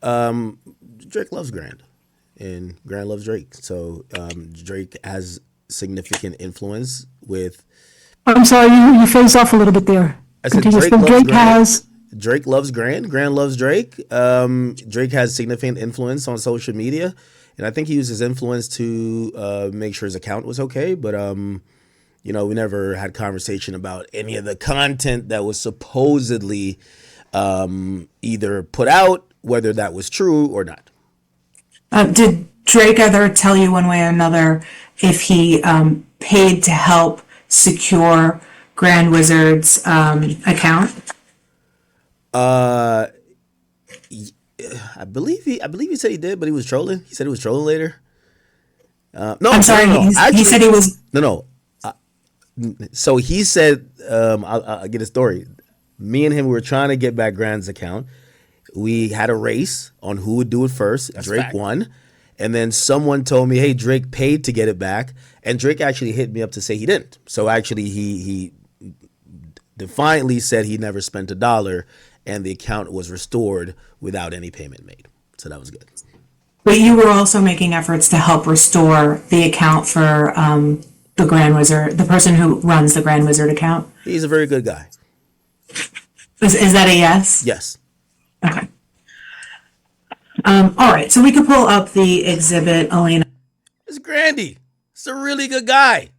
Drake loves Grand, and Grand loves Drake. So Drake has significant influence with. I'm sorry, you phased off a little bit there. I said Drake loves Grand. Grand loves Drake. Drake has significant influence on social media, and I think he used his influence to make sure his account was okay. But we never had conversation about any of the content that was supposedly either put out, whether that was true or not. Did Drake ever tell you one way or another if he paid to help secure Grand Wizard's account? I believe he said he did, but he was trolling. He said he was trolling later. I'm sorry. No. Actually, he said he was. No. So he said, I'll get a story. Me and him were trying to get back Grand's account. We had a race on who would do it first. That's Drake fact. won. And then someone told me, hey, Drake paid to get it back. And Drake actually hit me up to say he didn't. So actually he defiantly said he never spent $1 and the account was restored without any payment made. So that was good. But you were also making efforts to help restore the account for the Grand Wizard, the person who runs the Grand Wizard account. He's a very good guy. Is that a yes? Yes. Okay. All right, so we could pull up the exhibit, Elena. It's Grandy. It's a really good guy.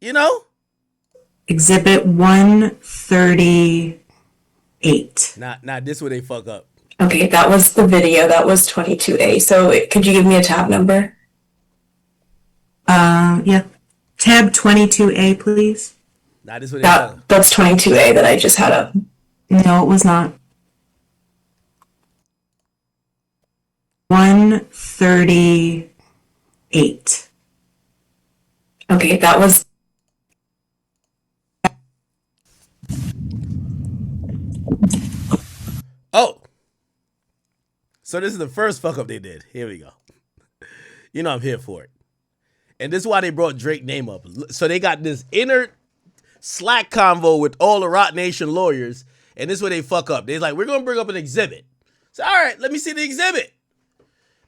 You know? Exhibit 138. Not this where they fuck up. Okay, that was the video. That was 22A. So could you give me a tab number? Yeah. Tab 22A, please. Not this where they fuck up. That's 22A that I just had up. No, it was not. 138. Okay, that was. Oh. So this is the first fuck up they did. Here we go. You know I'm here for it. And this is why they brought Drake's name up. So they got this inner Slack convo with all the Roc Nation lawyers. And this is where they fuck up. They're like, we're going to bring up an exhibit. So, all right, let me see the exhibit.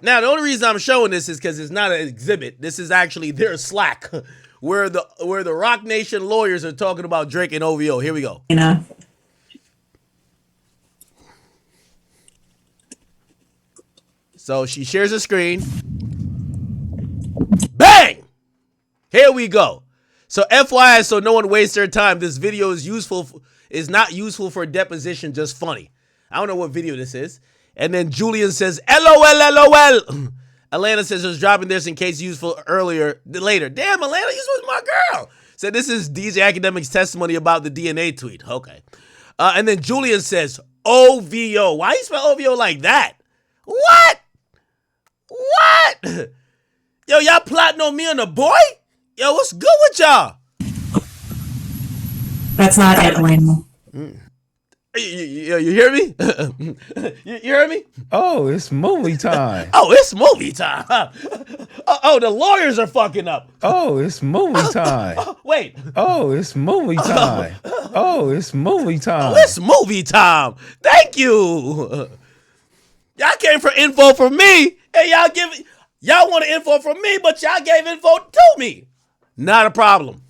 Now, the only reason I'm showing this is because it's not an exhibit. This is actually their Slack where the Roc Nation lawyers are talking about Drake and OVO. Here we go. You know. So she shares a screen. Bang! Here we go. So FYI, so no one wastes their time, this video is not useful for deposition, just funny. I don't know what video this is. And then Julian says, LOL, LOL. Atlanta says, just dropping this in case useful later. Damn, Atlanta, you was my girl. Said, this is DJ Akademiks' testimony about the DNA tweet. Okay. And then Julian says, OVO. Why you spell OVO like that? What? What? Yo, y'all plotting on me and the boy? Yo, what's good with y'all? That's not it, Elena. You hear me? you hear me? Oh, it's movie time. Oh, it's movie time. Oh, the lawyers are fucking up. Oh, it's movie time. Wait. Oh, it's movie time. Oh, it's movie time. Oh, it's movie time. Thank you. Y'all came for info from me, and y'all wanted info from me, but y'all gave info to me. Not a problem.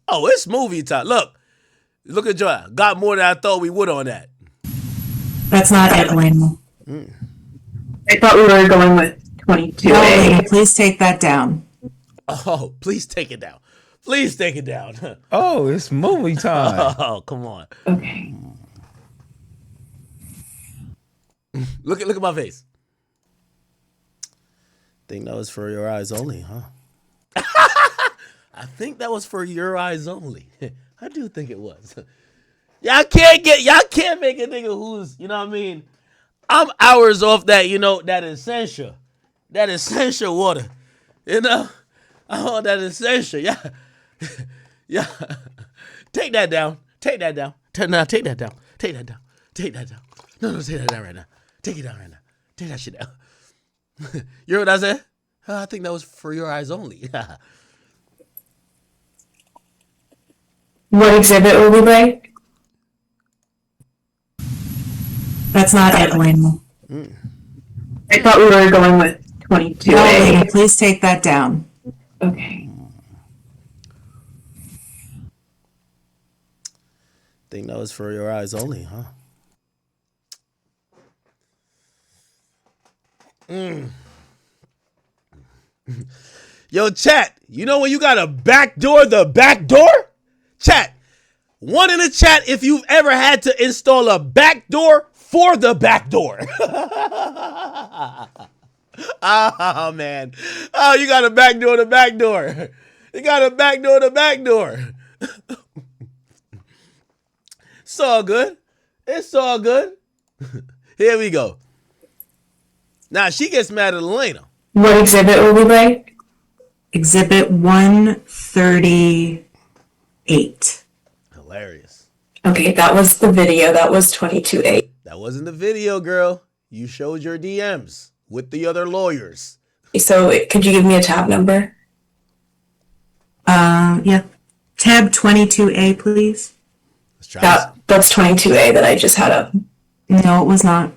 Oh, it's movie time. Look at Joy. Got more than I thought we would on that. That's not it, Elena. I thought we were going with 22A. No, please take that down. Oh, please take it down. Please take it down. Oh, it's movie time. Oh, come on. Okay. Look at my face. Think that was for your eyes only, huh? I think that was for your eyes only. I do think it was. Y'all can't make a nigga who's, you know what I mean? I'm hours off that, that essential water. You know? Oh, that essential. Yeah. Yeah. Take that down. Take that down. Take that down. Take that down. Take that down. No, take that down right now. Take it down right now. Take that shit down. You heard what I said? I think that was for your eyes only. What exhibit will we break? That's not it, Elena. I thought we were going with 22A. No, please take that down. Okay. Think that was for your eyes only, huh? Yo, chat, you know when you got a backdoor the back door? Chat, one in the chat if you've ever had to install a backdoor for the backdoor. Oh, man. Oh, you got a backdoor the backdoor. You got a backdoor the backdoor. It's all good. It's all good. Here we go. Now, she gets mad at Elena. What exhibit will we break? Exhibit 138. Hilarious. Okay, that was the video. That was 22A. That wasn't the video, girl. You showed your DMs with the other lawyers. So could you give me a tab number? Yeah. Tab 22A, please. Let's try this. That's 22A that I just had up. No, it was not.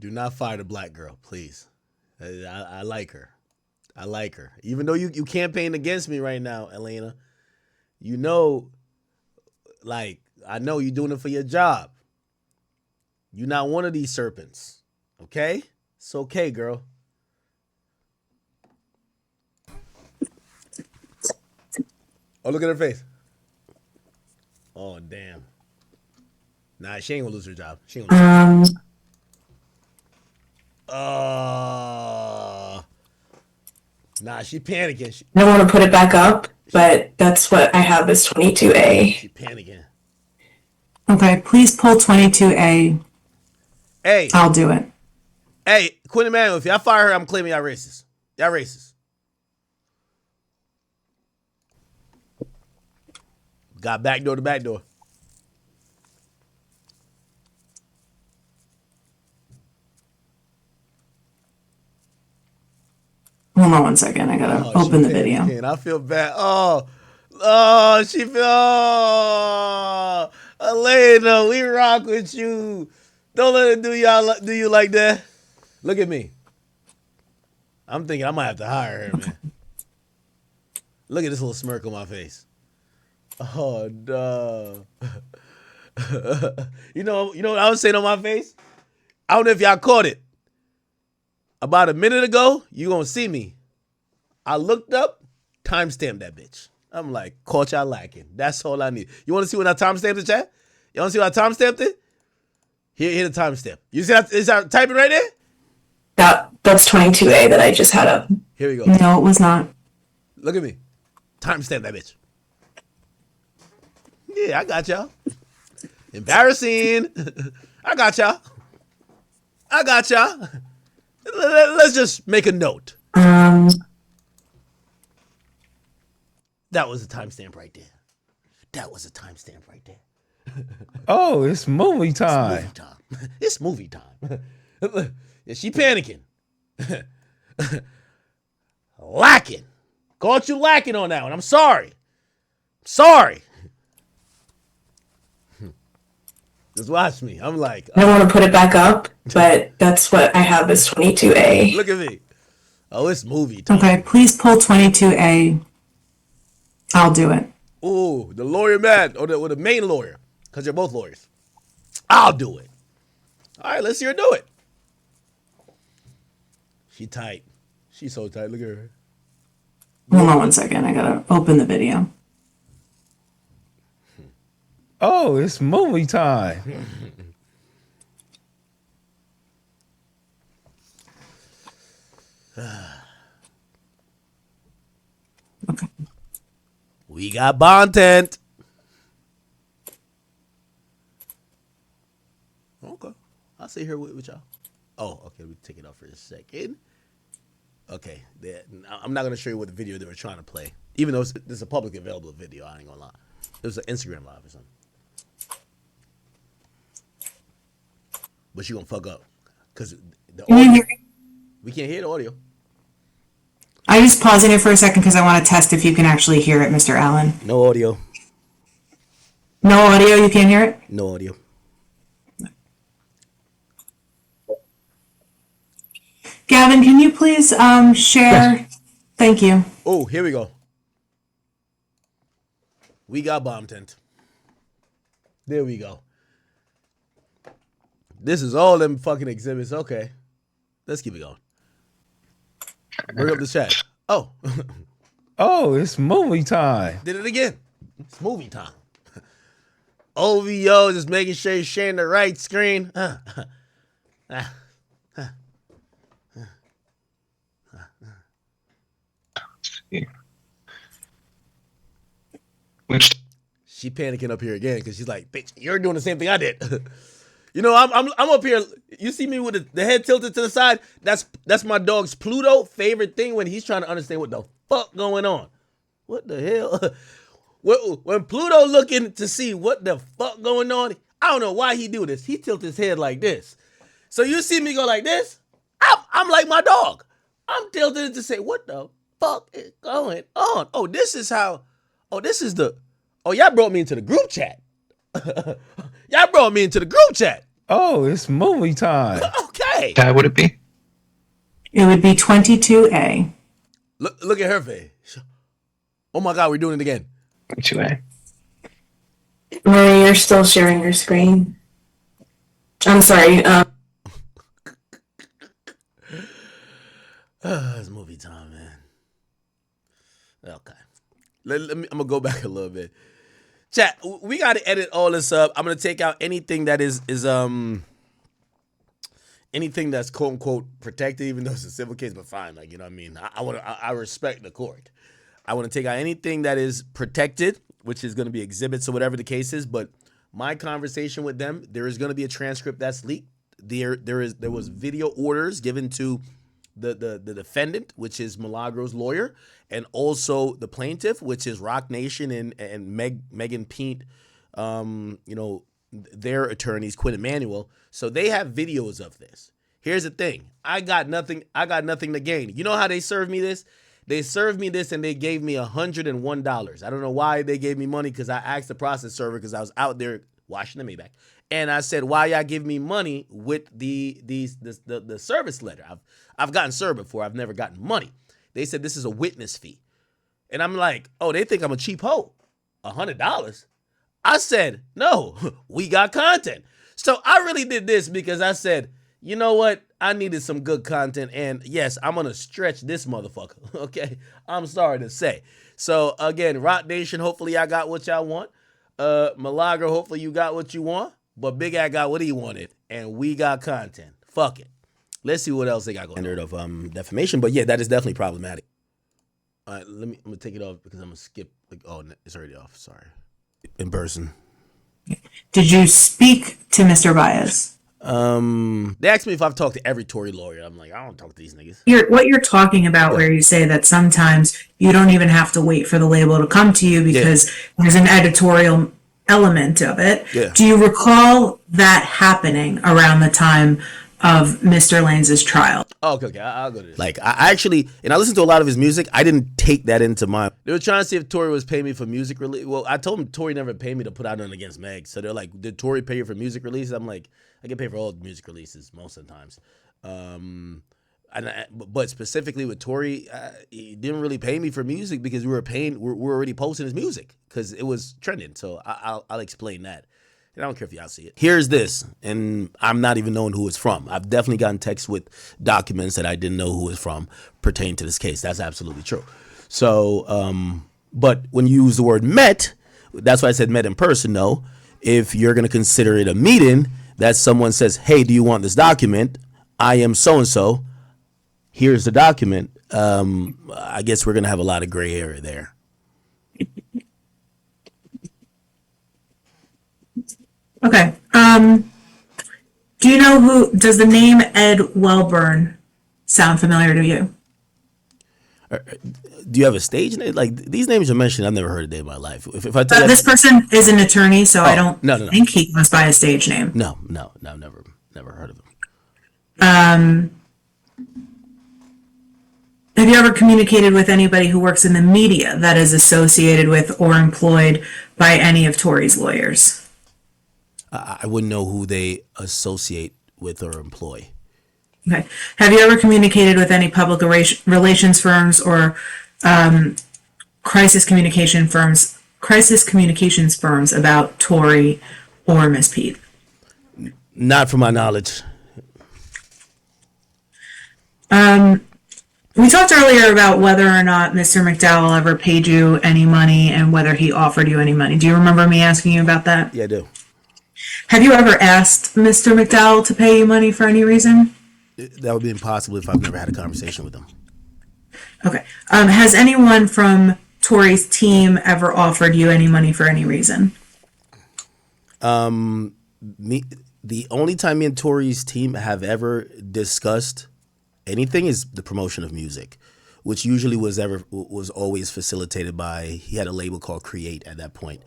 Do not fire the black girl, please. I like her. I like her. Even though you campaign against me right now, Elena, you know, like, I know you're doing it for your job. You're not one of these serpents. Okay? It's okay, girl. Oh, look at her face. Oh, damn. Nah, she ain't gonna lose her job. She ain't gonna lose her job. Nah, she panicking. I don't want to put it back up, but that's what I have is 22A. She panicking. Okay, please pull 22A. Hey. I'll do it. Hey, Quinn Emanuel, if y'all fire her, I'm claiming y'all racist. Y'all racist. Got backdoor to backdoor. Hold on one second. I gotta open the video. I feel bad. She feel. Elena, we rock with you. Don't let it do you like that. Look at me. I'm thinking I might have to hire her, man. Look at this little smirk on my face. Oh, duh. You know what I was saying on my face? I don't know if y'all caught it. About a minute ago, you gonna see me. I looked up, timestamped that bitch. I'm like, caught y'all lacking. That's all I need. You want to see when I timestamped the chat? You want to see when I timestamped it? Here the timestamp. You see that? Is that typing right there? That's 22A that I just had up. Here we go. No, it was not. Look at me. Timestamp that bitch. Yeah, I got y'all. Embarrassing. I got y'all. Let's just make a note. That was a timestamp right there. Oh, it's movie time. It's movie time. Yeah, she panicking. Lacking. Caught you lacking on that one. I'm sorry. Just watch me. I'm like, I don't want to put it back up, but that's what I have is 22A. Look at me. Oh, it's movie time. Okay, please pull 22A. I'll do it. Ooh, the lawyer man, or the main lawyer, because they're both lawyers. I'll do it. All right, let's see her do it. She tight. She's so tight. Look at her. Hold on one second. I gotta open the video. Oh, it's movie time. Okay. We got content. Okay. I'll sit here with y'all. Oh, okay. Let me take it off for a second. Okay. I'm not going to show you what the video they were trying to play. Even though this is a publicly available video, I ain't going to lie. It was an Instagram live or something. But you going to fuck up. Because we can't hear the audio. I'm just pausing it for a second because I want to test if you can actually hear it, Mr. Allen. No audio. No audio? You can't hear it? No audio. Gavin, can you please share? Thank you. Oh, here we go. We got bomb tent. There we go. This is all them fucking exhibits. Okay. Let's keep it going. Bring up the chat. Oh. Oh, it's movie time. Did it again. It's movie time. OVO just making sure you're sharing the right screen. She panicking up here again because she's like, bitch, you're doing the same thing I did. You know, I'm up here. You see me with the head tilted to the side. That's my dog's Pluto favorite thing when he's trying to understand what the fuck going on. What the hell? When Pluto looking to see what the fuck going on, I don't know why he do this. He tilt his head like this. So you see me go like this. I'm like my dog. I'm tilted to say, what the fuck is going on? Oh, this is how. Oh, this is the. Oh, y'all brought me into the group chat. Y'all brought me into the group chat. Oh, it's movie time. Okay. That would it be? It would be 22A. Look at her face. Oh my God, we're doing it again. 2A. Marie, you're still sharing your screen. I'm sorry. It's movie time, man. Okay. I'm gonna go back a little bit. Chat, we gotta edit all this up. I'm gonna take out anything that is anything that's quote unquote protected, even though it's a civil case, but fine. Like, you know what I mean? I respect the court. I want to take out anything that is protected, which is gonna be exhibits or whatever the case is, but my conversation with them, there is gonna be a transcript that's leaked. There was video orders given to the defendant, which is Milagro's lawyer, and also the plaintiff, which is Roc Nation and Megan Pete, their attorneys, Quinn Emanuel. So they have videos of this. Here's the thing. I got nothing to gain. You know how they served me this? They served me this and they gave me $101. I don't know why they gave me money, because I asked the process server, because I was out there washing the Maybach. And I said, why y'all give me money with the service letter? I've gotten served before. I've never gotten money. They said this is a witness fee. And I'm like, oh, they think I'm a cheap hoe. $100? I said, no, we got content. So I really did this because I said, you know what? I needed some good content. And yes, I'm going to stretch this motherfucker. Okay? I'm sorry to say. So again, Roc Nation, hopefully I got what y'all want. Milagro, hopefully you got what you want. But Big Ad got what he wanted, and we got content. Fuck it. Let's see what else they got going. Standard of defamation, but yeah, that is definitely problematic. All right, I'm gonna take it off because I'm gonna skip. Oh, it's already off. Sorry. In person. Did you speak to Mr. Baez? They asked me if I've talked to every Tory lawyer. I'm like, I don't talk to these niggas. What you're talking about, where you say that sometimes you don't even have to wait for the label to come to you because there's an editorial element of it. Yeah. Do you recall that happening around the time of Mr. Lanez's trial? Oh, okay. I'll go to this. Like, I actually, and I listened to a lot of his music. I didn't take that into my. They were trying to see if Tory was paying me for music release. Well, I told him Tory never paid me to put out nothing against Meg. So they're like, did Tory pay you for music releases? I'm like, I get paid for all music releases most of the times. But specifically with Tory, he didn't really pay me for music because we're already posting his music because it was trending. So I'll explain that. And I don't care if y'all see it. Here's this, and I'm not even knowing who it's from. I've definitely gotten texts with documents that I didn't know who it's from pertaining to this case. That's absolutely true. So, but when you use the word met, that's why I said met in person. No, if you're going to consider it a meeting, that someone says, hey, do you want this document? I am so-and-so. Here's the document. I guess we're going to have a lot of gray area there. Okay. Do you know does the name Ed Wellburn sound familiar to you? Do you have a stage name? Like, these names you're mentioning, I've never heard a day in my life. If I tell this person is an attorney, so I don't no. think he goes by a stage name. No, I've never heard of him. Have you ever communicated with anybody who works in the media that is associated with or employed by any of Tory's lawyers? I wouldn't know who they associate with or employ. Okay. Have you ever communicated with any public relations firms or crisis communications firms about Tory or Miss Pete? Not from my knowledge. We talked earlier about whether or not Mr. McDowell ever paid you any money and whether he offered you any money. Do you remember me asking you about that? Yeah, I do. Have you ever asked Mr. McDowell to pay you money for any reason? That would be impossible if I've never had a conversation with him. Okay. Has anyone from Tory's team ever offered you any money for any reason? The only time me and Tory's team have ever discussed anything is the promotion of music, which usually was always facilitated by, he had a label called Create at that point.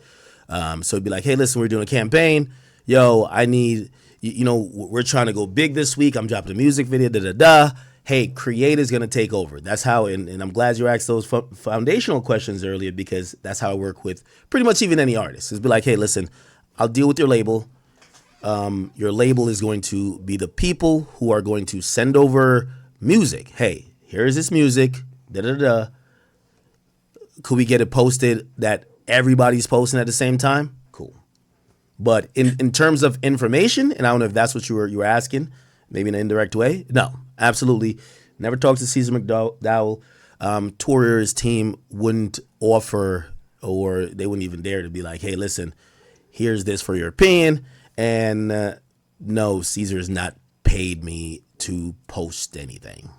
So it'd be like, hey, listen, we're doing a campaign. Yo, I need, we're trying to go big this week. I'm dropping a music video, Hey, Create is going to take over. That's how, and I'm glad you asked those foundational questions earlier, because that's how I work with pretty much even any artist. It's be like, hey, listen, I'll deal with your label. Your label is going to be the people who are going to send over music. Hey, here's this music. Da da da. Could we get it posted that everybody's posting at the same time? Cool. But in terms of information, and I don't know if that's what you were asking, maybe in an indirect way. No, absolutely. Never talked to Caesar McDowell. Torier's team wouldn't offer, or they wouldn't even dare to be like, hey, listen, here's this for your opinion. And no, Caesar's not paid me to post anything.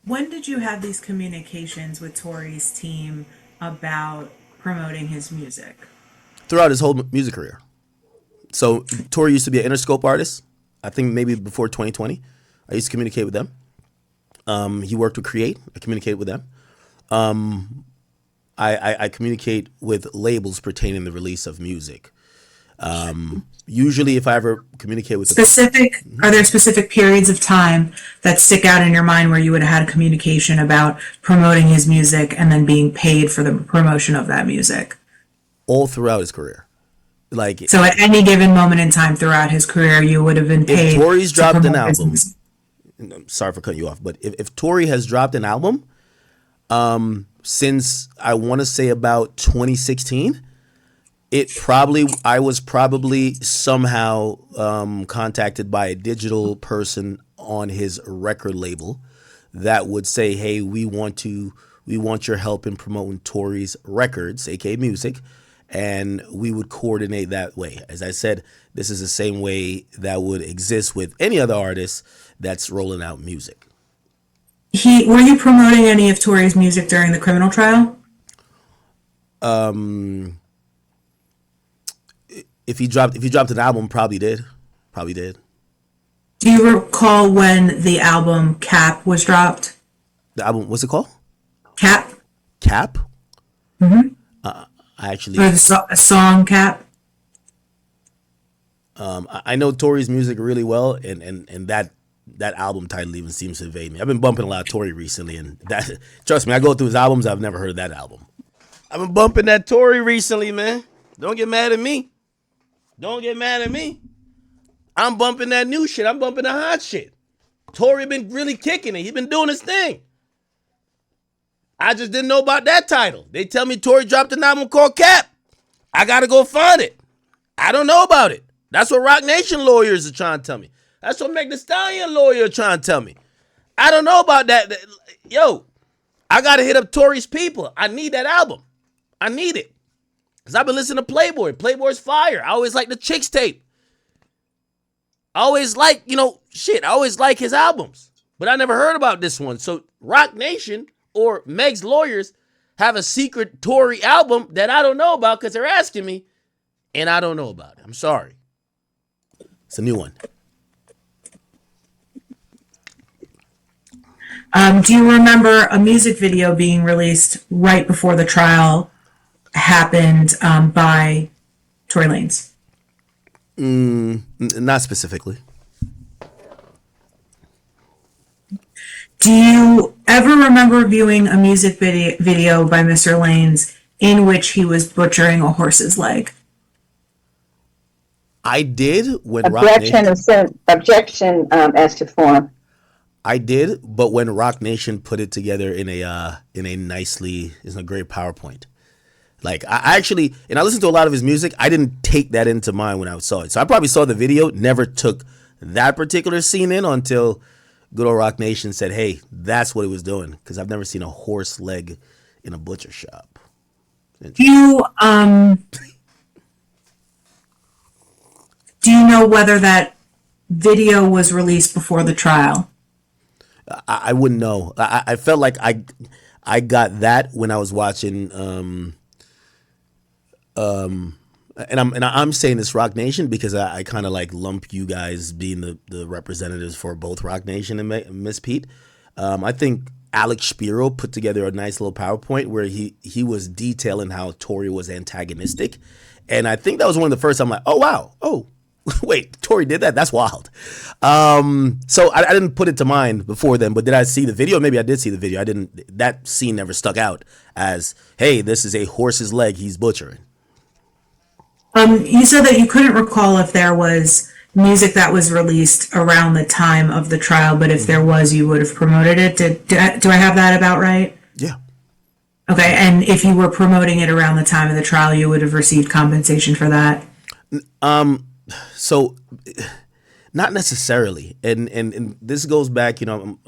When did you have these communications with Tory's team about promoting his music? Throughout his whole music career. So Tory used to be an Interscope artist. I think maybe before 2020. I used to communicate with them. He worked with Create. I communicated with them. I communicate with labels pertaining to the release of music. Usually if I ever communicate with are there specific periods of time that stick out in your mind where you would have had a communication about promoting his music and then being paid for the promotion of that music? All throughout his career. So at any given moment in time throughout his career, you would have been paid. If Tory's dropped an album, I'm sorry for cutting you off, but if Tory has dropped an album, since I want to say about 2016, I was probably somehow contacted by a digital person on his record label that would say, hey, we want your help in promoting Tory's records, aka music, and we would coordinate that way. As I said, this is the same way that would exist with any other artist that's rolling out music. Were you promoting any of Tory's music during the criminal trial? If he dropped an album, probably did. Do you recall when the album Cap was dropped? The album, what's it called? Cap. Cap? Mm-hmm. I actually... Or a song Cap? I know Tory's music really well, and that album title even seems to evade me. I've been bumping a lot of Tory recently, and that, trust me, I go through his albums, I've never heard of that album. I've been bumping that Tory recently, man. Don't get mad at me. I'm bumping that new shit. I'm bumping the hot shit. Tory been really kicking it. He's been doing his thing. I just didn't know about that title. They tell me Tory dropped an album called Cap. I gotta go find it. I don't know about it. That's what Roc Nation lawyers are trying to tell me. That's what Meg the Stallion lawyer are trying to tell me. I don't know about that. Yo, I gotta hit up Tory's people. I need that album. I need it. Because I've been listening to Playboy. Playboy's fire. I always like the Chicks tape. I always like, I always like his albums. But I never heard about this one. So Roc Nation or Meg's lawyers have a secret Tory album that I don't know about because they're asking me, and I don't know about it. I'm sorry. It's a new one. Do you remember a music video being released right before the trial happened by Tory Lanez? Not specifically. Do you ever remember viewing a music video by Mr. Lanez in which he was butchering a horse's leg? I did when Objection as to form. I did, but when Roc Nation put it together in a great PowerPoint. Like I actually, and I listened to a lot of his music. I didn't take that into mind when I saw it. So I probably saw the video, never took that particular scene in until good old Roc Nation said, hey, that's what it was doing. Because I've never seen a horse leg in a butcher shop. Do you know whether that video was released before the trial? I wouldn't know. I felt like I got that when I was watching and I'm saying this Roc Nation because I kind of like lump you guys being the representatives for both Roc Nation and Miss Pete. I think Alex Spiro put together a nice little PowerPoint where he was detailing how Tory was antagonistic, and I think that was one of the first. I'm like, oh wow, oh wait, Tory did that? That's wild. So I didn't put it to mind before then, but did I see the video? Maybe I did see the video. I didn't. That scene never stuck out as, hey, this is a horse's leg he's butchering. You said that you couldn't recall if there was music that was released around the time of the trial, but if there was, you would have promoted it. Do I have that about right? Yeah. Okay, and if you were promoting it around the time of the trial, you would have received compensation for that? So not necessarily. And this goes back, now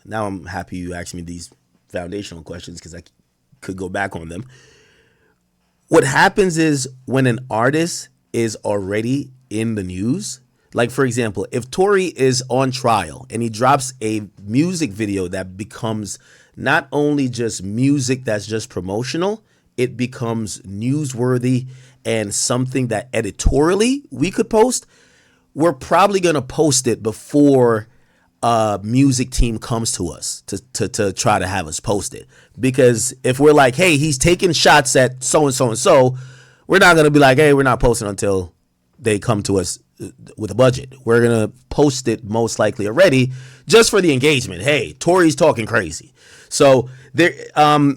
I'm happy you asked me these foundational questions because I could go back on them. What happens is when an artist is already in the news, like for example, if Tory is on trial and he drops a music video that becomes not only just music that's just promotional, it becomes newsworthy and something that editorially we could post, we're probably going to post it before a music team comes to us to try to have us post it. Because if we're like, hey, he's taking shots at so-and-so and so, we're not going to be like, hey, we're not posting until they come to us with a budget. We're going to post it most likely already just for the engagement. Hey, Tory's talking crazy. So there,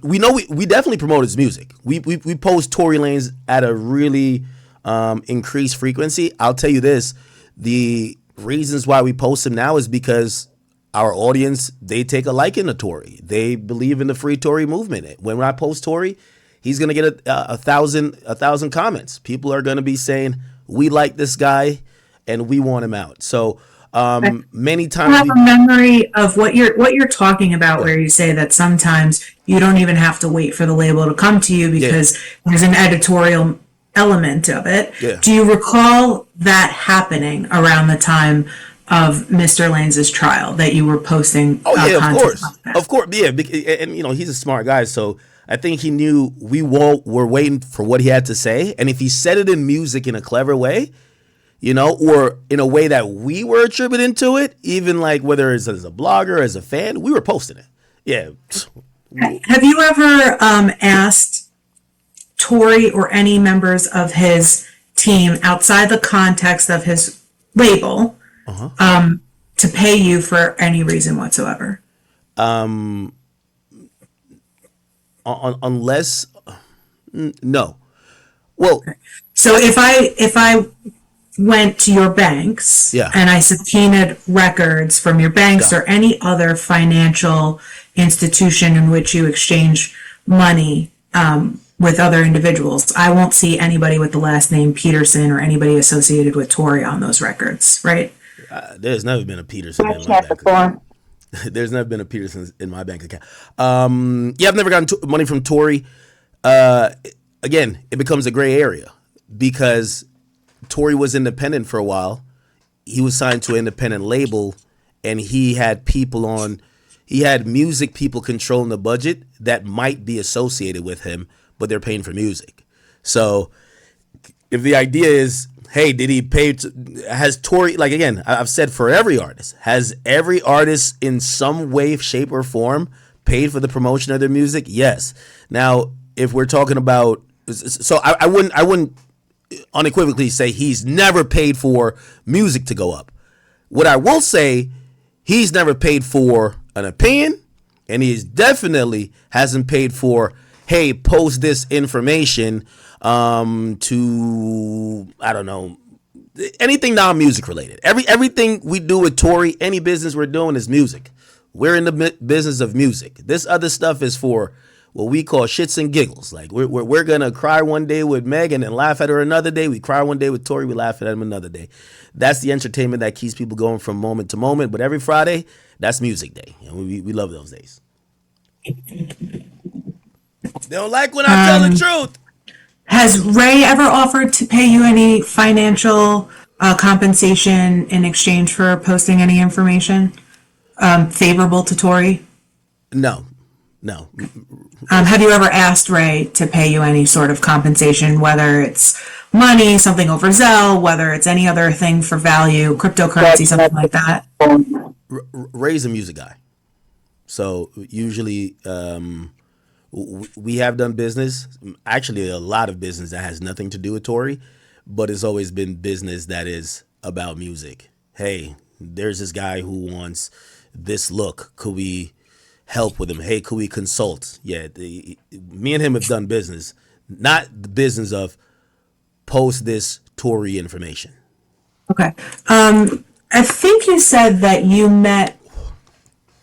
we know we definitely promote his music. We post Tory Lanez at a really increased frequency. I'll tell you this, the reasons why we post him now is because our audience, they take a liking to Tory. They believe in the free Tory movement. When I post Tory, he's going to get a thousand comments. People are going to be saying, we like this guy and we want him out. So many times I have a memory of what you're talking about, where you say that sometimes you don't even have to wait for the label to come to you because there's an editorial element of it. Yeah. Do you recall that happening around the time of Mr. Lanez's trial, that you were posting? Content of course, yeah. And he's a smart guy, so I think he knew we were waiting for what he had to say, and if he said it in music in a clever way, or in a way that we were attributing to it, even like whether it's as a blogger, as a fan, we were posting it. Yeah. Have you ever asked Tory or any members of his team outside the context of his label to pay you for any reason whatsoever? Unless no. Well, so if I went to your banks and I subpoenaed records from your banks or any other financial institution in which you exchange money with other individuals, I won't see anybody with the last name Peterson or anybody associated with Tory on those records, right? There's never been a Peterson in my bank account. There's never been a Peterson in my bank account. I've never gotten money from Tory. Again, it becomes a gray area because Tory was independent for a while. He was signed to an independent label, and he had music people controlling the budget that might be associated with him, but they're paying for music. So if the idea is, hey, did he pay? Has Tory, like again, I've said for every artist, has every artist in some way, shape, or form paid for the promotion of their music? Yes. Now, if we're talking about, so I wouldn't unequivocally say he's never paid for music to go up. What I will say, he's never paid for an opinion, and he definitely hasn't paid for, hey, post this information to, I don't know, anything non-music related. Everything we do with Tory, any business we're doing is music. We're in the business of music. This other stuff is for what we call shits and giggles. Like we're gonna cry one day with Meg and then laugh at her another day. We cry one day with Tory, we laugh at him another day. That's the entertainment that keeps people going from moment to moment. But every Friday, that's music day, and we love those days. They don't like when I tell the truth. Has Ray ever offered to pay you any financial compensation in exchange for posting any information favorable to Tory? No. Have you ever asked Ray to pay you any sort of compensation, whether it's money, something over Zelle, whether it's any other thing for value, cryptocurrency, something like that? Ray's a music guy. So usually we have done business, actually a lot of business that has nothing to do with Tory, but it's always been business that is about music. Hey, there's this guy who wants this look. Could we help with him? Hey, could we consult? Yeah, me and him have done business, not the business of post this Tory information. Okay. I think you said that you met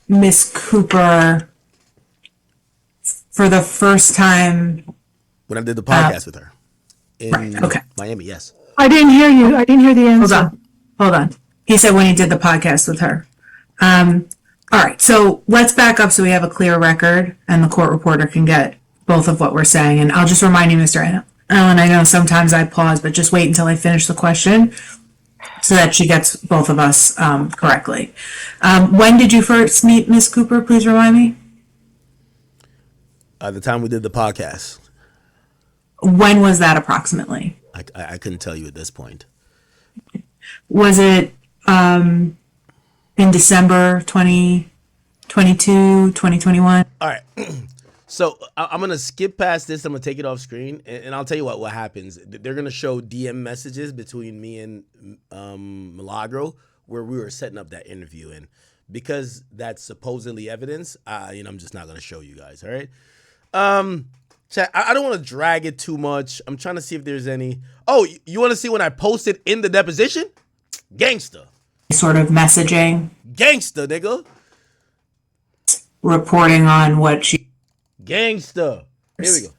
Miss Cooper for the first time when I did the podcast with her in Miami. Yes. I didn't hear you. I didn't hear the answer. Hold on. He said when he did the podcast with her. All right. So let's back up so we have a clear record and the court reporter can get both of what we're saying. And I'll just remind you, Mr. Allen, I know sometimes I pause, but just wait until I finish the question so that she gets both of us correctly. When did you first meet Miss Cooper? Please remind me. The time we did the podcast. When was that approximately? I couldn't tell you at this point. Was it in December 2022, 2021? All right. So I'm going to skip past this. I'm going to take it off screen, and I'll tell you what happens. They're going to show DM messages between me and Milagro where we were setting up that interview. And because that's supposedly evidence, I'm just not going to show you guys, all right? Chat, I don't want to drag it too much. I'm trying to see if there's any. Oh, you want to see when I posted in the deposition? Gangsta. Sort of messaging. Gangsta, nigga. Reporting on what she. Gangsta. Here we go.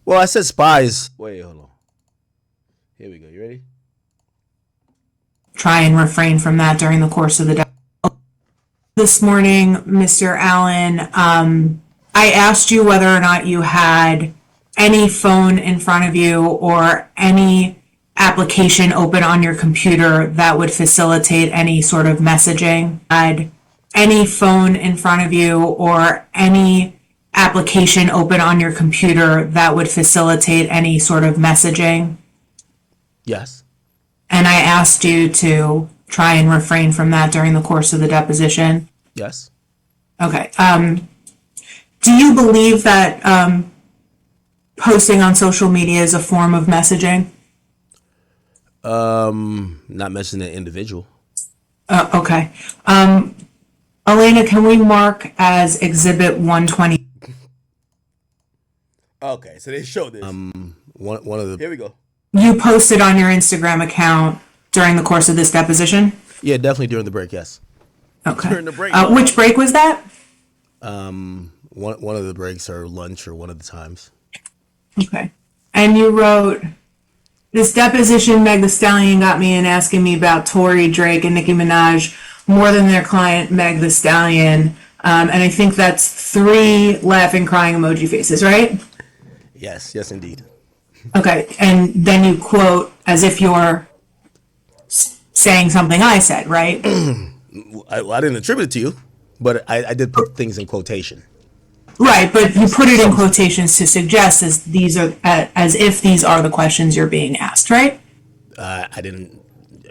Well, I said spies. Wait, hold on. Here we go. You ready? Try and refrain from that during the course of the day. This morning, Mr. Allen, I asked you whether or not you had any phone in front of you or any application open on your computer that would facilitate any sort of messaging. Had any phone in front of you or any application open on your computer that would facilitate any sort of messaging? Yes. And I asked you to try and refrain from that during the course of the deposition? Yes. Okay. Do you believe that posting on social media is a form of messaging? Not mentioning an individual. Okay. Elena, can we mark as Exhibit 120? Okay, so they showed this. One of the. Here we go. You posted on your Instagram account during the course of this deposition? Yeah, definitely during the break. Yes. Okay. During the break. Which break was that? One of the breaks or lunch or one of the times. Okay. And you wrote, this deposition, Meg the Stallion got me in asking me about Tory, Drake, and Nicki Minaj more than their client, Meg the Stallion. And I think that's 3 laughing, crying emoji faces, right? Yes, indeed. Okay. And then you quote as if you're saying something I said, right? I didn't attribute it to you, but I did put things in quotation. Right, but you put it in quotations to suggest as if these are the questions you're being asked, right? I didn't.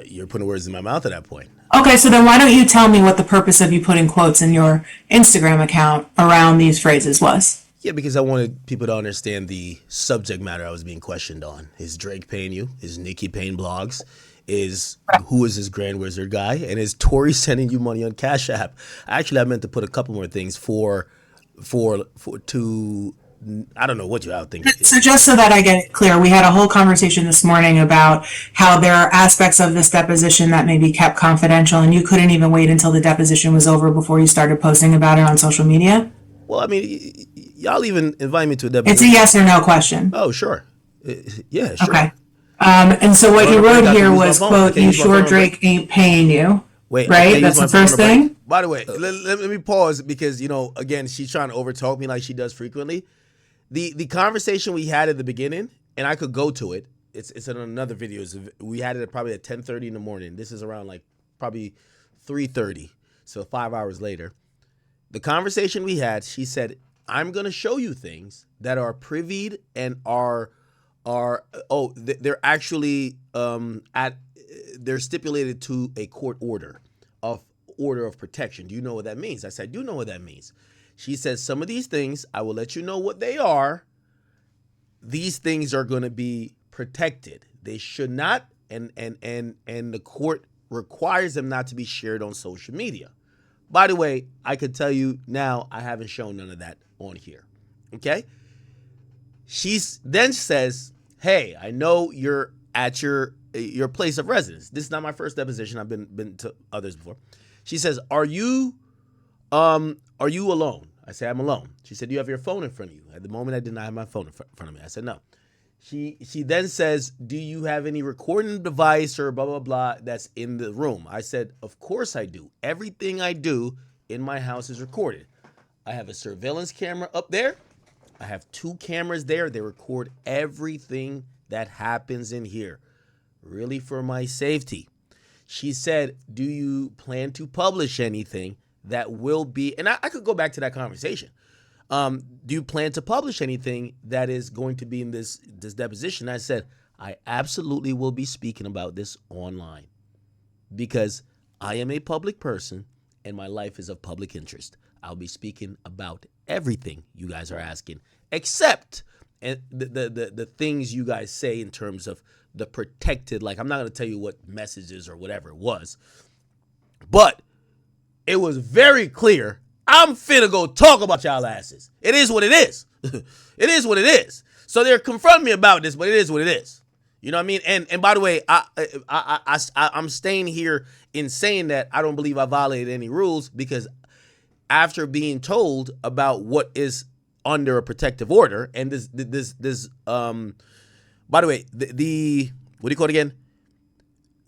You're putting words in my mouth at that point. Okay, so then why don't you tell me what the purpose of you putting quotes in your Instagram account around these phrases was? Yeah, because I wanted people to understand the subject matter I was being questioned on. Is Drake paying you? Is Nicki paying blogs? Who is this Grand Wizard guy? And is Tory sending you money on Cash App? Actually, I meant to put a couple more things to I don't know what you out think. So just so that I get it clear, we had a whole conversation this morning about how there are aspects of this deposition that may be kept confidential, and you couldn't even wait until the deposition was over before you started posting about it on social media? Well, I mean, y'all even invite me to a deposition. It's a yes or no question. Oh, sure. Yeah, sure. Okay. And so what you wrote here was, quote, you sure Drake ain't paying you. Wait, right? That's the first thing? By the way, let me pause because, again, she's trying to overtalk me like she does frequently. The conversation we had at the beginning, and I could go to it. It's in another video. We had it probably at 10:30 in the morning. This is around like probably 3:30, so 5 hours later. The conversation we had, she said, I'm going to show you things that are privied and they're actually they're stipulated to a court order of protection. Do you know what that means? I said, I do know what that means. She says, some of these things, I will let you know what they are. These things are going to be protected. They should not, and the court requires them not to be shared on social media. By the way, I could tell you now, I haven't shown none of that on here. Okay? She then says, hey, I know you're at your place of residence. This is not my first deposition. I've been to others before. She says, "Are you alone?" I say, "I'm alone." She said, "Do you have your phone in front of you?" At the moment, I did not have my phone in front of me. I said, "No." She then says, "Do you have any recording device or blah, blah, blah that's in the room?" I said, "Of course I do. Everything I do in my house is recorded. I have a surveillance camera up there. I have 2 cameras there. They record everything that happens in here, really for my safety." She said, "Do you plan to publish anything that will be," and I could go back to that conversation. "Do you plan to publish anything that is going to be in this deposition?" I said, "I absolutely will be speaking about this online because I am a public person and my life is of public interest. I'll be speaking about everything you guys are asking, except the things you guys say in terms of the protected, like I'm not going to tell you what messages or whatever it was, but it was very clear I'm finna go talk about y'all asses. It is what it is. It is what it is. So they're confronting me about this, but it is what it is. You know what I mean? And by the way, I'm staying here in saying that I don't believe I violated any rules because after being told about what is under a protective order, and this by the way, the what do you call it again?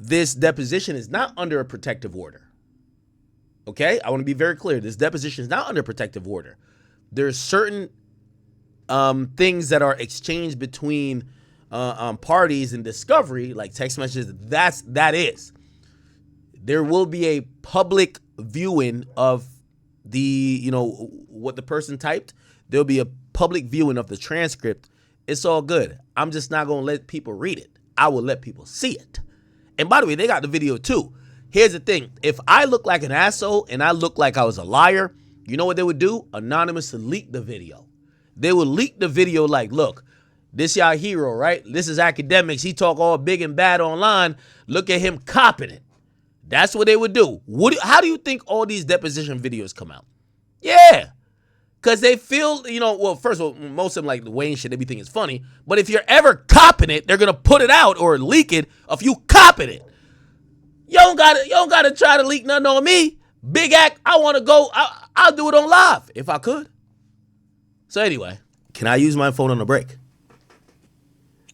This deposition is not under a protective order. Okay, I want to be very clear. This deposition is not under protective order. There's certain things that are exchanged between parties in discovery, like text messages. That is. There will be a public viewing of what the person typed. There'll be a public viewing of the transcript. It's all good. I'm just not gonna let people read it. I will let people see it. And by the way, they got the video too. Here's the thing. If I look like an asshole and I look like I was a liar, you know what they would do? Anonymously leak the video. They would leak the video like, look, this y'all hero, right? This is Akademiks. He talk all big and bad online. Look at him copping it. That's what they would do. How do you think all these deposition videos come out? Yeah. Because they feel, well, first of all, most of them like the Wayne shit, they be thinking it's funny. But if you're ever copping it, they're going to put it out or leak it if you copping it. You don't gotta try to leak nothing on me. Big act, I want to go. I'll do it on live if I could. So anyway, can I use my phone on a break?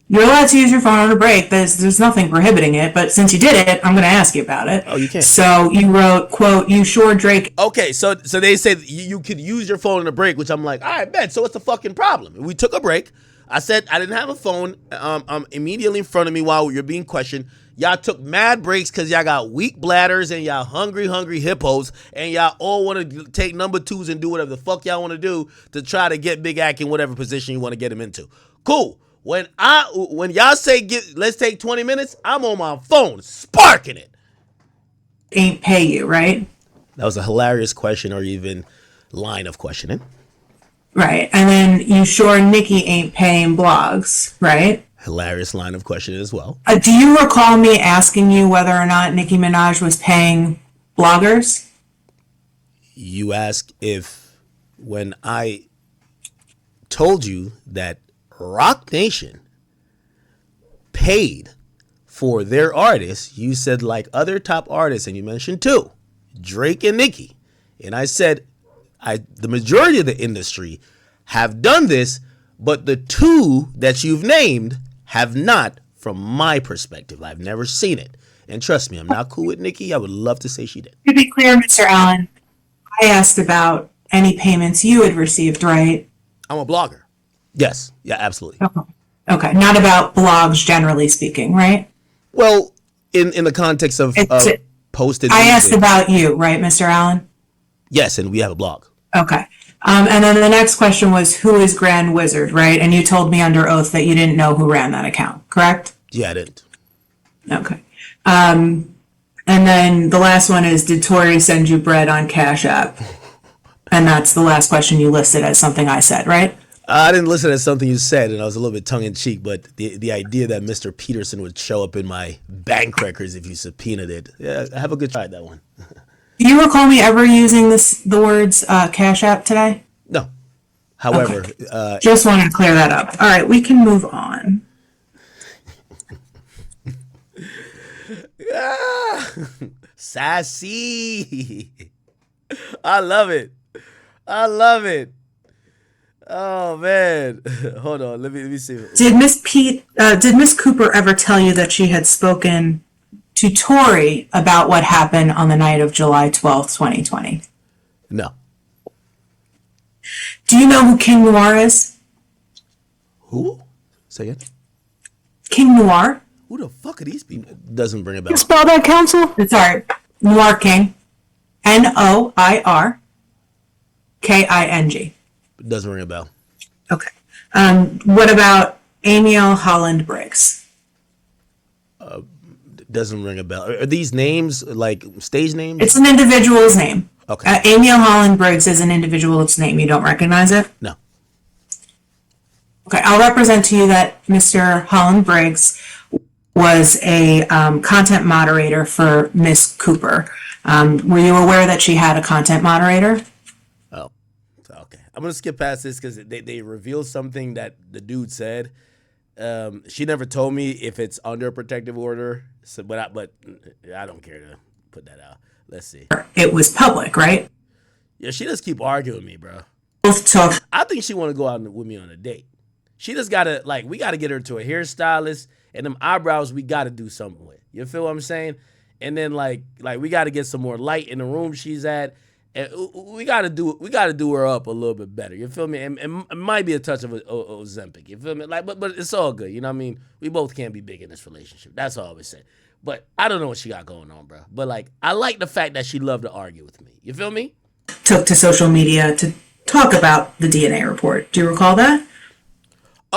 You're allowed to use your phone on a break. There's nothing prohibiting it. But since you did it, I'm going to ask you about it. Oh, you can. So you wrote, quote, "You sure Drake." Okay, so they said you could use your phone on a break, which I'm like, all right, bet. So what's the fucking problem? We took a break. I said I didn't have a phone immediately in front of me while you're being questioned. Y'all took mad breaks because y'all got weak bladders and y'all hungry hippos and y'all all want to take number 2s and do whatever the fuck y'all want to do to try to get Big Ack in whatever position you want to get him into. Cool. When y'all say let's take 20 minutes, I'm on my phone sparking it. Ain't pay you, right? That was a hilarious question or even line of questioning. Right. And then you sure Nicki ain't paying blogs, right? Hilarious line of questioning as well. Do you recall me asking you whether or not Nicki Minaj was paying bloggers? You asked if when I told you that Roc Nation paid for their artists, you said like other top artists, and you mentioned 2, Drake and Nicki. And I said the majority of the industry have done this, but the 2 that you've named have not, from my perspective. I've never seen it. And trust me, I'm not cool with Nicki. I would love to say she did. To be clear, Mr. Allen, I asked about any payments you had received, right? I'm a blogger. Yes. Yeah, absolutely. Okay. Not about blogs, generally speaking, right? Well, in the context of posted I music. asked about you, right, Mr. Allen? Yes, and we have a blog. Okay. And then the next question was, who is Grand Wizard, right? And you told me under oath that you didn't know who ran that account, correct? Yeah, I didn't. Okay. And then the last one is, did Tory send you bread on Cash App? And that's the last question you listed as something I said, right? I didn't listen to something you said, and I was a little bit tongue-in-cheek, but the idea that Mr. Peterson would show up in my bank records if you subpoenaed it, yeah, have a good try at that one. Do you recall me ever using the words Cash App today? No. However, okay. Just wanted to clear that up. All right, we can move on. Sassy. I love it. I love it. Oh man. Hold on. Let me see. Did Miss Cooper ever tell you that she had spoken to Tory about what happened on the night of July 12th, 2020? No. Do you know who King Noir is? Who? Say it. King Noir? Who the fuck are these people? Doesn't bring a bell. You spell that, counsel? Sorry. Noir King. NOIRKING. Doesn't ring a bell. Okay. What about Amiel Holland Briggs? Doesn't ring a bell. Are these names like stage names? It's an individual's name. Okay. Amiel Holland Briggs is an individual's name. You don't recognize it? No. Okay, I'll represent to you that Mr. Holland Briggs was a content moderator for Miss Cooper. Were you aware that she had a content moderator? Oh, okay. I'm gonna skip past this because they revealed something that the dude said. She never told me if it's under a protective order, so, but I don't care to put that out. Let's see. It was public, right? Yeah, she just keep arguing with me, bro. Both talk. I think she want to go out with me on a date. She just gotta we gotta get her to a hairstylist, and them eyebrows we gotta do something with. You feel what I'm saying? And then like we gotta get some more light in the room she's at, and we gotta do her up a little bit better. You feel me? And it might be a touch of Ozempic. You feel me? But it's all good. You know what I mean? We both can't be big in this relationship. That's all I always say. But I don't know what she got going on, bro. But I like the fact that she loved to argue with me. You feel me? Took to social media to talk about the DNA report. Do you recall that?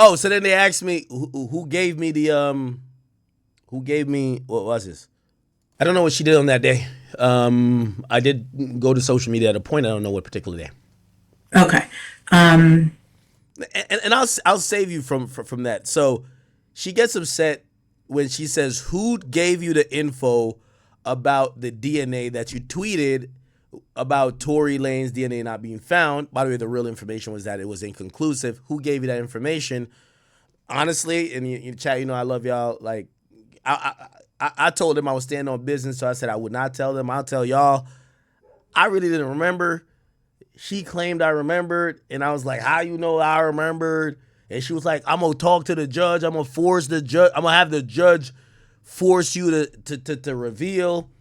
Oh, so then they asked me who gave me what was this? I don't know what she did on that day. I did go to social media at a point. I don't know what particular day. Okay. And I'll save you from that. So she gets upset when she says, "Who gave you the info about the DNA that you tweeted about Tory Lanez DNA not being found?" By the way, the real information was that it was inconclusive. Who gave you that information? Honestly, in the chat, I love y'all. I told them I was standing on business, so I said I would not tell them. I'll tell y'all. I really didn't remember. She claimed I remembered, and I was like, "How you know I remembered?" And she was like, "I'm gonna talk to the judge. I'm gonna force the judge. I'm gonna have the judge force you to reveal."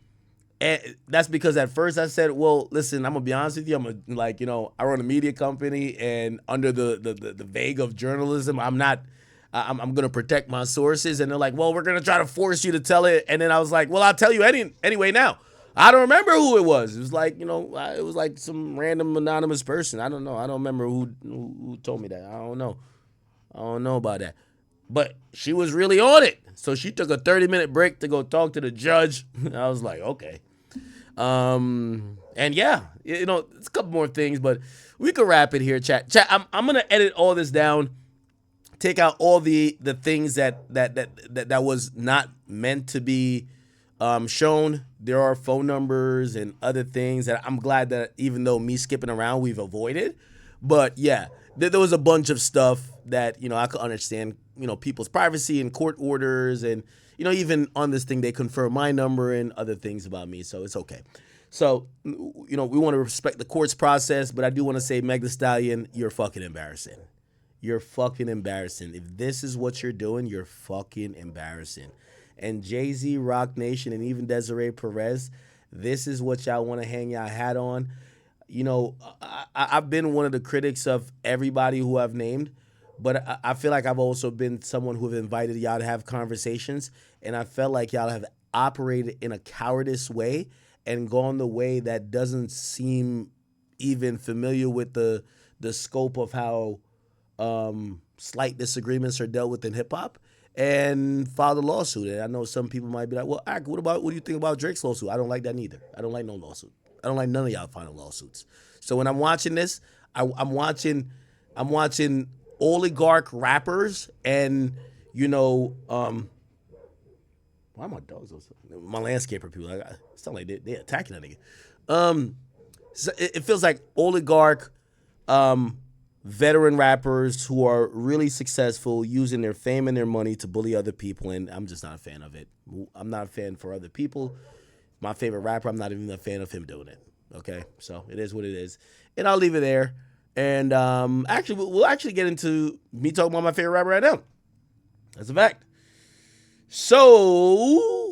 And that's because at first I said, "Well, listen, I'm gonna be honest with you. I run a media company, and under the vague of journalism, I'm gonna protect my sources." And they're like, "Well, we're gonna try to force you to tell it." And then I was like, "Well, I'll tell you anyway now. I don't remember who it was. It was it was like some random anonymous person. I don't know. I don't remember who told me that. I don't know about that. But she was really on it. So she took a 30-minute break to go talk to the judge. I was like, okay. And yeah, it's a couple more things, but we could wrap it here, chat. I'm gonna edit all this down, take out all the things that was not meant to be shown. There are phone numbers and other things that I'm glad that even though me skipping around, we've avoided. But yeah, there was a bunch of stuff that, I could understand, people's privacy and court orders. And, even on this thing, they confirm my number and other things about me. So it's okay. So, we want to respect the court's process. But I do want to say, Meg Thee Stallion, you're fucking embarrassing. You're fucking embarrassing. If this is what you're doing, you're fucking embarrassing. And Jay-Z, Roc Nation, and even Desiree Perez, this is what y'all want to hang y'all hat on. I've been one of the critics of everybody who I've named, but I feel like I've also been someone who have invited y'all to have conversations, and I felt like y'all have operated in a cowardice way and gone the way that doesn't seem even familiar with the scope of how slight disagreements are dealt with in hip-hop, and filed a lawsuit. And I know some people might be like, well, Ak, what do you think about Drake's lawsuit? I don't like that neither. I don't like no lawsuit. I don't like none of y'all filing lawsuits. So when I'm watching this, I'm watching oligarch rappers and, why are my dogs? My landscaper people. It sound like they're attacking that nigga. So it feels like oligarch, veteran rappers who are really successful using their fame and their money to bully other people, and I'm just not a fan of it. I'm not a fan for other people. my favorite rapper. I'm not even a fan of him doing it. Okay, so it is what it is, and I'll leave it there. And actually, we'll actually get into me talking about my favorite rapper right now. That's a fact. So